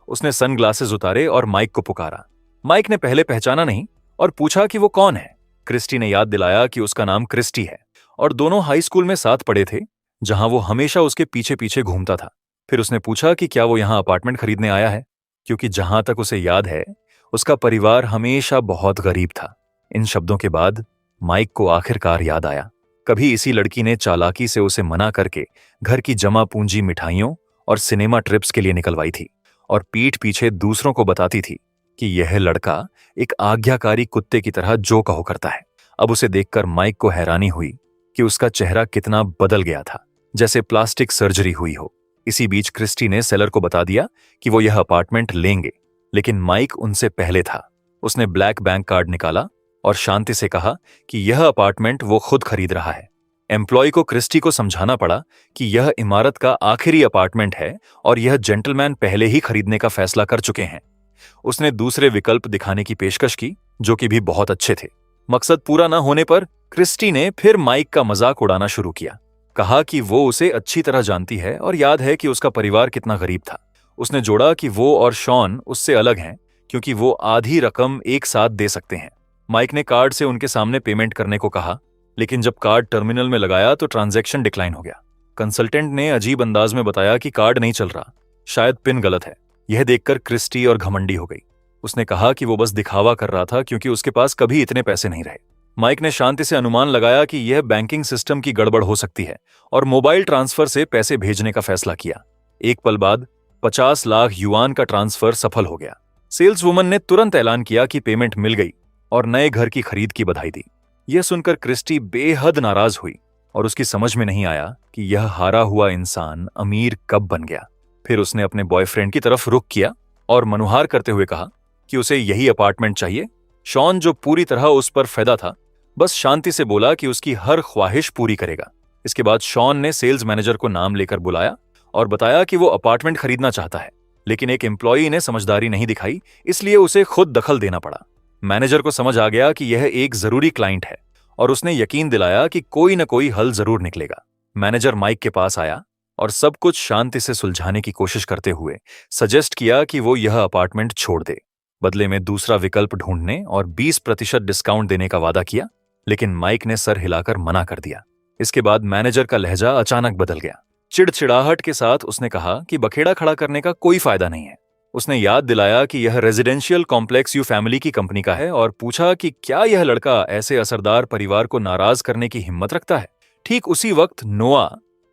उसने सनग्लासेस उतारे और माइक को पुकारा। माइक ने पहले पहचाना नहीं और पूछा कि वो कौन है। क्रिस्टी ने याद दिलाया कि उसका नाम क्रिस्टी है और दोनों हाई स्कूल में साथ पढ़े थे, जहां वो हमेशा उसके पीछे पीछे घूमता था। फिर उसने पूछा कि क्या वो यहां अपार्टमेंट खरीदने आया है, क्योंकि जहां तक उसे याद है उसका परिवार हमेशा बहुत गरीब था। इन शब्दों के बाद माइक को आखिरकार याद आया, कभी इसी लड़की ने चालाकी से उसे मना करके घर की जमा पूंजी मिठाइयों और सिनेमा ट्रिप्स के लिए निकलवाई थी, और पीठ पीछे दूसरों को बताती थी कि यह लड़का एक आज्ञाकारी कुत्ते की तरह जो कहो करता है। अब उसे देखकर माइक को हैरानी हुई कि उसका चेहरा कितना बदल गया था, जैसे प्लास्टिक सर्जरी हुई हो। इसी बीच क्रिस्टी ने सेलर को बता दिया कि वो यह अपार्टमेंट लेंगे, लेकिन माइक उनसे पहले था। उसने ब्लैक बैंक कार्ड निकाला और शांति से कहा कि यह अपार्टमेंट वो खुद खरीद रहा है। एम्प्लॉय को क्रिस्टी को समझाना पड़ा कि यह इमारत का आखिरी अपार्टमेंट है और यह जेंटलमैन पहले ही खरीदने का फैसला कर चुके हैं। उसने दूसरे विकल्प दिखाने की पेशकश की, जो कि भी बहुत अच्छे थे। मकसद पूरा न होने पर क्रिस्टी ने फिर माइक का मजाक उड़ाना शुरू किया। कहा कि वो उसे अच्छी तरह जानती है और याद है कि उसका परिवार कितना गरीब था। उसने जोड़ा कि वो और शॉन उससे अलग हैं क्योंकि वो आधी रकम एक साथ दे सकते हैं। माइक ने कार्ड से उनके सामने पेमेंट करने को कहा, लेकिन जब कार्ड टर्मिनल में लगाया तो ट्रांजैक्शन डिक्लाइन हो गया। कंसल्टेंट ने अजीब अंदाज में बताया कि कार्ड नहीं चल रहा, शायद पिन गलत है। यह देखकर क्रिस्टी और घमंडी हो गई। उसने कहा कि वो बस दिखावा कर रहा था क्योंकि उसके पास कभी इतने पैसे नहीं रहे। माइक ने शांति से अनुमान लगाया कि यह बैंकिंग सिस्टम की गड़बड़ हो सकती है और मोबाइल ट्रांसफर से पैसे भेजने का फैसला किया। एक पल बाद 50 लाख युआन का ट्रांसफर सफल हो गया। सेल्स वुमन ने तुरंत ऐलान किया कि पेमेंट मिल गई और नए घर की खरीद की बधाई दी। यह सुनकर क्रिस्टी बेहद नाराज हुई और उसकी समझ में नहीं आया कि यह हारा हुआ इंसान अमीर कब बन गया। फिर उसने अपने बॉयफ्रेंड की तरफ रुख किया और मनुहार करते हुए कहा कि उसे यही अपार्टमेंट चाहिए। शॉन, जो पूरी तरह उस पर फैदा था, बस शांति से बोला कि उसकी हर ख्वाहिश पूरी करेगा। इसके बाद शॉन ने सेल्स मैनेजर को नाम लेकर बुलाया और बताया कि वो अपार्टमेंट खरीदना चाहता है, लेकिन एक एम्प्लॉई ने समझदारी नहीं दिखाई, इसलिए उसे खुद दखल देना पड़ा। मैनेजर को समझ आ गया कि यह एक जरूरी क्लाइंट है और उसने यकीन दिलाया कि कोई न कोई हल जरूर निकलेगा। मैनेजर माइक के पास आया और सब कुछ शांति से सुलझाने की कोशिश करते हुए सजेस्ट किया कि वो यह अपार्टमेंट छोड़ दे, बदले में दूसरा विकल्प ढूंढने और 20% डिस्काउंट देने का वादा किया, लेकिन माइक ने सर हिलाकर मना कर दिया। इसके बाद मैनेजर का लहजा अचानक बदल गया। चिड़चिड़ाहट के साथ उसने कहा कि बखेड़ा खड़ा करने का कोई फायदा नहीं है। उसने याद दिलाया कि यह रेजिडेंशियल कॉम्प्लेक्स यू फैमिली की कंपनी का है और पूछा कि क्या यह लड़का ऐसे असरदार परिवार को नाराज करने की हिम्मत रखता है। ठीक उसी वक्त नोआ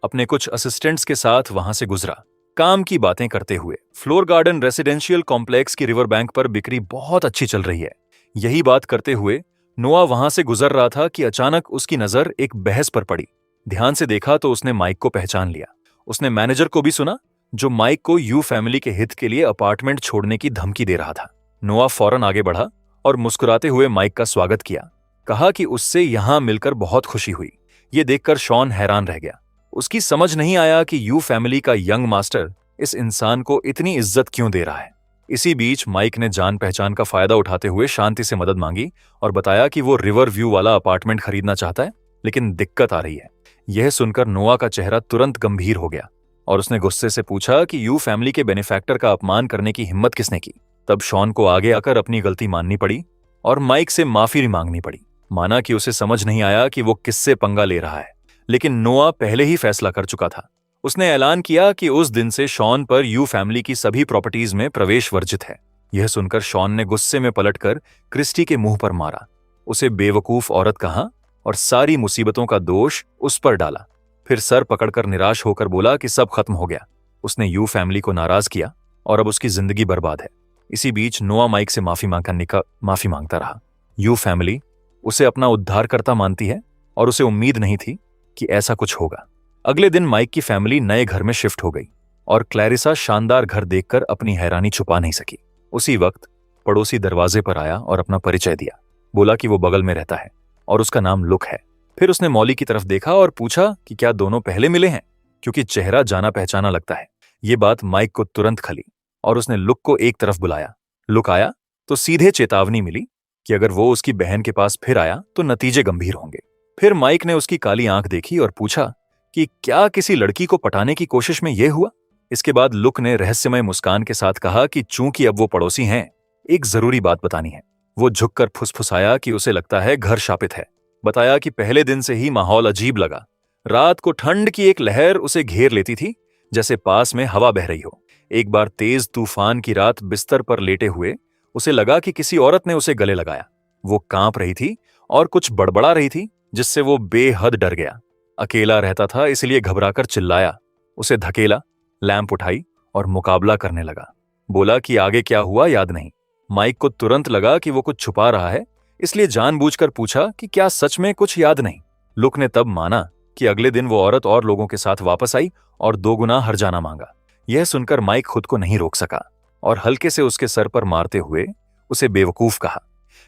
अपने कुछ असिस्टेंट्स के साथ वहां से गुजरा, काम की बातें करते हुए। फ्लोर गार्डन रेसिडेंशियल कॉम्प्लेक्स की रिवर बैंक पर बिक्री बहुत अच्छी चल रही है। यही बात करते हुए नोआ वहां से गुजर रहा था कि अचानक उसकी नजर एक बहस पर पड़ी। ध्यान से देखा तो उसने माइक को पहचान लिया। उसने मैनेजर को भी सुना, जो माइक को यू फैमिली के हित के लिए अपार्टमेंट छोड़ने की धमकी दे रहा था। नोआ फौरन आगे बढ़ा और मुस्कुराते हुए माइक का स्वागत किया। कहा कि उससे यहां मिलकर बहुत खुशी हुई। ये देखकर शॉन हैरान रह गया। उसकी समझ नहीं आया कि यू फैमिली का यंग मास्टर इस इंसान को इतनी इज्जत क्यों दे रहा है। इसी बीच माइक ने जान पहचान का फायदा उठाते हुए शांति से मदद मांगी और बताया कि वो रिवर व्यू वाला अपार्टमेंट खरीदना चाहता है, लेकिन दिक्कत आ रही है। यह सुनकर नोआ का चेहरा तुरंत गंभीर हो गया और उसने गुस्से से पूछा कि यू फैमिली के बेनिफैक्टर का अपमान करने की हिम्मत किसने की। तब शॉन को आगे आकर अपनी गलती माननी पड़ी और माइक से माफी मांगनी पड़ी। माना कि उसे समझ नहीं आया कि वो किससे पंगा ले रहा है, लेकिन नोआ पहले ही फैसला कर चुका था। उसने ऐलान किया कि उस दिन से शॉन पर यू फैमिली की सभी प्रॉपर्टीज में प्रवेश वर्जित है। यह सुनकर शॉन ने गुस्से में पलटकर क्रिस्टी के मुंह पर मारा, उसे बेवकूफ औरत कहा और सारी मुसीबतों का दोष उस पर डाला। फिर सर पकड़कर निराश होकर बोला कि सब खत्म हो गया। उसने यू फैमिली को नाराज किया और अब उसकी जिंदगी बर्बाद है। इसी बीच नोआ माइक से माफी मांगता रहा। यू फैमिली उसे अपना उद्धारकर्ता मानती है और उसे उम्मीद नहीं थी कि ऐसा कुछ होगा। अगले दिन माइक की फैमिली नए घर में शिफ्ट हो गई और क्लैरिसा शानदार घर देखकर अपनी हैरानी छुपा नहीं सकी। उसी वक्त पड़ोसी दरवाजे पर आया और अपना परिचय दिया। बोला कि वो बगल में रहता है और उसका नाम लुक है। फिर उसने मॉली की तरफ देखा और पूछा कि क्या दोनों पहले मिले हैं, क्योंकि चेहरा जाना पहचाना लगता है। ये बात माइक को तुरंत खली और उसने लुक को एक तरफ बुलाया। लुक आया तो सीधे चेतावनी मिली कि अगर वो उसकी बहन के पास फिर आया तो नतीजे गंभीर होंगे। फिर माइक ने उसकी काली आंख देखी और पूछा कि क्या किसी लड़की को पटाने की कोशिश में यह हुआ। इसके बाद लुक ने रहस्यमय मुस्कान के साथ कहा कि चूंकि अब वो पड़ोसी हैं, एक जरूरी बात बतानी है। वो झुककर फुसफुसाया कि उसे लगता है घर शापित है। बताया कि पहले दिन से ही माहौल अजीब लगा। रात को ठंड की एक लहर उसे घेर लेती थी, जैसे पास में हवा बह रही हो। एक बार तेज तूफान की रात बिस्तर पर लेटे हुए उसे लगा कि किसी औरत ने उसे गले लगाया। वो कांप रही थी और कुछ बड़बड़ा रही थी, जिससे वो बेहद डर गया। अकेला रहता था, इसलिए घबराकर चिल्लाया। उसे धकेला, लैंप उठाई और मुकाबला करने लगा। बोला कि आगे क्या हुआ याद नहीं। माइक को तुरंत लगा कि वो कुछ छुपा रहा है, इसलिए जानबूझकर पूछा कि क्या सच में कुछ याद नहीं। लुक ने तब माना कि अगले दिन वो औरत और लोगों के साथ वापस आई और 2 गुना हर्जाना मांगा। यह सुनकर माइक खुद को नहीं रोक सका और हल्के से उसके सर पर मारते हुए उसे बेवकूफ कहा।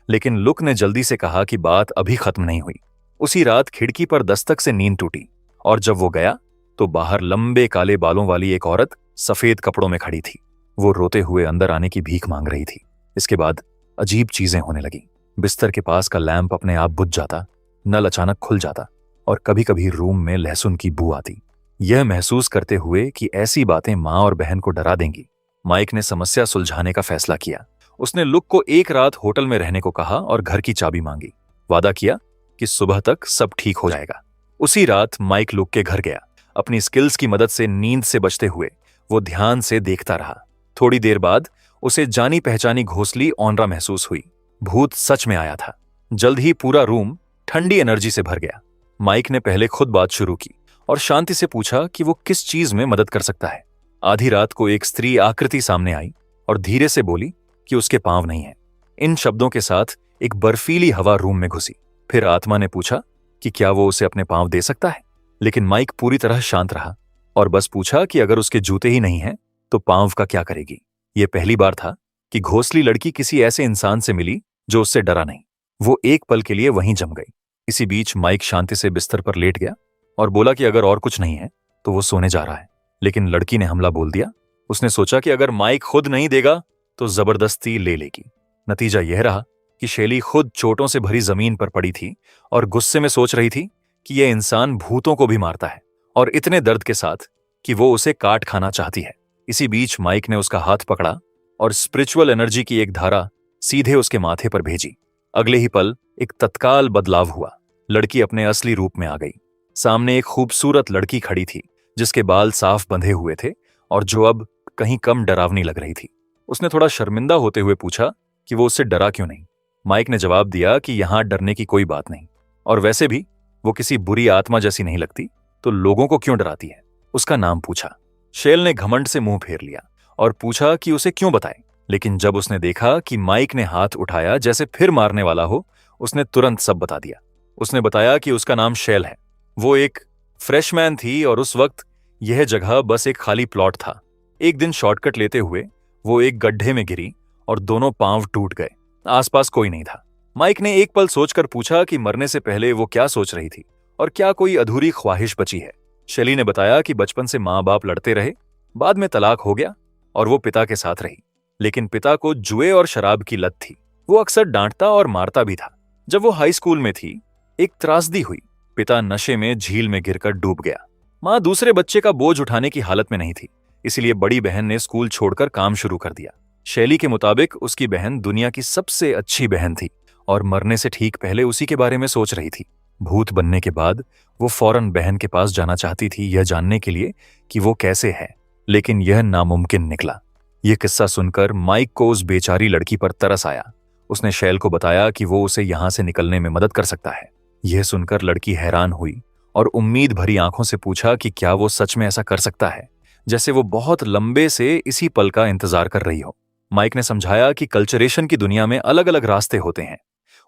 लेकिन लुक ने जल्दी से कहा कि बात अभी खत्म नहीं हुई। उसी रात खिड़की पर दस्तक से नींद टूटी और जब वो गया तो बाहर लंबे काले बालों वाली एक औरत सफेद कपड़ों में खड़ी थी। वो रोते हुए अंदर आने की भीख मांग रही थी। इसके बाद अजीब चीजें होने लगी। बिस्तर के पास का लैंप अपने आप बुझ जाता, नल अचानक खुल जाता और कभी कभी रूम में लहसुन की बू आती। यह महसूस करते हुए कि ऐसी बातें मां और बहन को डरा देंगी, माइक ने समस्या सुलझाने का फैसला किया। उसने लुक को एक रात होटल में रहने को कहा और घर की चाबी मांगी। वादा किया कि सुबह तक सब ठीक हो जाएगा। उसी रात माइक लुक के घर गया। अपनी स्किल्स की मदद से नींद से बचते हुए वो ध्यान से देखता रहा। थोड़ी देर बाद उसे जानी पहचानी घोंसली ऑनरा महसूस हुई। भूत सच में आया था। जल्द ही पूरा रूम ठंडी एनर्जी से भर गया। माइक ने पहले खुद बात शुरू की और शांति से पूछा कि वो किस चीज में मदद कर सकता है। आधी रात को एक स्त्री आकृति सामने आई और धीरे से बोली कि उसके पांव नहीं है। इन शब्दों के साथ एक बर्फीली हवा रूम में घुसी। फिर आत्मा ने पूछा कि क्या वो उसे अपने पांव दे सकता है, लेकिन माइक पूरी तरह शांत रहा और बस पूछा कि अगर उसके जूते ही नहीं हैं तो पांव का क्या करेगी। यह पहली बार था कि घोंसली लड़की किसी ऐसे इंसान से मिली जो उससे डरा नहीं। वो एक पल के लिए वहीं जम गई। इसी बीच माइक शांति से बिस्तर पर लेट गया और बोला कि अगर और कुछ नहीं है तो वो सोने जा रहा है। लेकिन लड़की ने हमला बोल दिया। उसने सोचा कि अगर माइक खुद नहीं देगा तो जबरदस्ती ले लेगी। नतीजा यह रहा कि शैली खुद चोटों से भरी जमीन पर पड़ी थी और गुस्से में सोच रही थी कि यह इंसान भूतों को भी मारता है, और इतने दर्द के साथ कि वो उसे काट खाना चाहती है। इसी बीच माइक ने उसका हाथ पकड़ा और स्पिरिचुअल एनर्जी की एक धारा सीधे उसके माथे पर भेजी। अगले ही पल एक तत्काल बदलाव हुआ। लड़की अपने असली रूप में आ गई। सामने एक खूबसूरत लड़की खड़ी थी जिसके बाल साफ बंधे हुए थे और जो अब कहीं कम डरावनी लग रही थी। उसने थोड़ा शर्मिंदा होते हुए पूछा कि वो उससे डरा क्यों नहीं। माइक ने जवाब दिया कि यहां डरने की कोई बात नहीं, और वैसे भी वो किसी बुरी आत्मा जैसी नहीं लगती, तो लोगों को क्यों डराती है। उसका नाम पूछा। शेल ने घमंड से मुंह फेर लिया और पूछा कि उसे क्यों बताए, लेकिन जब उसने देखा कि माइक ने हाथ उठाया जैसे फिर मारने वाला हो, उसने तुरंत सब बता दिया। उसने बताया कि उसका नाम शेल है। वो एक फ्रेशमैन थी और उस वक्त यह जगह बस एक खाली प्लॉट था। एक दिन शॉर्टकट लेते हुए वो एक गड्ढे में गिरी और दोनों पांव टूट गए। आसपास कोई नहीं था। माइक ने एक पल सोचकर पूछा कि मरने से पहले वो क्या सोच रही थी और क्या कोई अधूरी ख्वाहिश बची है। शेली ने बताया कि बचपन से माँ बाप लड़ते रहे, बाद में तलाक हो गया और वो पिता के साथ रही, लेकिन पिता को जुए और शराब की लत थी। वो अक्सर डांटता और मारता भी था। जब वो हाई स्कूल में थी, एक त्रासदी हुई। पिता नशे में झील में गिरकर डूब गया। माँ दूसरे बच्चे का बोझ उठाने की हालत में नहीं थी, इसलिए बड़ी बहन ने स्कूल छोड़कर काम शुरू कर दिया। शैली के मुताबिक उसकी बहन दुनिया की सबसे अच्छी बहन थी और मरने से ठीक पहले उसी के बारे में सोच रही थी। भूत बनने के बाद वो फौरन बहन के पास जाना चाहती थी, यह जानने के लिए कि वो कैसे है, लेकिन यह नामुमकिन निकला। यह किस्सा सुनकर माइक को उस बेचारी लड़की पर तरस आया। उसने शैल को बताया कि वो उसे यहां से निकलने में मदद कर सकता है। यह सुनकर लड़की हैरान हुई और उम्मीद भरी आंखों से पूछा कि क्या वो सच में ऐसा कर सकता है, जैसे वो बहुत लंबे से इसी पल का इंतजार कर रही हो। माइक ने समझाया कि कल्चरेशन की दुनिया में अलग अलग रास्ते होते हैं।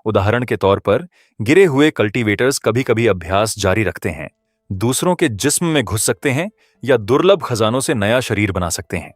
उदाहरण के तौर पर गिरे हुए कल्टीवेटर्स कभी कभी अभ्यास जारी रखते हैं, दूसरों के जिस्म में घुस सकते हैं या दुर्लभ खजानों से नया शरीर बना सकते हैं।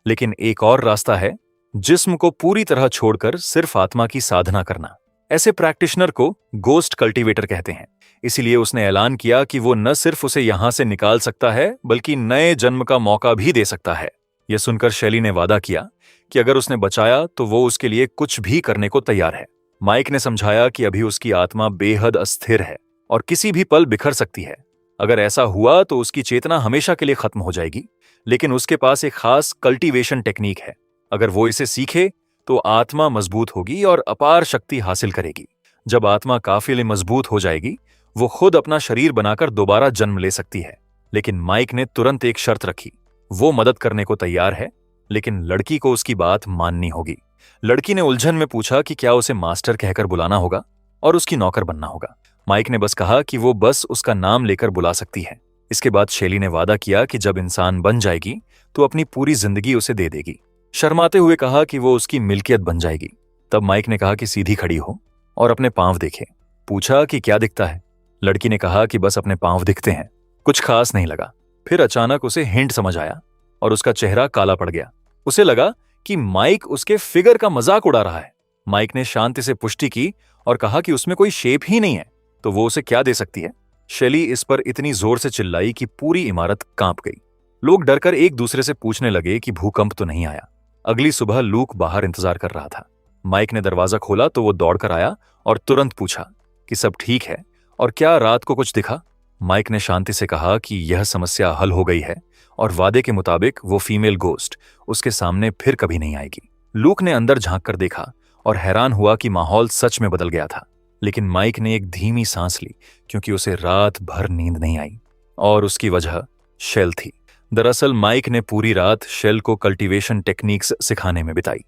लेकिन एक और रास्ता है, जिस्म को पूरी तरह छोड़कर सिर्फ आत्मा की साधना करना। ऐसे प्रैक्टिशनर को गोस्ट कल्टीवेटर कहते हैं। इसीलिए उसने ऐलान किया कि वो न सिर्फ उसे यहां से निकाल सकता है, बल्कि नए जन्म का मौका भी दे सकता है। यह सुनकर शैली ने वादा किया कि अगर उसने बचाया तो वो उसके लिए कुछ भी करने को तैयार है। माइक ने समझाया कि अभी उसकी आत्मा बेहद अस्थिर है और किसी भी पल बिखर सकती है। अगर ऐसा हुआ तो उसकी चेतना हमेशा के लिए खत्म हो जाएगी, लेकिन उसके पास एक खास कल्टीवेशन टेक्निक है। अगर वो इसे सीखे तो आत्मा मजबूत होगी और अपार शक्ति हासिल करेगी। जब आत्मा काफिले मजबूत हो जाएगी, वो खुद अपना शरीर बनाकर दोबारा जन्म ले सकती है। लेकिन माइक ने तुरंत एक शर्त रखी। वो मदद करने को तैयार है, लेकिन लड़की को उसकी बात माननी होगी। लड़की ने उलझन में पूछा कि क्या उसे मास्टर कहकर बुलाना होगा और उसकी नौकर बनना होगा। माइक ने बस कहा कि वो बस उसका नाम लेकर बुला सकती है। इसके बाद शैली ने वादा किया कि जब इंसान बन जाएगी तो अपनी पूरी जिंदगी उसे दे देगी। शर्माते हुए कहा कि वो उसकी मिल्कियत बन जाएगी। तब माइक ने कहा कि सीधी खड़ी हो और अपने पांव देखे। पूछा कि क्या दिखता है। लड़की ने कहा कि बस अपने पांव दिखते हैं, कुछ खास नहीं लगा। फिर अचानक उसे हिंट समझ आया और उसका चेहरा काला पड़ गया। उसे लगा कि माइक उसके फिगर का मजाक उड़ा रहा है। माइक ने शांति से पुष्टि की और कहा कि उसमें कोई शेप ही नहीं है तो वो उसे क्या दे सकती है। शैली इस पर इतनी जोर से चिल्लाई कि पूरी इमारत कांप गई। लोग डरकर एक दूसरे से पूछने लगे कि भूकंप तो नहीं आया। अगली सुबह लूक बाहर इंतजार कर रहा था। माइक ने दरवाजा खोला तो वो दौड़कर आया और तुरंत पूछा कि सब ठीक है और क्या रात को कुछ दिखा। माइक ने शांति से कहा कि यह समस्या हल हो गई है और वादे के मुताबिक वो फीमेल गोस्ट उसके सामने फिर कभी नहीं आएगी। लूक ने अंदर झांक कर देखा और हैरान हुआ कि माहौल सच में बदल गया था। लेकिन माइक ने एक धीमी सांस ली क्योंकि उसे रात भर नींद नहीं आई और उसकी वजह शेल थी। दरअसल माइक ने पूरी रात शेल को कल्टीवेशन टेक्निक्स सिखाने में बिताई।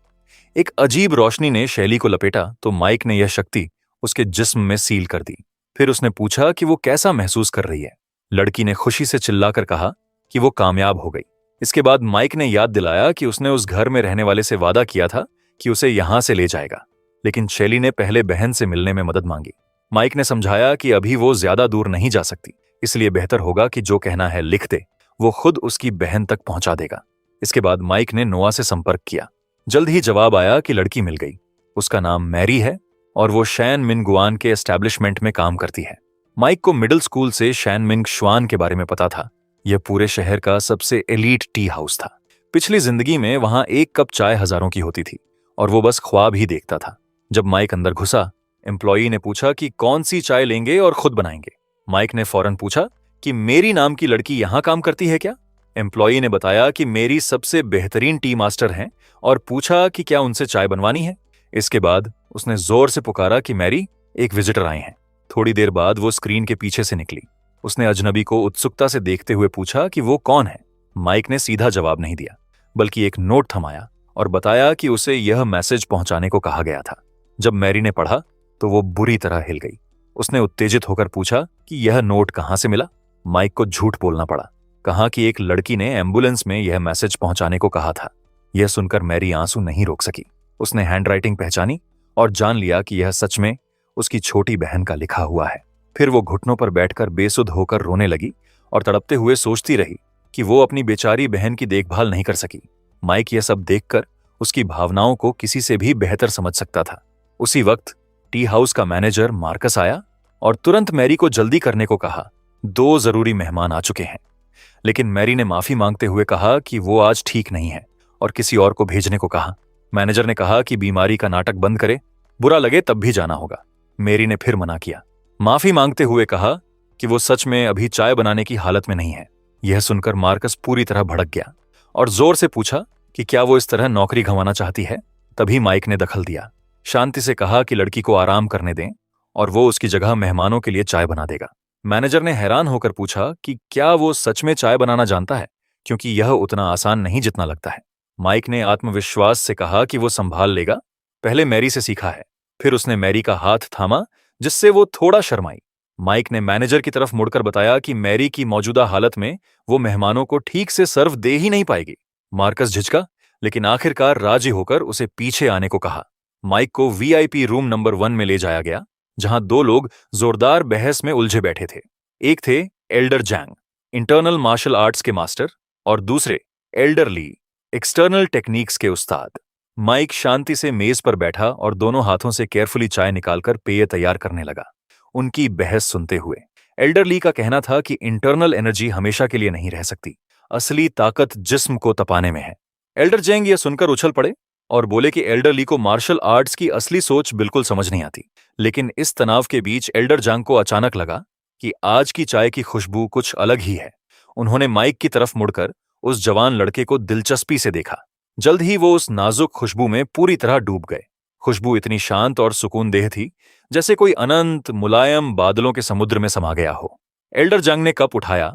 एक अजीब रोशनी ने शैली को लपेटा तो माइक ने यह शक्ति उसके जिस्म में सील कर दी। फिर उसने पूछा कि वो कैसा महसूस कर रही है। लड़की ने खुशी से चिल्लाकर कहा कि वो कामयाब हो गई। इसके बाद माइक ने याद दिलाया कि उसने उस घर में रहने वाले से वादा किया था कि उसे यहां से ले जाएगा। लेकिन शैली ने पहले बहन से मिलने में मदद मांगी। माइक ने समझाया कि अभी वो ज्यादा दूर नहीं जा सकती, इसलिए बेहतर होगा कि जो कहना है लिख दे, वो खुद उसकी बहन तक पहुंचा देगा। इसके बाद माइक ने नोआ से संपर्क किया। जल्द ही जवाब आया कि लड़की मिल गई। उसका नाम मैरी है और वो शैन मिन गुआन के एस्टैब्लिशमेंट में काम करती है। माइक को मिडिल स्कूल से शैन मिंग शुआन के बारे में पता था। यह पूरे शहर का सबसे एलीट टी हाउस था। पिछली जिंदगी में वहां एक कप चाय हजारों की होती थी और वो बस ख्वाब ही देखता था। जब माइक अंदर घुसा, एम्प्लॉई ने पूछा कि कौन सी चाय लेंगे और खुद बनाएंगे। माइक ने फौरन पूछा कि मेरी नाम की लड़की यहां काम करती है क्या। एम्प्लॉई ने बताया कि मेरी सबसे बेहतरीन टी मास्टर हैं और पूछा कि क्या उनसे चाय बनवानी है। इसके बाद उसने जोर से पुकारा कि मैरी, एक विजिटर आए हैं। थोड़ी देर बाद वो स्क्रीन के पीछे से निकली। उसने अजनबी को उत्सुकता से देखते हुए पूछा कि वो कौन है। माइक ने सीधा जवाब नहीं दिया, बल्कि एक नोट थमाया और बताया कि उसे यह मैसेज पहुंचाने को कहा गया था। जब मैरी ने पढ़ा तो वो बुरी तरह हिल गई। उसने उत्तेजित होकर पूछा कि यह नोट कहां से मिला। माइक को झूठ बोलना पड़ा। कहा कि एक लड़की ने एम्बुलेंस में यह मैसेज पहुंचाने को कहा था। यह सुनकर मैरी आंसू नहीं रोक सकी। उसने हैंडराइटिंग पहचानी और जान लिया कि यह सच में उसकी छोटी बहन का लिखा हुआ है। फिर वो घुटनों पर बैठकर बेसुध होकर रोने लगी और तड़पते हुए सोचती रही कि वो अपनी बेचारी बहन की देखभाल नहीं कर सकी। माइक यह सब देखकर उसकी भावनाओं को किसी से भी बेहतर समझ सकता था। उसी वक्त टी हाउस का मैनेजर मार्कस आया और तुरंत मैरी को जल्दी करने को कहा। 2 जरूरी मेहमान आ चुके हैं। लेकिन मैरी ने माफी मांगते हुए कहा कि वो आज ठीक नहीं है और किसी और को भेजने को कहा। मैनेजर ने कहा कि बीमारी का नाटक बंद करे, बुरा लगे तब भी जाना होगा। मैरी ने फिर मना किया, माफी मांगते हुए कहा कि वो सच में अभी चाय बनाने की हालत में नहीं है। यह सुनकर मार्कस पूरी तरह भड़क गया और जोर से पूछा कि क्या वो इस तरह नौकरी गंवाना चाहती है। तभी माइक ने दखल दिया, शांति से कहा कि लड़की को आराम करने दें और वो उसकी जगह मेहमानों के लिए चाय बना देगा। मैनेजर ने हैरान होकर पूछा कि क्या वो सच में चाय बनाना जानता है, क्योंकि यह उतना आसान नहीं जितना लगता है। माइक ने आत्मविश्वास से कहा कि वो संभाल लेगा, पहले मैरी से सीखा है। फिर उसने मैरी का हाथ थामा जिससे वो थोड़ा शर्माई। माइक ने मैनेजर की तरफ मुड़कर बताया कि मैरी की मौजूदा हालत में वो मेहमानों को ठीक से सर्व दे ही नहीं पाएगी। मार्कस झिझका, लेकिन आखिरकार राजी होकर उसे पीछे आने को कहा। माइक को वीआईपी रूम नंबर 1 में ले जाया गया, जहां 2 लोग जोरदार बहस में उलझे बैठे थे। एक थे एल्डर जैंग, इंटरनल मार्शल आर्ट्स के मास्टर, और दूसरे एल्डर ली, एक्सटर्नल टेक्निक्स के उस्ताद। माइक शांति से मेज पर बैठा और दोनों हाथों से केयरफुली चाय निकालकर पेय तैयार करने लगा, उनकी बहस सुनते हुए। एल्डर ली का कहना था कि इंटरनल एनर्जी हमेशा के लिए नहीं रह सकती, असली ताकत जिस्म को तपाने में है। एल्डर जैंग यह सुनकर उछल पड़े और बोले कि एल्डर ली को मार्शल आर्ट्स की असली सोच बिल्कुल समझ नहीं आती। लेकिन इस तनाव के बीच एल्डर जैंग को अचानक लगा कि आज की चाय की खुशबू कुछ अलग ही है। उन्होंने माइक की तरफ मुड़कर उस जवान लड़के को दिलचस्पी से देखा। जल्द ही वो उस नाजुक खुशबू में पूरी तरह डूब गए। खुशबू इतनी शांत और सुकूनदेह थी जैसे कोई अनंत मुलायम बादलों के समुद्र में समा गया हो। एल्डर जंग ने कप उठाया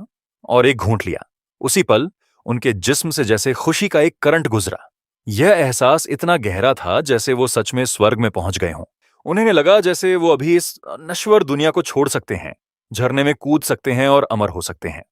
और एक घूंट लिया। उसी पल उनके जिस्म से जैसे खुशी का एक करंट गुजरा। यह एहसास इतना गहरा था जैसे वो सच में स्वर्ग में पहुंच गए हों। उन्हें लगा जैसे वो अभी इस नश्वर दुनिया को छोड़ सकते हैं, झरने में कूद सकते हैं और अमर हो सकते हैं।